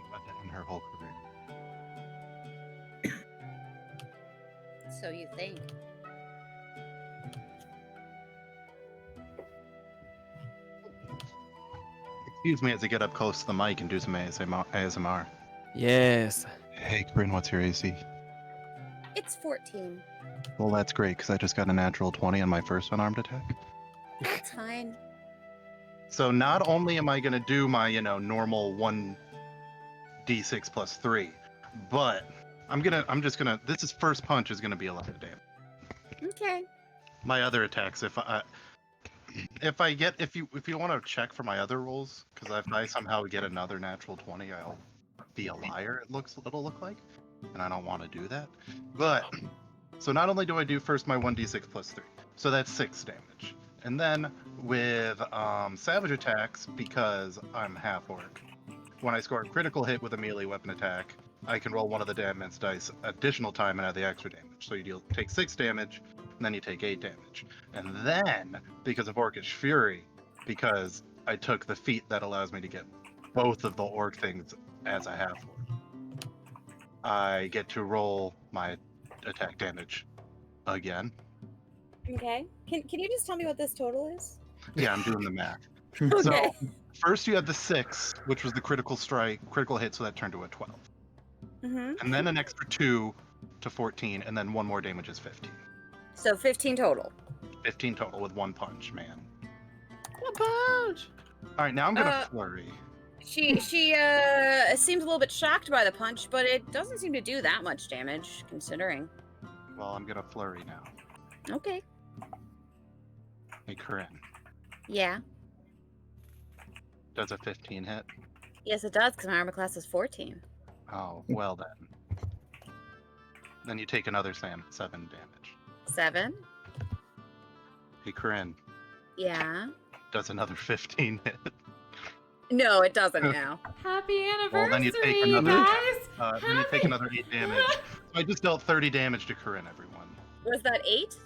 About to end her whole career. So you think? Excuse me as I get up close to the mic and do some ASMR. Yes. Hey, Corinne, what's your AC? It's 14. Well, that's great because I just got a natural 20 on my first unarmed attack. That's fine. So not only am I going to do my, normal 1d6 plus 3, but this is first punch is going to be a lot of damage. Okay. My other attacks, if you want to check for my other rolls, because if I somehow get another natural 20, I'll be a liar. It'll look like, and I don't want to do that. But so not only do I do first my 1d6 plus 3, so that's 6 damage, and then with savage attacks, because I'm half orc, when I score a critical hit with a melee weapon attack, I can roll one of the damage dice additional time and add the extra damage. So you take 6 damage, and then you take 8 damage. And then, because of Orcish Fury, because I took the feat that allows me to get both of the orc things as I have one. I get to roll my attack damage again. Okay. Can you just tell me what this total is? Yeah, I'm doing the math. Okay. So first you had the 6, which was the critical hit, so that turned to a 12. Mm-hmm. And then an extra 2 to 14, and then one more damage is 15. So 15 total. 15 total with one punch, man. One punch. All right, now I'm gonna flurry. She seems a little bit shocked by the punch, but it doesn't seem to do that much damage, considering. Well, I'm gonna flurry now. Okay. Hey, Corinne, Yeah. does a 15 hit? Yes, it does, because my armor class is 14. Oh, well then. Then you take another 7 damage. 7? Hey, Corinne, Yeah. does another 15 hit? No, it doesn't now. Happy anniversary, Well, then you take another. guys! Then you take another 8 damage. So I just dealt 30 damage to Corinne, everyone. Was that 8?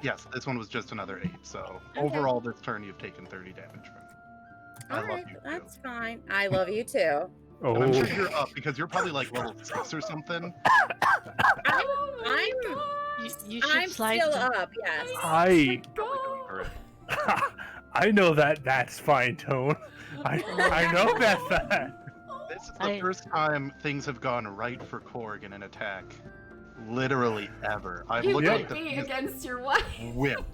Yes, this one was just another 8. So Okay. overall, this turn you've taken 30 damage from me. I love Alright, you too. that's fine. I love you too. Oh, And I'm sure you're up because you're probably like level 6 or something. Oh my I'm- God. You should I'm slide still them. up, yes. I Corinne. I know that's fine, Tone. I know that's that. This is the I- first time things have gone right for Korg in an attack. Literally ever. I've You looked could at the be against your wife. whip.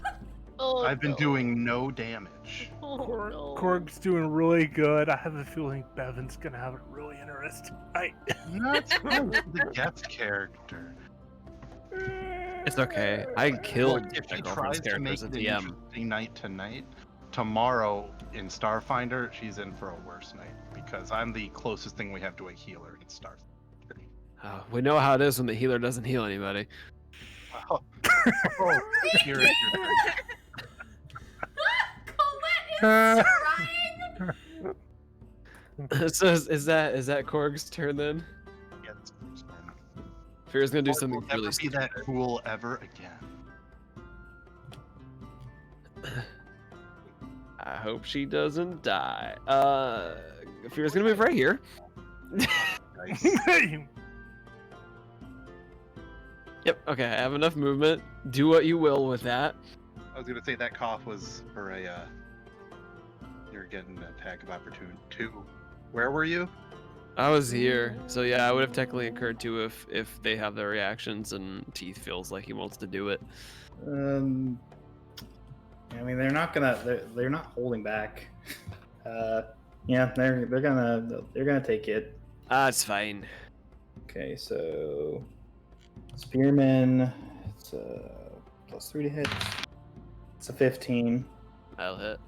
Oh, I've been no. doing no damage. Oh, no. Korg's doing really good. I have a feeling Bevan's gonna have it really interesting. That's the guest character. It's okay. I killed Look, if my she girlfriend's tries to make characters at it an DM. interesting night tonight, tomorrow in Starfinder, she's in for a worse night because I'm the closest thing we have to a healer in Starfinder. We know how it is when the healer doesn't heal anybody. Oh, you're right. Colette is trying. So is that Korg's turn then? Yeah, that's close, man. Fear's gonna do Korg something will never really be stupid. that cool ever again. I hope she doesn't die. Fear's gonna move right here. Nice. Yep. Okay. I have enough movement. Do what you will with that. I was gonna say that cough was for a. You're getting an attack of opportunity too. Where were you? I was here, so yeah, I would have technically incurred two if they have their reactions and Teeth feels like he wants to do it. I mean, they're not holding back. Yeah, they're gonna take it. That's fine. Okay, so Spearman, it's a +3 to hit. It's a 15, I'll hit.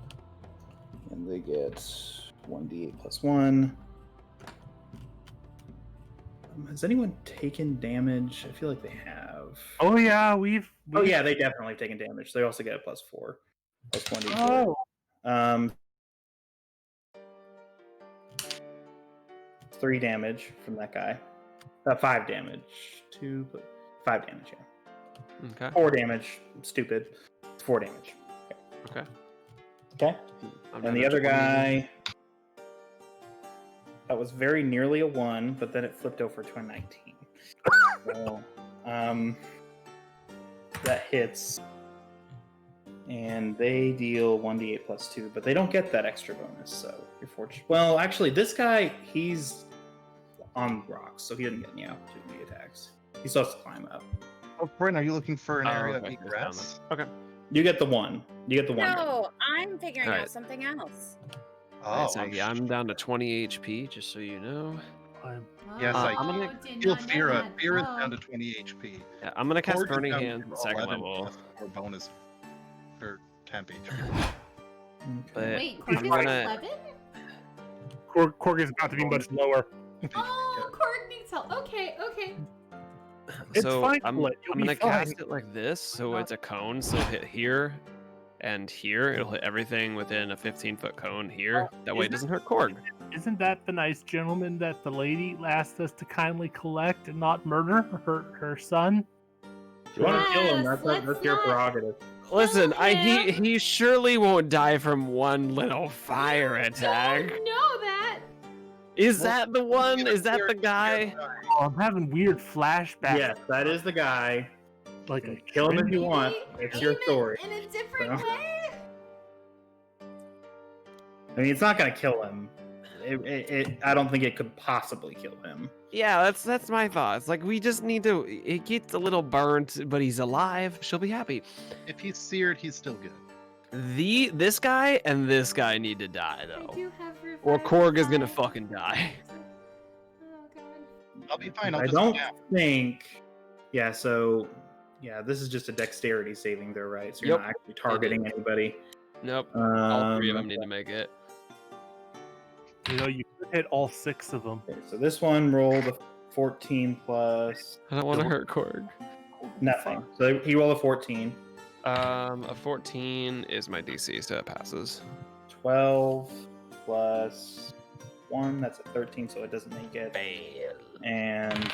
and they get 1d8 +1. Has anyone taken damage? I feel like they have. Oh yeah, we've Oh yeah, they definitely have taken damage. They also get a +4, +1d4. Oh, 3 damage from that guy. 5 damage. 5 damage, yeah. Okay. 4 damage. Stupid. It's 4 damage. Okay. Okay. I'm And down the to other 20. guy, that was very nearly a 1, but then it flipped over to a 19. So, that hits. And they deal 1d8 +2, but they don't get that extra bonus, so you're fortunate. Well, actually, this guy, he's on rocks, so he doesn't get any opportunity attacks. He still has to climb up. Oh, Bryn, are you looking for an Oh, area of okay, egress? Okay. You get the 1. You get the 1. No, I'm figuring Alright. out something else. Oh, So, yeah, I'm down to 20 HP, just so you know. I'm- Yes, I I'm gonna did Feel not know Fira. that. Fira's Oh. down to 20 HP. Yeah, I'm gonna cast Korg is Burning down to Hand second 11 level. Or bonus. Or temp HP. But Wait, He's Korg is right. 11? Korg is about to be much lower. Oh, Korg needs help. Okay. It's so fine, I'm Colette, you'll be gonna cast fine. it like this, so it's a cone. So hit here and here. It'll hit everything within a 15-foot cone here. That way it doesn't hurt Korg. Isn't that the nice gentleman that the lady asked us to kindly collect and not murder her son? If you want to kill him, Yes, that's your let's not- prerogative. Listen, him. he surely won't die from one little fire attack. Don't know that. Is that the one? Is that the guy? Oh, I'm having weird flashbacks. Yes, that is the guy. Like a Kill him if you cringy- want. It's your story. In a different So. way. I mean, it's not gonna kill him. I don't think it could possibly kill him. Yeah, that's my thoughts. Like we just need to. It gets a little burnt, but he's alive. She'll be happy. If he's seared, he's still good. This guy and this guy need to die I though, do have or revive Korg is gonna five. fucking die. Oh god. I'll be fine. I'll I just don't nap. think. Yeah. So, yeah, this is just a dexterity saving throw, right? So you're Yep. not actually targeting anybody. Nope. All three of them Um, need to make it. You know, you could hit all 6 of them. Okay, so this one rolled a 14 plus I don't want to hurt Korg. nothing. So he rolled a 14. A 14 is my DC, so it passes. 12 plus 1, that's a 13, so it doesn't make it. Fail. And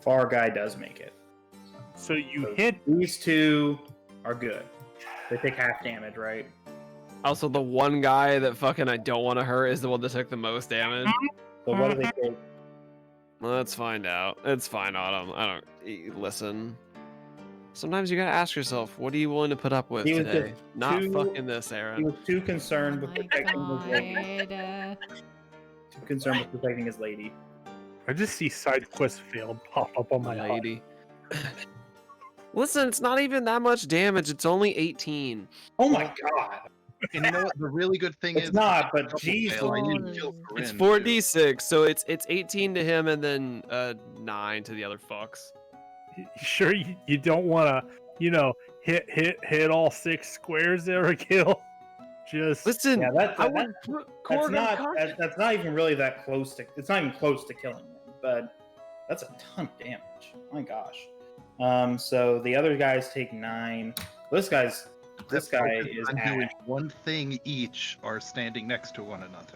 Far Guy does make it. So you So hit. These two are good. They take half damage, right? Also, the one guy that fucking I don't want to hurt is the one that took the most damage. So what do they take? Let's find out. It's fine, Autumn. I don't listen. Sometimes you gotta ask yourself, what are you willing to put up with He was today? just Not too- fucking this, He Aaron. was too concerned with Oh my protecting his lady. god. Too concerned with protecting his lady. I just see side quest failed pop up on my HUD. Lady. Listen, it's not even that much damage. It's only 18. Oh my god! And you know what? The really good thing It's is, not, but double jeez fail, I didn't Louise. kill It's Corinne, too. 4d6, so it's 18 to him and then 9 to the other fucks. Sure, you don't want to, hit all 6 squares there or kill. Just Listen, Yeah, I would that's not even really that close to. It's not even close to killing him, but that's a ton of damage. My gosh. So the other guys take 9. This guy is I'm doing Ash. one thing each, are standing next to one another.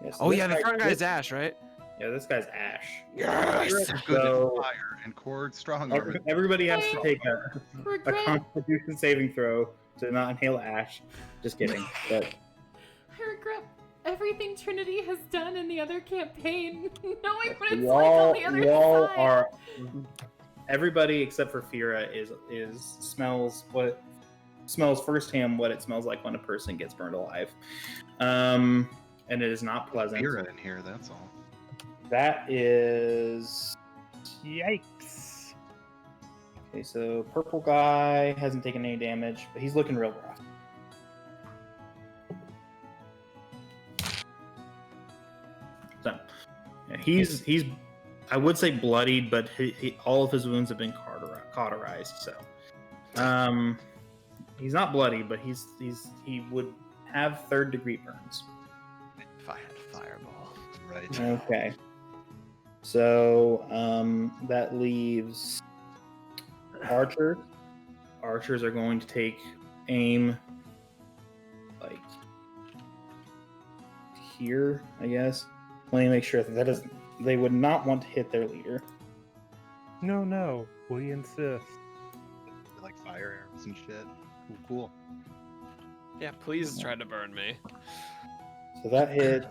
Yeah, so Oh this yeah, the front guy's this- Ash, right? Yeah, this guy's Ash. Yes. Good So- in fire and cord strong arm. Everybody has to take a Regret. Constitution saving throw to not inhale ash. Just kidding. But I regret everything Trinity has done in the other campaign, knowing what it's you like on all, the other you all side. are. Everybody except for Fira smells firsthand what it smells like when a person gets burned alive, and it is not pleasant. Mira in here, that's all. That is yikes. okay. So purple guy hasn't taken any damage, but he's looking real rough. So yeah, he's I would say bloodied, but all of his wounds have been cauterized. So he's not bloody, but he would have 3rd-degree burns. If I had fireball. Right. Okay. So that leaves archers. Archers are going to take aim like here, I guess. Let me make sure that is. They would not want to hit their leader. No, we insist. Like fire arrows and shit. Cool. Yeah, please try to burn me. So that hits.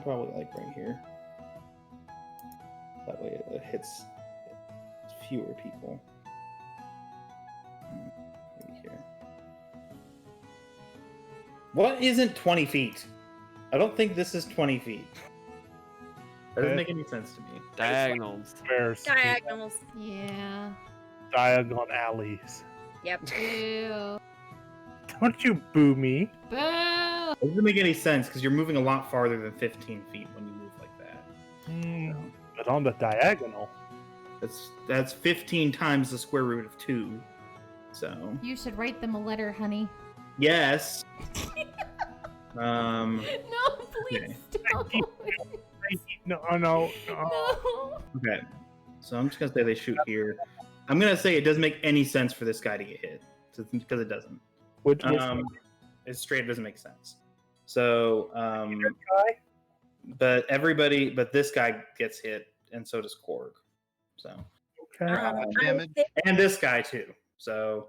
Probably like right here. That way it hits fewer people. Maybe here. What isn't 20 feet? I don't think this is 20 feet. That doesn't make any sense to me. Diagonals. Squares. Diagonals. Yeah. Diagonal alleys. Yep. Ew. Don't you boo me. Boo! It doesn't make any sense because you're moving a lot farther than 15 feet when you move like that. But on the diagonal. That's 15 times the square root of 2. So You should write them a letter, honey. yes. No, please Okay. don't. No. No. Okay. So I'm just gonna say they shoot here. I'm gonna say it doesn't make any sense for this guy to get hit because it doesn't. Which It straight doesn't make sense. So, guy? but this guy gets hit, and so does Korg. So check. Damage. And this guy too. So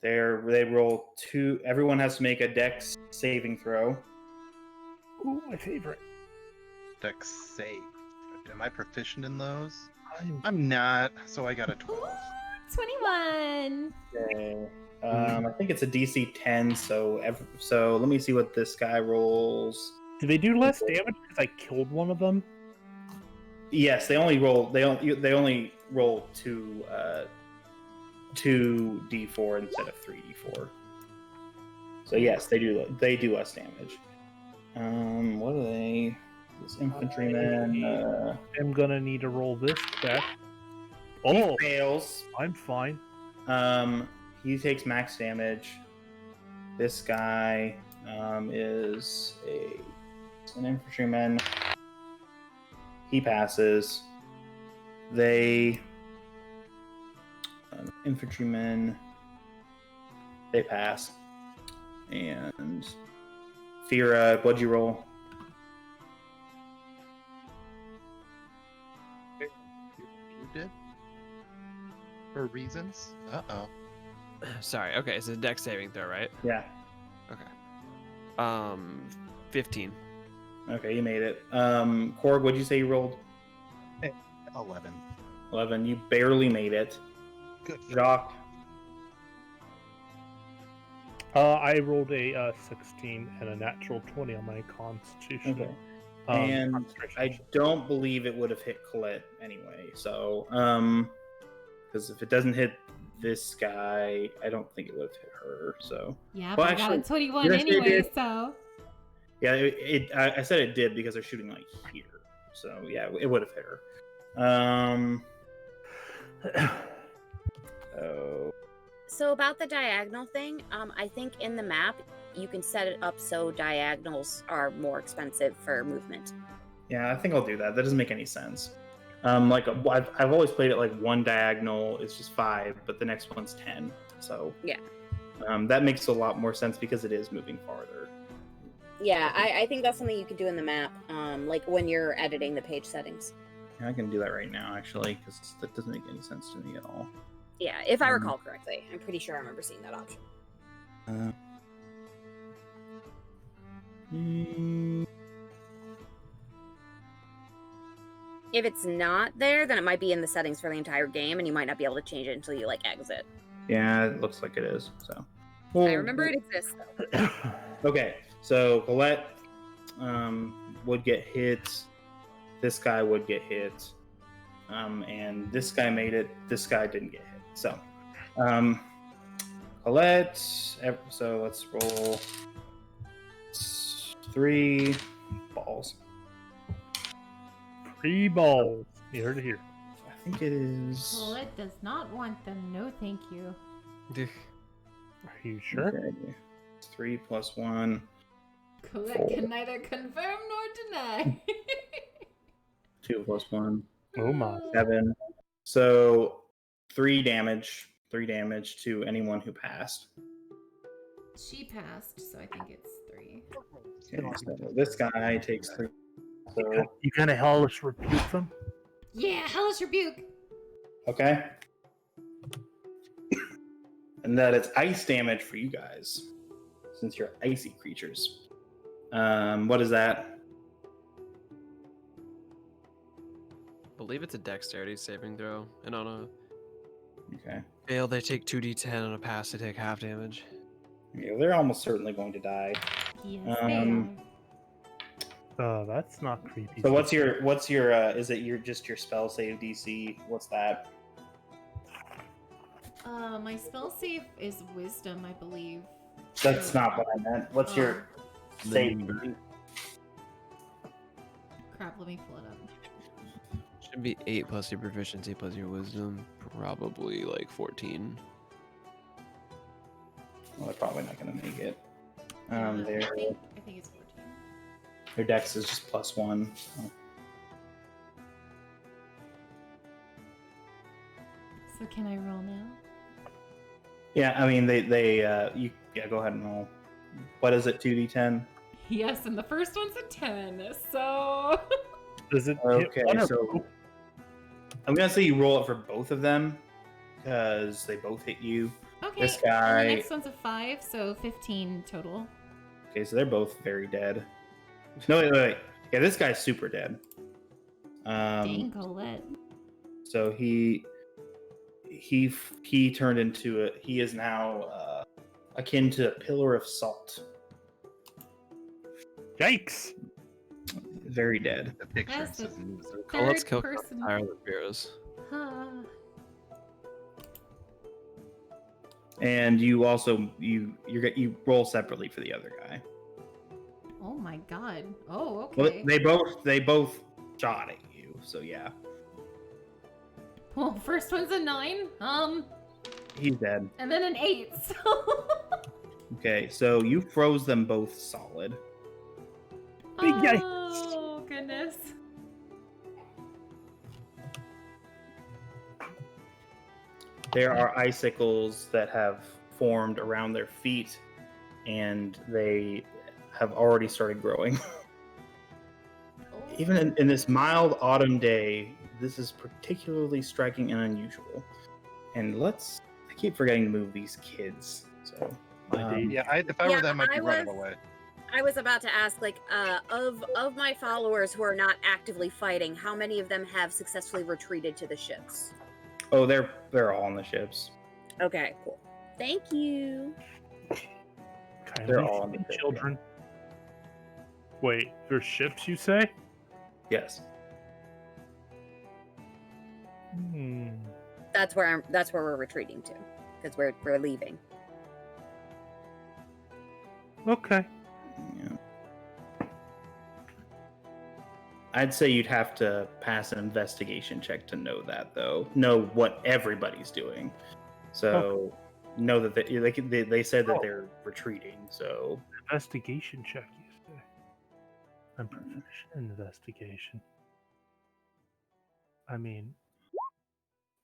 they roll 2. Everyone has to make a Dex saving throw. Ooh, my favorite. Dex save. Am I proficient in those? I'm I'm not, so I got a 12. 21. Okay. I think it's a DC 10. So let me see what this guy rolls. Do they do less damage because I killed one of them? Yes, they only roll. They only roll 2d4 instead of 3d4. So yes, they do less damage. What are they? This infantryman. I'm gonna need to roll this check. He Oh, fails. I'm fine. He takes max damage. This guy is an infantryman. He passes. Infantrymen, they pass. And Fira, what'd you roll? You did? For reasons? Uh-oh. Sorry. Okay, it's a dex saving throw, right? Yeah. Okay. 15. Okay, you made it. Korg, what'd you say you rolled? 11. 11. You barely made it. Good. Jacques. I rolled a 16 and a natural 20 on my Constitution. Okay. And concentration I check. don't believe it would have hit Colette anyway. So, because if it doesn't hit this guy, I don't think it would have hit her. So, Yeah, Well, but I got a actually, 21 did I say it anyway, did? so. yeah, I said it did because they're shooting like here. So yeah, it would have hit her. Oh, So about the diagonal thing, I think in the map you can set it up so diagonals are more expensive for movement. yeah, I think I'll do that. That doesn't make any sense. Like I've always played it like one diagonal is just 5, but the next one's 10. So Yeah. that makes a lot more sense because it is moving farther. Yeah, I think that's something you could do in the map, like when you're editing the page settings. Yeah, I can do that right now actually because that doesn't make any sense to me at all. Yeah, if I recall correctly. I'm pretty sure I remember seeing that option. If it's not there, then it might be in the settings for the entire game, and you might not be able to change it until you like exit. Yeah, it looks like it is. So I remember it exists though. Okay, so Colette would get hit. This guy would get hit. And this guy made it. This guy didn't get hit. So, Colette. So let's roll 3 balls. 3 balls. You heard it here. I think it is. Well, it does not want them. No, thank you. Are you sure? Okay. 3 plus 1. Colette can neither confirm nor deny. 2 plus 1. Oh my. 7. So 3 damage. 3 damage to anyone who passed. She passed, so I think it's 3. Okay, so this guy takes 3. So, You kind of hellish rebuke them? Yeah, hellish rebuke. okay. And that is ice damage for you guys, since you're icy creatures. What is that? I believe it's a dexterity saving throw, and on a Okay. fail they take 2d10, on a pass they take half damage. Yeah, they're almost certainly going to die. Yes, That's not creepy. So what's your is it just your spell save DC? What's that? my spell save is wisdom, I believe. That's not what I meant. What's your save? DC? Crap, let me pull it up. Should be 8 plus your proficiency plus your wisdom, probably like 14. Well, they're probably not going to make it. I Their think it's 14. their dex is just +1. So. So can I roll now? Yeah, I mean you go ahead and roll. What is it? 2d10. Yes, and the first one's a 10. So Does it Okay, hit one or so- both? I'm gonna say you roll it for both of them because they both hit you. Okay. This And the guy. next one's a 5, so 15 total. Okay, so they're both very dead. No, wait. Yeah, this guy's super dead. Dang, Colette. So he turned into a. He is now akin to a pillar of salt. Yikes! Very dead. The picture That's the says news. Colette's third killed person. higher than Beerus. Ah. And you also you roll separately for the other guy. Oh my god. Oh, Well, okay. they both shot at you. So yeah, Well, first one's a 9. he's dead. And then an 8. So. Okay, so you froze them both solid. Big yikes. Oh, goodness. There are icicles that have formed around their feet, and they have already started growing. Even in this mild autumn day, this is particularly striking and unusual. And I keep forgetting to move these kids. So, Yeah, if I were them, I'd be running away. I was about to ask, like, of my followers who are not actively fighting, how many of them have successfully retreated to the ships? oh, they're all on the ships. Okay, cool. Thank you. They're all on the feed ship, children. Wait, there's ships, you say? Yes. That's where we're retreating to, because we're leaving. Okay. Yeah. I'd say you'd have to pass an investigation check to know that, though. Know what everybody's doing. So know that they said that they're retreating. So Investigation check, you say? I'm proficient in investigation. I mean,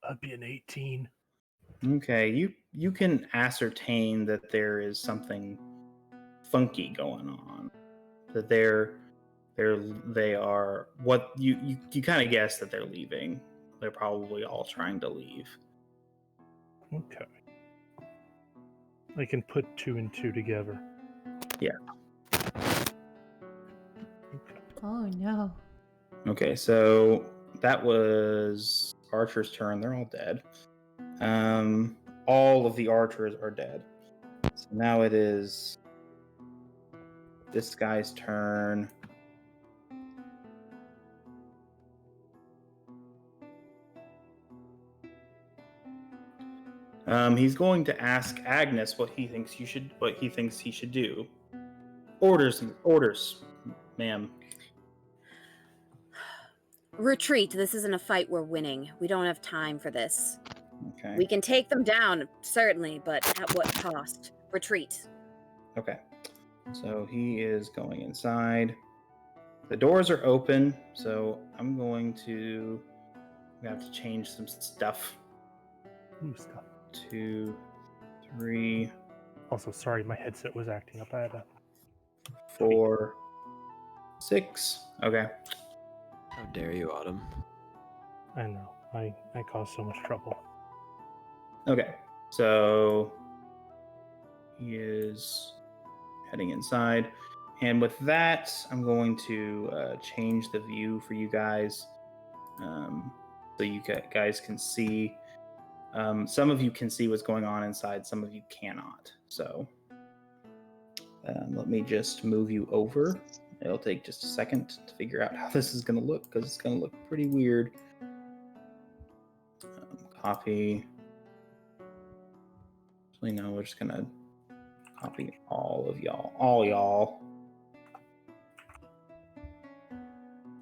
I'd be an 18. okay, you can ascertain that there is something funky going on. That they are what you kind of guess that they're leaving. They're probably all trying to leave. Okay. I can put 2 and 2 together. Yeah. Okay. Oh, no. Okay, so that was Archer's turn. They're all dead. All of the archers are dead. So now it is this guy's turn. He's going to ask Agnes what he thinks he should do. Orders, ma'am. Retreat. This isn't a fight we're winning. We don't have time for this. Okay. We can take them down, certainly, but at what cost? Retreat. Okay. So he is going inside. The doors are open, so I'm going to have to change some stuff. Ooh, stuff. 2, 3, Also, sorry, my headset was acting up. I had a 4, 6. Okay. How dare you, Autumn? I know. I caused so much trouble. Okay. So he is heading inside. And with that, I'm going to change the view for you guys so you guys can see. Some of you can see what's going on inside, some of you cannot. So let me just move you over. It'll take just a second to figure out how this is going to look, because it's going to look pretty weird. Copy. Actually, no, we're just going to copy all y'all.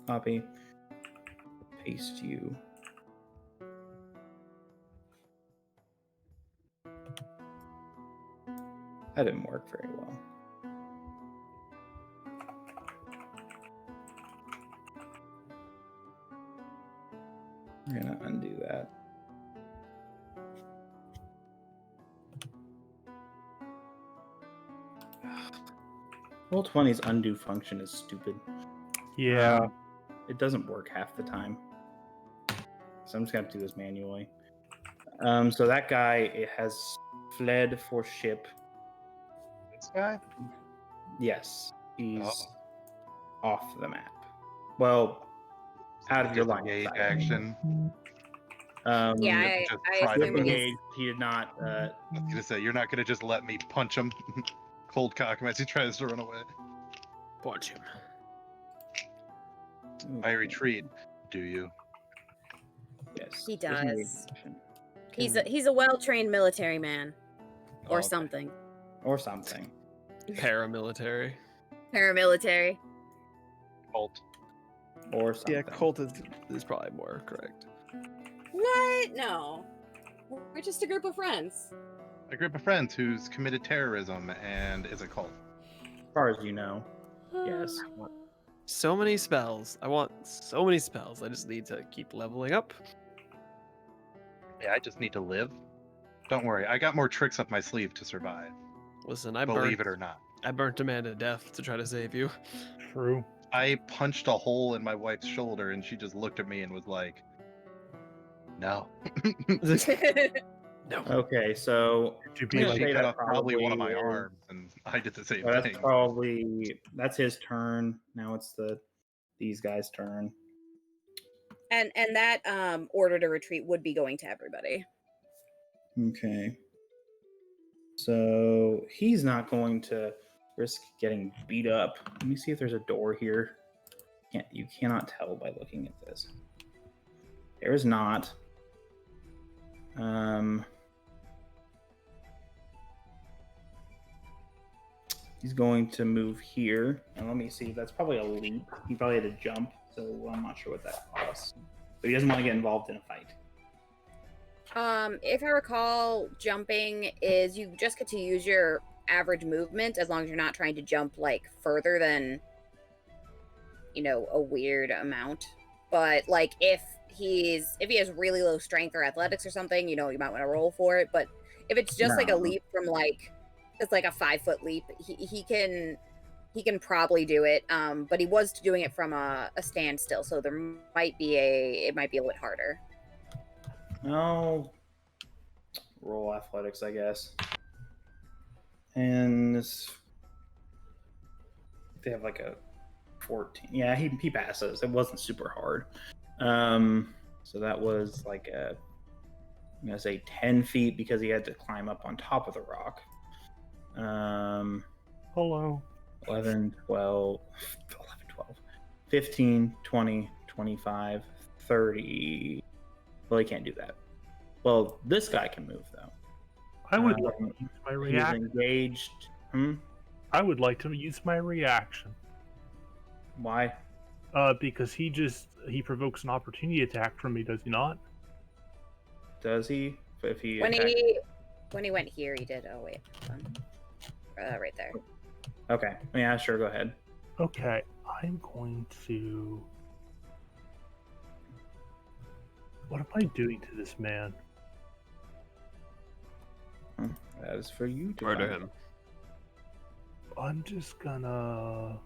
Copy. Paste you. That didn't work very well. We're gonna undo that. Roll20's undo function is stupid. Yeah. It doesn't work half the time. So I'm just gonna do this manually. So that guy has fled for ship. This guy? Yes, he's Oh. off the map. Well, out of your line of Disengage sight. action. Yeah, Just I try to assume move. he's... Disengaged. He did not. I was gonna say you're not gonna just let me punch him, cold cock him as he tries to run away. Punch him. I retreat. Do you? Yes, He disengage does. action. He's a well-trained military man. Or Okay. something. Or something. Paramilitary. Paramilitary. Colt. Or something. Yeah, cult is probably more correct. What? No. We're just a group of friends. A group of friends who's committed terrorism and is a cult. As far as you know. Yes. So many spells. I want so many spells. I just need to keep leveling up. Yeah, I just need to live. Don't worry, I got more tricks up my sleeve to survive. Listen, I Believe burnt it or not. I burnt Amanda to death to try to save you. True. I punched a hole in my wife's shoulder and she just looked at me and was like, no. No. Okay, so To be Yeah, like, She say cut that off probably one of my probably is- arms and I did the same well, thing. that's his turn. Now it's these guys' turn. and that order to retreat would be going to everybody. Okay. So he's not going to risk getting beat up. Let me see if there's a door here. You cannot tell by looking at this. There is not. He's going to move here. And let me see. That's probably a leap. He probably had to jump, so I'm not sure what that costs. But he doesn't want to get involved in a fight. If I recall, jumping is you just get to use your average movement as long as you're not trying to jump like further than, a weird amount. But like if he has really low strength or athletics or something, you might want to roll for it. But if it's just like a No. leap from it's like a 5-foot leap, he can probably do it. But he was doing it from a standstill, so it might be a little bit harder. I'll roll athletics, I guess. And they have like a 14. Yeah, he passes. It wasn't super hard. So that was like I'm gonna say 10 feet because he had to climb up on top of the rock. hello. 11, 12, 15, 20, 25, 30. Well, he can't do that. Well, this guy can move, though. I would like to use my He's reaction. engaged. I would like to use my reaction. Why? Because he provokes an opportunity attack from me, does he not? Does he? If he When attacked- he went here, he did. Oh wait, hold on. Right there. Okay. Yeah, sure. Go ahead. Okay, I'm going to. What am I doing to this man? That is for you to Murder find him. I'm just gonna.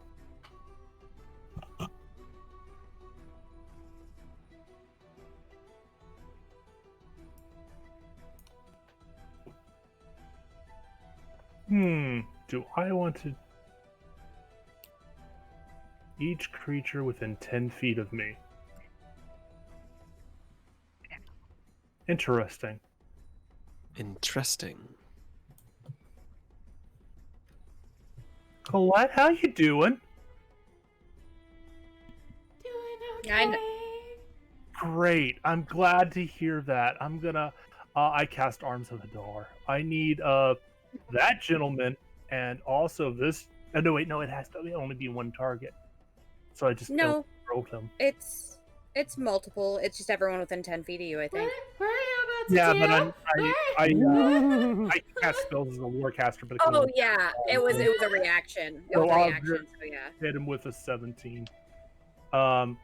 Do I want to. Each creature within 10 feet of me. Interesting. Interesting. Colette, how you doing? Doing I okay. Great. I'm glad to hear that. I'm gonna. I cast Arms of Hadar. I need that gentleman and also this. Oh, no, wait, no, it has to only be one target. So I just No, rolled him. it's multiple. It's just everyone within 10 feet of you, I What, think. what are you about to Yeah, do? but I cast spells as a warcaster, but it can Oh only yeah, it was a reaction. It was So a I'll reaction. So yeah. hit him with a 17. Oh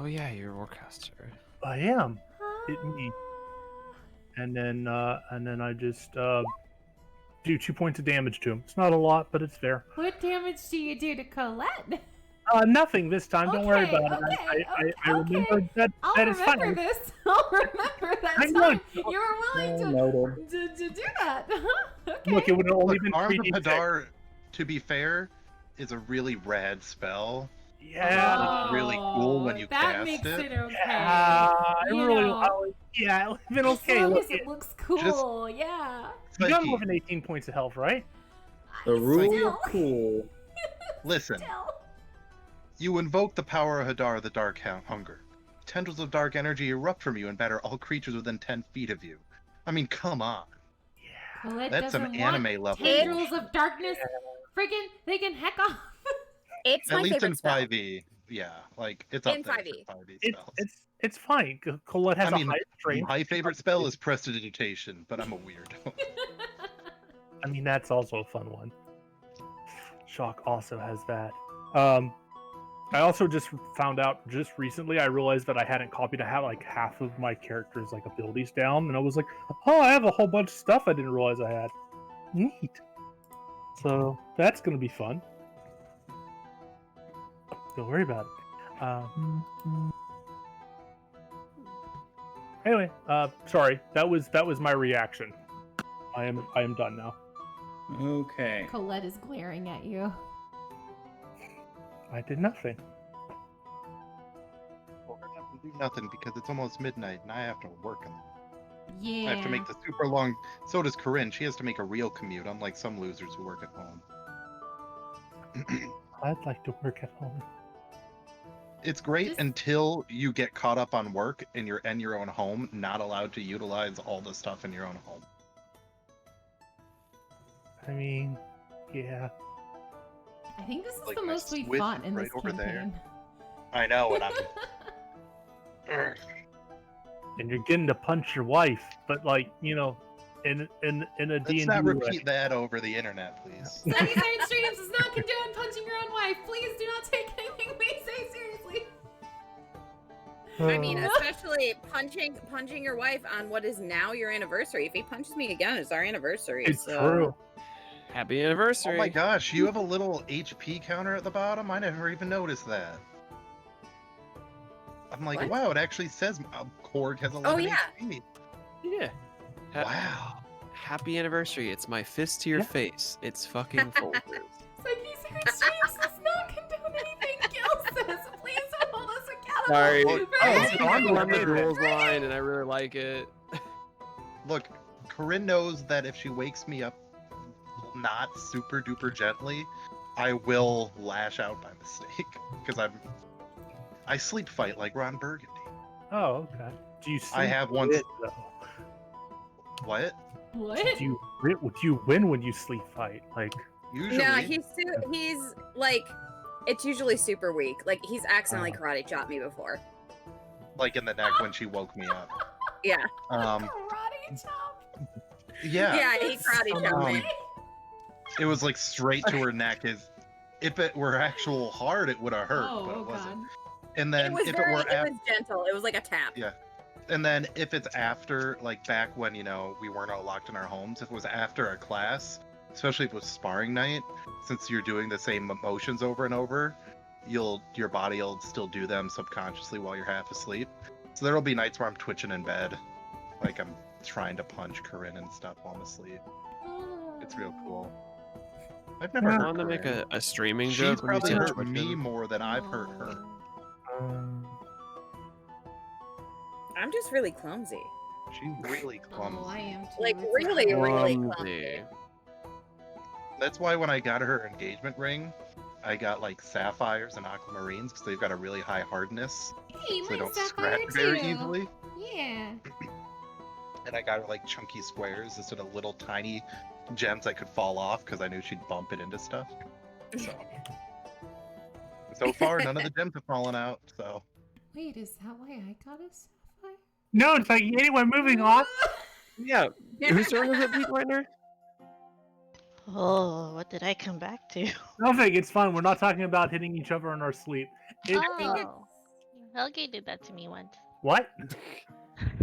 yeah, you're a warcaster. I am. Hit me. And then I just do 2 points of damage to him. It's not a lot, but it's there. What damage do you do to Colette? Nothing this time. Don't worry Okay, about it. I okay. remember that. I'll That is remember fine. this. I'll remember that I time know. you were willing Noted. to do that. Okay. Look, it would have only Look, been Arms 3d6. of Hadar, to be fair, is a really rad spell. Yeah. It's really cool when you that cast makes it. it okay. I You really. know, Yeah, it would have been as okay. long Look, as it looks cool, yeah. you got Psyche, more than 18 points of health, right? The rule Still. of cool. listen. Still. You invoke the power of Hadar, the Dark Hunger. Tendrils of dark energy erupt from you and batter all creatures within 10 feet of you. I mean, come on. Colette That's some doesn't anime want level tendrils bullshit. of darkness. Friggin', they can heck off. It's At my least favorite in spell. 5e. Yeah, like, it's up In there 5e. for 5e spells. It's fine. Colette has I mean, a high strength. my favorite spell is Prestidigitation, but I'm a weirdo. I mean, that's also a fun one. Shock also has that. I also just found out just recently. I realized that I hadn't copied. I had like half of my character's like abilities down, and I was like, "Oh, I have a whole bunch of stuff I didn't realize I had." Neat. So that's gonna be fun. Don't worry about it. Anyway, sorry. That was my reaction. I am done now. Okay. Colette is glaring at you. I did nothing. Well, we're gonna have to do nothing because it's almost midnight and I have to work. Yeah. I have to make the super long. So does Corinne. She has to make a real commute, unlike some losers who work at home. I'd like to work at home. It's great Just- until you get caught up on work and you're in your own home, not allowed to utilize all the stuff in your own home. I mean, yeah. I think this is Like the my most we've Switch fought is in right this over there. campaign. I know, and I'm. And you're getting to punch your wife, but like, you know, in a Let's D&D not way. repeat that over the internet, please. PsycheSiren Streams does not condone punching your own wife. Please do not take anything we say seriously. I mean, especially punching your wife on what is now your anniversary. If he punches me again, it's our anniversary. It's so... true. Happy Oh anniversary. my gosh, you have a little HP counter at the bottom? I never even noticed that. I'm like, What? wow, it actually says Korg has 11 yeah. HP. Yeah. Wow. Happy anniversary. It's my fist to your Yeah. face. It's fucking foolproof. PsycheSiren Streams does not condone anything Gil says. Please hold us accountable. Sorry. Oh, for it's anything on the we're limit doing. rules line, and I really like it. Look, Corinne knows that if she wakes me up not super duper gently, I will lash out by mistake. Because I sleep fight like Ron Burgundy. Oh, okay. Do you sleep I have one- with, though? What? What? Do you win when you sleep fight? Like, Usually. No, he's like, it's usually super weak. Like he's accidentally karate chopped me before. like in the neck when she woke me up. Yeah. Karate chop. Yeah. Yeah, he karate chopped me. It was like straight to her neck. If it were actual hard, it would have hurt, Oh, but oh it wasn't. god. And then It was if very, it were it was gentle. It was like a tap. Yeah. And then if it's after, like back when, you know, we weren't all locked in our homes, if it was after a class, especially if it was sparring night, since you're doing the same motions over and over, your body will still do them subconsciously while you're half asleep. So there'll be nights where I'm twitching in bed, like I'm trying to punch Corinne and stuff while I'm asleep. It's real cool. I've never I hurt wanted to make Corinne. a streaming She's joke when you probably said hurt twitching. me more than I've hurt her. I'm just really clumsy. She's really clumsy. Oh, I am too. Like It's really, fine. really Clumsy. clumsy. That's why when I got her engagement ring, I got like sapphires and aquamarines because they've got a really high hardness, Hey, so they mine's don't sapphire scratch very too. easily. Yeah. And I got her like chunky squares instead of little tiny gems that could fall off because I knew she'd bump it into stuff. So far, none of the gems have fallen out. So Wait, is that why I got a sapphire? no, it's like anyway. Moving on. Yeah. Whose turn is it, Pete Whitener? Oh, what did I come back to? Nothing. It's fine. We're not talking about hitting each other in our sleep. Oh, Helgi did that to me once. What?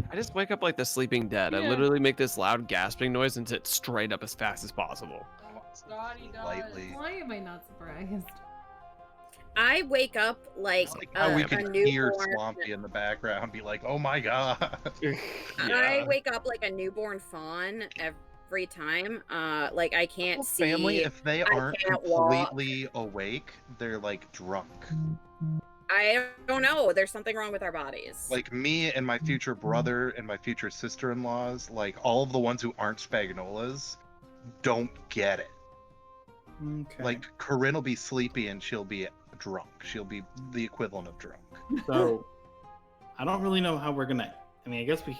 I just wake up like the sleeping dead. I Yeah. literally make this loud gasping noise and sit straight up as fast as possible. lightly. Why am I not surprised? I wake up like, Like how we a could hear newborn. Swampy in the background be like, "Oh my god!" I wake up like a newborn fawn every time. Like I can't see. Family, if they aren't can't walk. completely awake, they're like drunk. I don't know. There's something wrong with our bodies. Like me and my future brother and my future sister-in-laws, like all of the ones who aren't Spagnolas, don't get it. Okay. Like Corinne will be sleepy and she'll be drunk. She'll be the equivalent of drunk. So, I don't really know how we're gonna. I mean, I guess we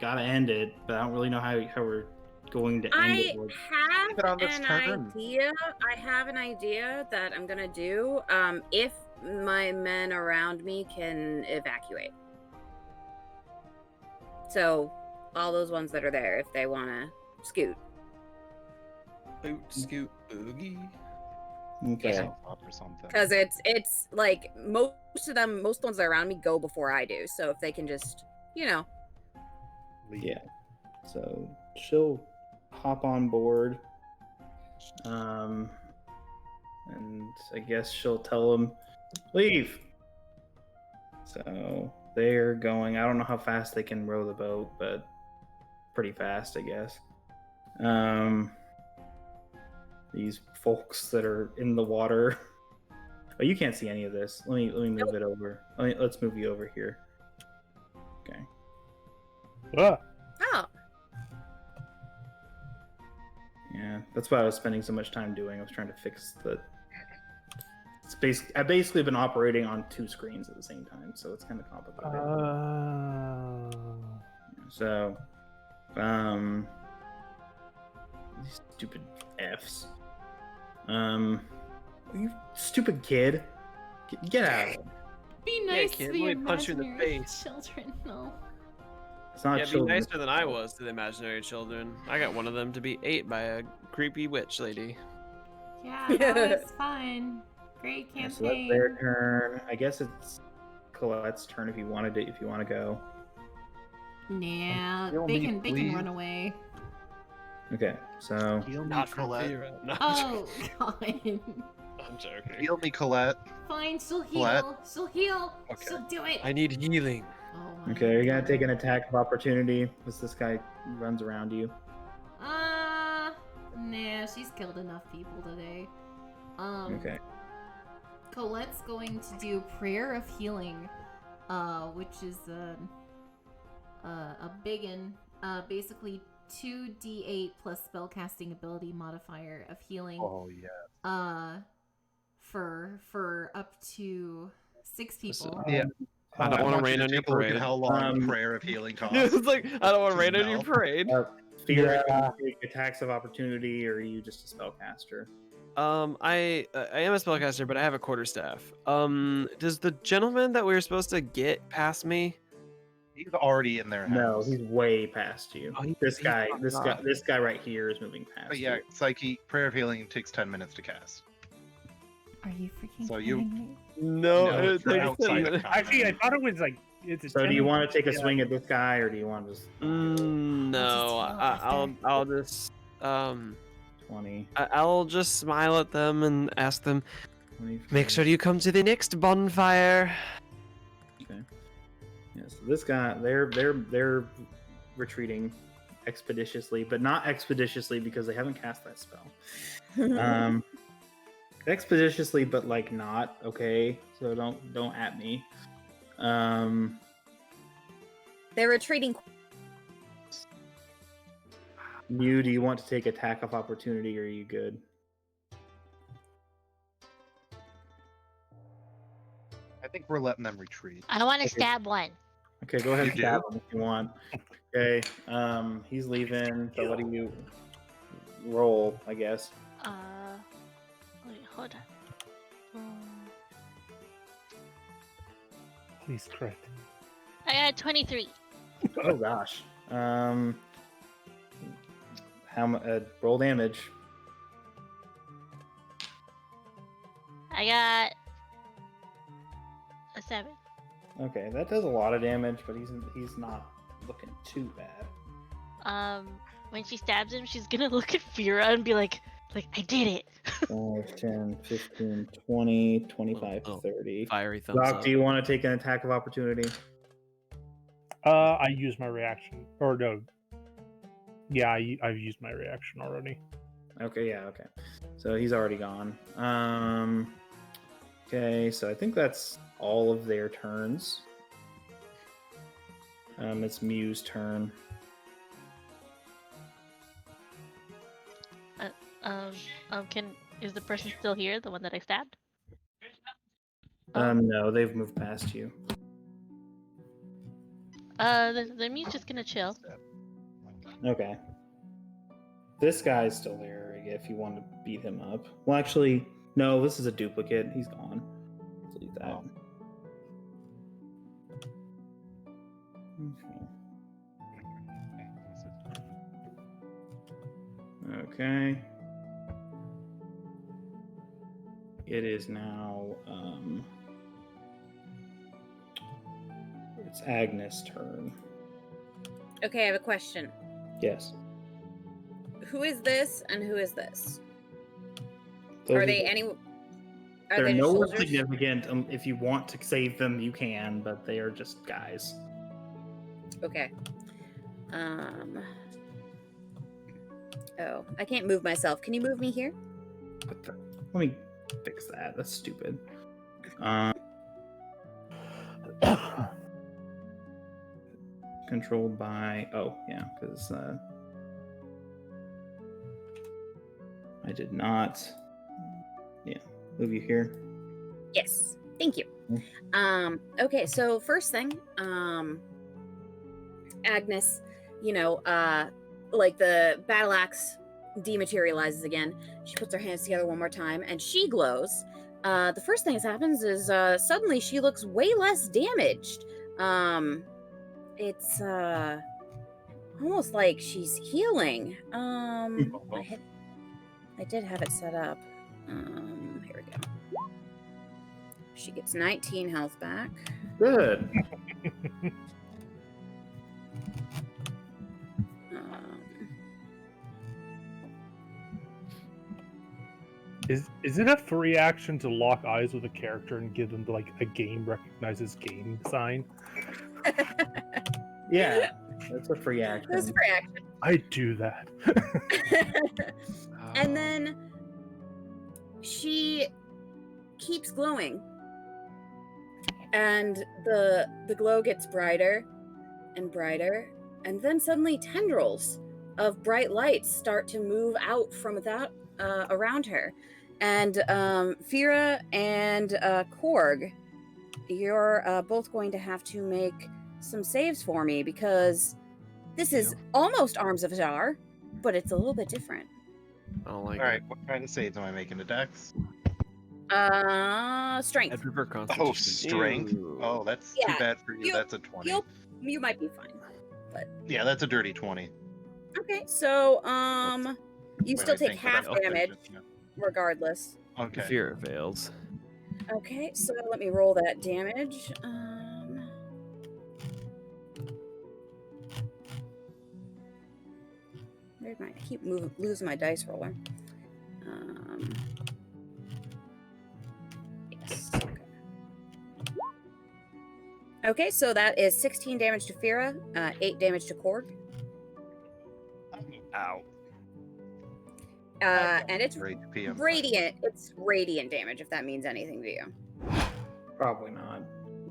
gotta end it, but I don't really know how we're going to end I it. Like, Keep it on this have turn. an idea. I have an idea that I'm gonna do. If my men around me can evacuate. So, all those ones that are there, if they want to scoot. Boot, scoot, boogie. okay. Yeah. Up or something. Because it's like most of the ones that are around me go before I do. So if they can just, Yeah. So she'll hop on board. And I guess she'll tell them, leave. So they're going. I don't know how fast they can row the boat, but pretty fast, I guess. These folks that are in the water. Oh, you can't see any of this. Let me move it over. Let's move you over here. Okay. Ah, oh, Yeah, that's why I was spending so much time doing. I was trying to fix the. I've basically been operating on 2 screens at the same time, so it's kind of complicated. So, these stupid Fs. You stupid kid, get out of it. Be nice kid, to the let me punch you in the imaginary face. children. No. It's not Yeah, be children. nicer than I was to the imaginary children. I got one of them to be ate by a creepy witch lady. Yeah, that was fun. Great Yeah, campaign. so that's their turn. I guess it's Colette's turn if you want to go. Nah, Heal they me, can please. run away. Okay, so Heal me, Not from Colette. Vera. No, Oh god. I'm joking. Heal me, Colette. Fine, she'll heal. Colette? She'll heal. Okay. She'll do it. I need healing. Oh my okay, you're gonna God. take an attack of opportunity as this guy runs around you. Nah, she's killed enough people today. Okay. Colette's going to do Prayer of Healing, which is a biggin. Basically 2d8 plus spellcasting ability modifier of healing. Oh yeah. For up to 6 people. Yeah. I don't wanna want you rain on your take a look at parade. how long prayer of healing costs. It's like I don't want to Just rain on your melt. parade. Fear Yeah. attacks of opportunity, or are you just a spellcaster? I am a spellcaster, but I have a quarterstaff. Does the gentleman that we were supposed to get past me? He's already in their No, house. he's way past you. Oh, This he's guy, fucked this up. guy, this guy right here is moving past. But yeah, you. Psyche, prayer of healing takes 10 minutes to cast. Are you freaking So you- kidding me? No, No, it it's takes outside 10 the minutes. combat. actually, I thought it was like it's. A So do 10 you want to take a yeah. swing at this guy, or do you want to just No, I'll just I'll just 20? I'll just smile at them and ask them, 20 make sure you come to the next bonfire. Okay. Yeah. So this guy, they're retreating expeditiously, but not expeditiously because they haven't cast that spell. Expeditiously, but like not okay. So don't at me. they're retreating. You, do you want to take attack of opportunity, or are you good? I think we're letting them retreat. I want to Okay. stab one. Okay, go ahead You and stab him if you want. Okay, he's leaving. So what do you roll? I guess. Wait, hold on. Please correct. I got 23. Oh gosh. How much? Roll damage. I got a 7. Okay, that does a lot of damage, but he's not looking too bad. When she stabs him, she's gonna look at Fira and be like, like, I did it. 5, 10, 15, 20, 25, Little 30. fiery thumbs Doc, up. do you want to take an attack of opportunity? I used my reaction. Or no. Yeah, I've used my reaction already. Okay, yeah, okay. So he's already gone. Okay, so I think that's all of their turns. It's Mew's turn. Is the person still here? The one that I stabbed? No, they've moved past you. The Mew's just gonna chill. Okay. This guy's still there if you want to beat him up. Well, actually, no, this is a duplicate. He's gone. Let's leave that. Okay. It is now, it's Agnes' turn. Okay, I have a question. Yes. Who is this and who is this? Those Are they They're just no soldiers? significant. If you want to save them, you can, but they are just guys. Okay. Oh, I can't move myself. Can you move me here? Let me fix that. That's stupid. Controlled by. Oh, yeah, because I did not. Yeah, move you here. Yes. Thank you. Okay, so first thing, Agnes, like the battle axe dematerializes again. She puts her hands together one more time and she glows. The first thing that happens is suddenly she looks way less damaged. It's almost like she's healing. I did have it set up. Here we go. She gets 19 health back. Good. Is it a free action to lock eyes with a character and give them like a game recognizes game sign? Yeah, that's a free action. That's a free action. I do that. And then she keeps glowing. And the glow gets brighter and brighter. And then suddenly tendrils of bright lights start to move out from around her. And Fira and Korg, you're both going to have to make some saves for me because this is almost Arms of Adar, but it's a little bit different. I don't like All it. right, what kind of saves am I making? A dex? Strength. I'd prefer Constitution. Oh, strength. Ew. Oh, that's Yeah, too bad for you. That's a 20. You might be fine. Yeah, that's a dirty 20. Okay, so you Wait, still I take think, but half okay, damage yeah. regardless. Okay. Fear fails. Okay, so let me roll that damage. I keep losing my dice roller. Yes. Okay, so that is 16 damage to Fira, 8 damage to Korg. Ow. And it's Great PM. radiant. It's radiant damage, if that means anything to you. Probably not.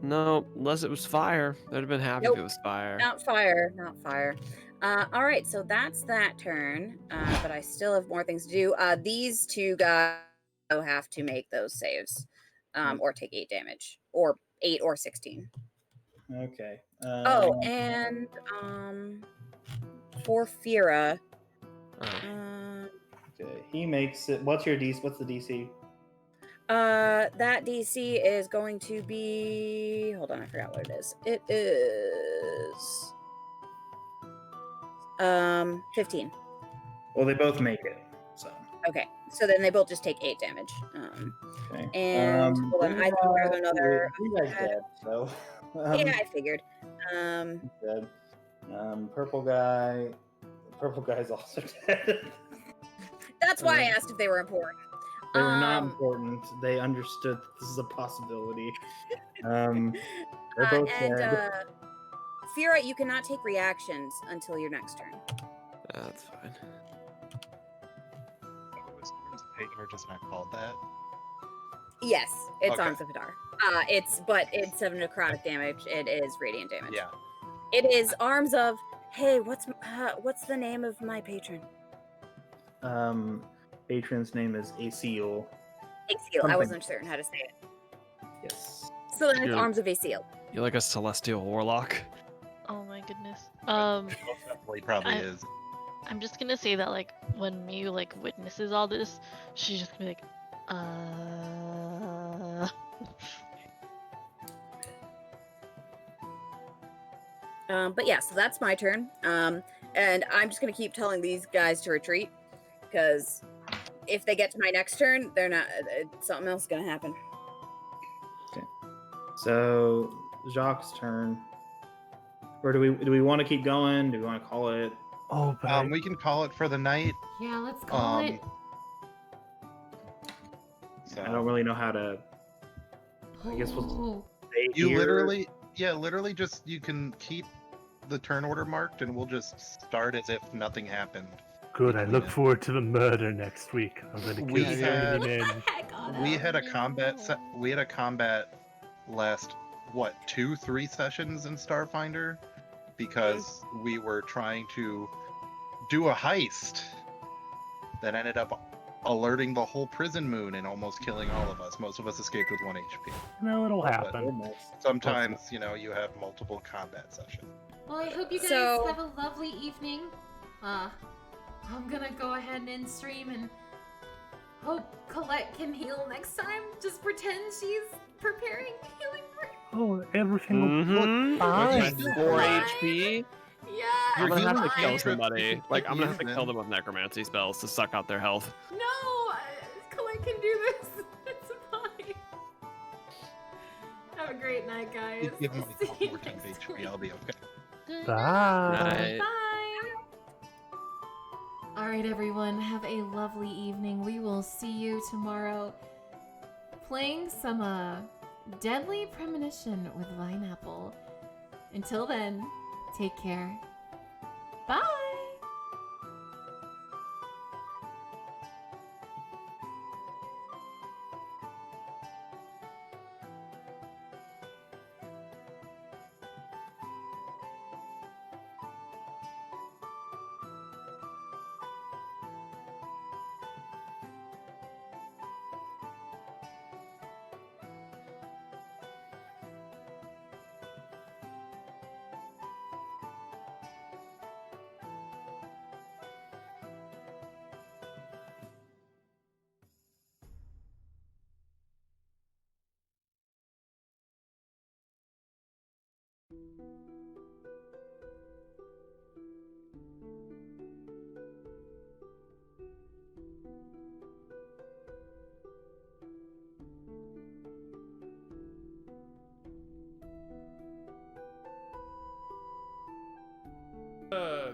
No, unless it was fire. I'd have been happy Nope. if it was fire. Not fire. Not fire. All right, so that's that turn. But I still have more things to do. These two guys have to make those saves, or take 8 damage, or 8 or 16. Okay. And for Fira, Okay. He makes it. What's your DC? What's the DC? that DC is going to be. Hold on, I forgot what it is. It is 15. Well, they both make it. So. Okay, so then they both just take 8 damage. Okay. And hold on, I think there's another. You guys dead. So. Yeah, I figured. Dead. Purple guy. The purple guy's also dead. That's why I asked if they were important. They were not Um, important. They understood that this is a possibility. They're both and dead. Fira, you cannot take reactions until your next turn. That's fine. Was Arms of Hagar just not called that? Yes, it's Okay. Arms of Hadar. But instead of necrotic damage, it is radiant damage. Yeah. It is Arms of. Hey, what's the name of my patron? Patron's name is Aciel. Aciel. I Something. wasn't certain how to say it. Yes. So then it's You're- Arms of Aciel. You're like a celestial warlock. Oh my goodness. Most definitely probably I- is. I'm just gonna say that like when Miu like witnesses all this, she's just gonna be like, But yeah, so that's my turn. And I'm just gonna keep telling these guys to retreat because if they get to my next turn, they're not. Something else is gonna happen. So Jacques' turn. Or do we want to keep going? Do we want to call it? Oh, but We can call it for the night. Yeah, let's call it. So I don't really know how to. I guess we'll Oh, stay you here. literally just you can keep the turn order marked, and we'll just start as if nothing happened. good. I look Yeah. forward to the murder next week. I'm going to We kill had- the men. heck on We out. had a combat we had a combat last 2-3 sessions in Starfinder because we were trying to do a heist that ended up alerting the whole prison moon and almost killing all of us. Most of us escaped with 1 HP. No, it'll But happen. Almost. sometimes, you have multiple combat sessions. Well, I hope you guys So- have a lovely evening. I'm gonna go ahead and end stream and hope Colette can heal next time. Just pretend she's preparing healing for. Oh, everything will Mm-hmm. look fine. Still 4 fine. HP. Yeah. I'm gonna have to healing kill cantrips somebody. you can Like, keep I'm gonna have to kill using. them with necromancy spells to suck out their health. No, Colette can do this. It's fine. Have a great night, guys. Give I'll myself see you more 10 next HP, week. I'll be okay. good Bye. Right. Bye. All right, everyone. Have a lovely evening. We will see you tomorrow playing some Deadly Premonition with Vineapple. Until then, take care. Bye.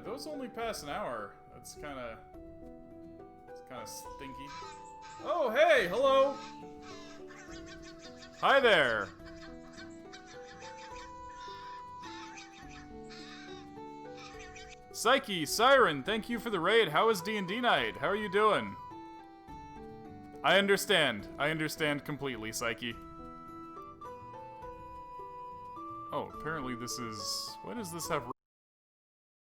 Those only pass an hour. That's kind of stinky. Oh, hey, hello. Hi there. PsycheSiren, thank you for the raid. How is D&D night? How are you doing? I understand. I understand completely, Psyche. Oh, apparently this is... Why does this have...